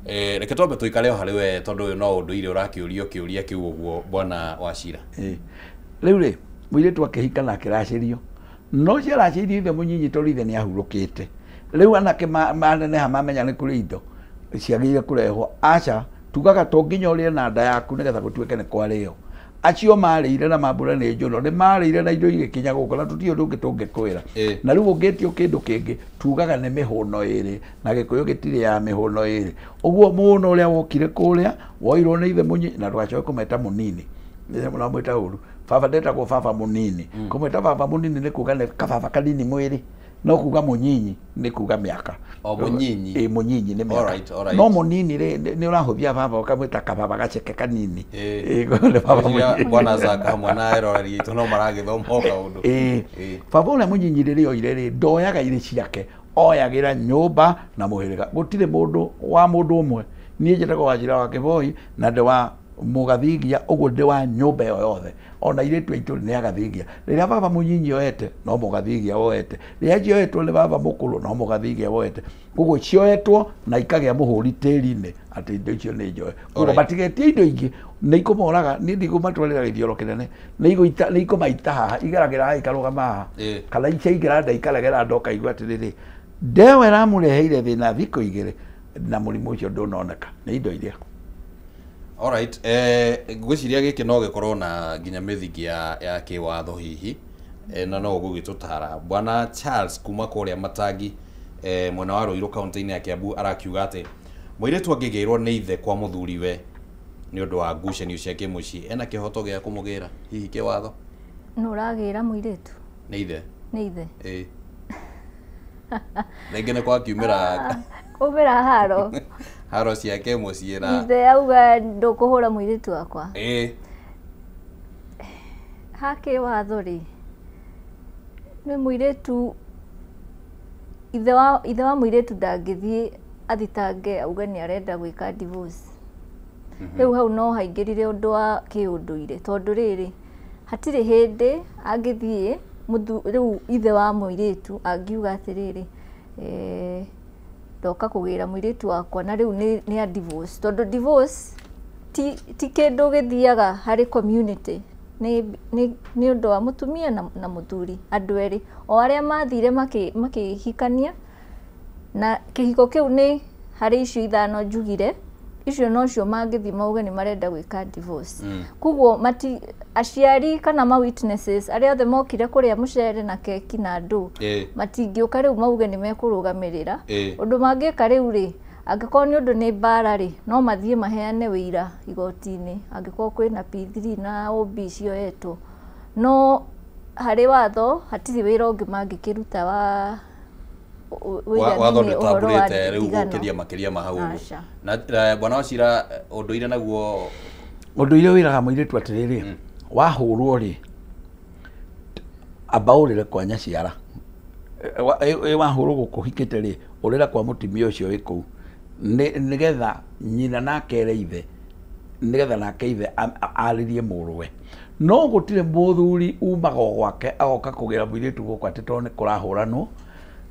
Reke twambe tuikare o harĩ we tondu uyu no ũndũire ũrakĩũrio kĩũria kĩu ũguo bwana Wachira. Rĩu rĩ mũirĩtu akĩhika na akĩracĩrio no ciaracĩirio ithe mũnyinyi tondu ithe nĩ ahurũkĩte. Rĩu anake maneneha mamenya nĩ kũrĩ indo ciagĩrĩire kũrehwo. Aca tugaga to nginya ũrĩe na nda yaku nĩgetha gũtuĩke nĩ kwarĩo. Acio marĩire na mambura nĩ njono nĩ marĩire na indo igĩkinya gũkũ na tũtirĩ ũndũ ũngĩ tũngĩkwĩra. Na rĩu ũngĩtio kĩndũ kĩngĩ tugaga nĩ mĩhũno ĩrĩ na gĩkũyũ gĩtirĩ ya mĩhũno ĩrĩ. Ũguo mũno ũrĩa wokire kũrĩa woirwo nĩ ithe mũnyinyi na ndũgacoke kũmeta mũnini mũramwĩta ũru. Baba ndetagwo baba mũnini. Kũmwĩta baba mũnini nĩ kuga nĩ kababa kanini mwĩrĩ no kuga mũnyinyi nĩ kuga mĩaka. O mũnyinyi mũnyinyi nĩ mĩaka no mũnini nĩ ũrahũthia baba ũkamwĩta kababa gaceke kanini. Bwana Zack hamwe na eroreri aitũ no maragĩthoma o kaũndũ. Baba ũrĩa mũnyinyi rĩrĩa oire rĩ ndoyaga irĩ ciake oyagĩra nyũmba na mũhĩrĩga gũtirĩ mũndũ wa mũndũ ũmwe. Niĩ njĩtagwo Wachira wa Kĩboi na ndĩ wa Mũgathigia ũguo ndĩ wa nyũmba ĩyo yothe ona irĩtu aitũ nĩ Agathigia. Rĩrĩa baba mũnyinyi oete no Mũgathigia oete. Rĩrĩa cioetwo nĩ baba mũkũrũ no Mũgathigia oete. Ũguo cioetwo na ikagĩa mũhũri tĩri-inĩ atĩ indo icio nĩ njoe. Ũguo matigetie indo ingĩ nĩ ikũmoraga niĩ ndigũmatwarĩra gĩthioro kĩnene nĩ ikũmaita haha igeragĩra haha ikarũgama haha kana icaingĩra nda ikaragĩra ndoka igua atĩrĩrĩ ndewe ramũreheire thĩna thikũ igĩrĩ na mũrimũ ũcio ndũnoneka nĩ indo iria. Alright, gwĩciria gĩkĩ no gĩkorwo na nginya mĩthingi ya kĩwatho hihi na no gũgĩtũtara. Bwana Charles kuma kũrĩa Matangi mwena wa Ruiru kaunti-inĩ ya Kiambu arakiuga atĩ mũirĩtu angĩgĩirwo nĩ ithe kwa mũthuriwe nĩ ũndũ wa ngucanio cia kĩmũciĩ ena kĩhoto gĩa kũmũgĩra hihi kĩwatho. No ũragĩra mũirĩtu nĩ ithe nĩ ithe rĩngĩ nĩ kwakiumĩra kumĩra haro ciake mũciĩ na ithe auga ndũkũhũra mũirĩtu wakwa. Ha kĩwatho rĩ nĩ mũirĩtu ithe wa mũirĩtu ndangĩthiĩ athitange auga nĩ arenda gwĩka divorce. Rĩu hau no haingĩrire ũndũ wa kĩũndũire tondũ rĩrĩ hatirĩ hĩndĩ angĩthiĩ rĩu ithe wa mũirĩtu angiuga atĩrĩrĩ ndoka kũgĩra mũirĩtu wakwa na rĩu nĩ a divorce tondũ divorce ti kĩndũ gĩthiaga harĩ community nĩ ũndũ wa mũtumia na mũthuri andũ erĩ o arĩa mathire makĩhikania na kĩhiko kĩu nĩ harĩ icio ithano njugire icio nocio mangĩthiĩ mauge nĩ marenda gwĩka divorce. Koguo aciari kana ma witnesses arĩa othe mokire kũrĩa mũcere na keki na ndũ matingĩũka rĩu mauge nĩ mekũrũgamĩrĩra ũndũ mangĩka rĩu rĩ angĩkorwo nĩ ũndũ nĩ mbara rĩ no mathiĩ maheane wĩira igoti-inĩ angĩkorwo kwĩna P3 na OB cioetwo no harĩ watho hatirĩ wĩra ũngĩ mangĩkĩruta watho nĩ tambũrĩte rĩu gũkĩria makĩria ma hau na bwana Wachira ũndũire naguo ũndũire wĩraga mũirĩtu atĩrĩrĩ wahũrwo rĩ amba ũrĩre kwa nyaciara wahũrwo gũkũhikĩte rĩ ũrĩra kwa mũtumia ũcio wĩ kũu nĩgetha nyina nake ere ithe nĩgetha nake ithe arĩrie mũrũwe no gũtirĩ mũthuri umaga gwake agoka kũgĩra mũirĩtu gũkũ atĩ tondũ nĩ kũrahũranwo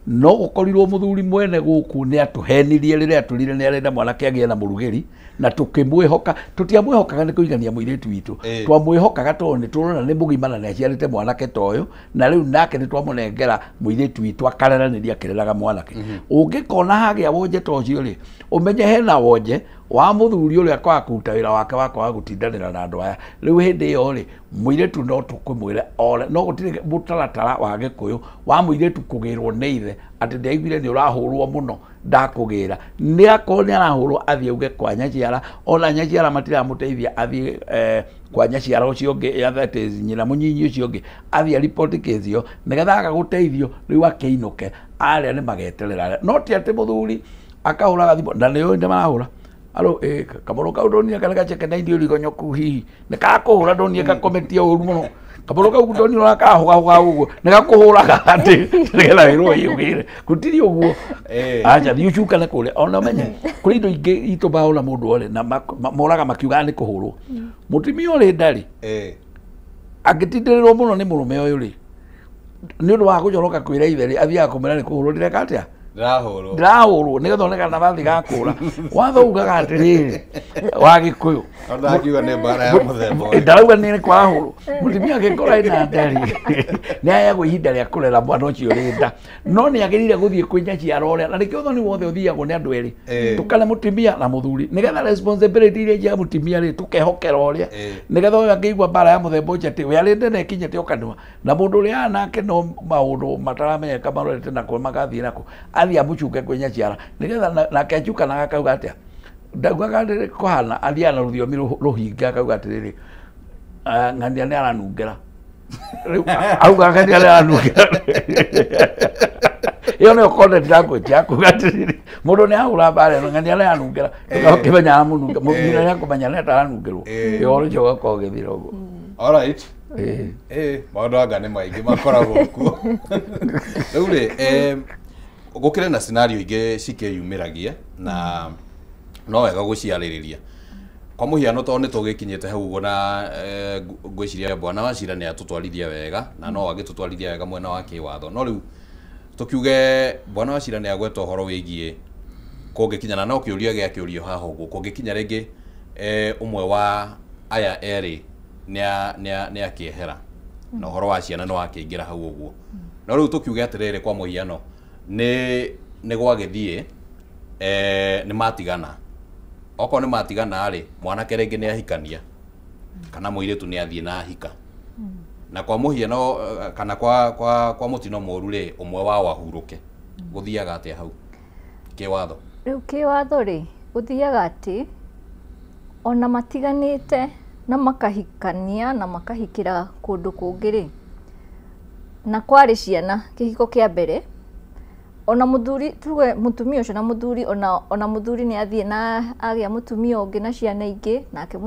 no gũkorirwo mũthuri mwene gũkũ nĩ atũhenirie rĩrĩa atũrire nĩ arenda mwanake agĩe na mũrugĩri na tũkĩmwĩhoka tũtiamwĩhokaga nĩ kũigania mũirĩtu witũ twamwĩhokaga tondũ nĩ tũrona nĩ mũgima na nĩ aciarĩte mwanake ta ũyũ na rĩu nake nĩ twamũnengera mũirĩtu witũ akareranĩria akĩreraga mwanake ũngĩkona hagĩa wonje ta ũcio rĩ ũmenye hena wonje wa mũthuri ũrĩa kwaga kũruta wĩra wake wa kwaga gũtindanĩra na andũ aya rĩu hĩndĩ ĩyo rĩ mũirĩtu no tũkwĩmwĩre ore no gũtirĩ mũtaratara wa Gĩkũyũ wa mũirĩtu kũgĩrwo nĩ ithe atĩ ndaiguire nĩ ũrahũrwo mũno ndakũgĩra nĩ akorwo nĩ arahũrwo athiĩ auge kwa nyaciara ona nyaciara matiramũteithia athiĩ kwa nyaciara ũcio ũngĩ that is nyina mũnyinyi ũcio ũngĩ athiĩ report case ĩyo nĩgetha agagũteithio rĩu akĩinũke arĩa nĩ mageterera no ti atĩ mũthuri akahũraga thimũ na nĩ ũĩ nĩ marahũra alo kamũro kau ndonire kana gaceke na indio rigonyoku hihi nĩ kakũhũra ndonire gakometia ũru mũno kamũro kau ndonire ũrakahũgahũga ũguo nĩ gakũhũraga atĩ nĩgetha wĩrwo yũgĩre gũtirĩ ũguo acha thiĩ ũcukane kũrĩa ona menye kũrĩ indo ingĩ itũmbaga mũndũ ore na moraga makiugaga nĩ kũhũrwo mũtumia ũrĩ ndarĩ angĩtindĩrĩrwo mũno nĩ mũrũme ũyũ rĩ nĩ ũndũ wa gũcoroka kwĩra ithe rĩ athiaga kũmera nĩ kũhũrwo ndĩreka atĩa ndĩrahũrwo nĩgetha oneka nabathi gakũra watho ugaga atĩrĩrĩ wa Gĩkũyũ ndarauga nĩ kwahũrwo mũtumia agĩkora ena ndarĩ nĩ ayagwo ihinda rĩa kũrera mwana ũcio rĩ nda no nĩ agĩrĩire gũthiĩ kwĩ nyaciara ũrĩa na nĩkĩo ũthoni wothe ũthiagwo nĩ andũ erĩ tũkane mũtumia na mũthuri nĩgetha responsibility iria cia mũtumia rĩ tũkehokera ũrĩa nĩgetha ũyũ angĩigua mbara ya mũthemba ũcio atĩ we arĩ ndene ĩkinyĩte ũkanua na mũndũ ũrĩa nake no maũndũ mataramenyeka marorete nako magathiĩ nako athiĩ amũcunge kwĩ nyaciara nĩgetha nake acukanaga akauga atĩa ndaugaga ndĩrĩ kũhana athiaga na rũthiomi rũhinga akauga atĩrĩrĩ ng'ania nĩ aranungĩra auga ng'ania nĩ aranungĩra ĩyo nĩyo content language ya kuga atĩrĩrĩ mũndũ nĩ ahũra mbara ĩno ng'ania nĩ aranungĩra ũkĩmenya amũnunga mũthuri nĩ akũmenya nĩ ataranungĩrwo ĩyo ũcio ũgakorwo ũgĩthira ũguo alright maũndũ anga nĩ maingĩ makoragwo kuo rĩu rĩ gũkĩrĩ na scenario ingĩ cikĩyumĩragia na no wega gũciarĩrĩria kwa mũhiano tondũ nĩ tũgĩkinyĩte hau ũguo na ngwĩciria bwana Wachira nĩ atũtwarithia wega na no agĩtũtwarithia wega mwena wa kĩwatho no rĩu tũkiuge bwana Wachira nĩ agweta ũhoro wĩgiĩ kũngĩkinyana no kĩũria gĩa kĩũrio haha ũguo kũngĩkinya rĩngĩ ũmwe wa aya erĩ nĩ akĩehera na ũhoro wa ciana no akĩingĩra hau ũguo no rĩu tũkiuge atĩrĩrĩ kwa mũhiano nĩ gwagĩthiĩ nĩ matigana okorwo nĩ matigana rĩ mwanake rĩngĩ nĩ ahikania kana mũirĩtu nĩ athiĩ na hika na kwa mũhiano kana kwa mũtino mũru rĩ ũmwe wao ahurũke gũthiaga atĩa hau kĩwatho rĩu kĩwatho rĩ gũthiaga atĩ ona matiganĩte na makahikania na makahikĩra kũndũ kũngĩ rĩ na kwarĩ ciana kĩhiko kĩa mbere ona mũthuri tuge mũtumia ũcio na mũthuri ona mũthuri nĩ athiĩ na agĩa mũtumia ũngĩ na ciana ingĩ nake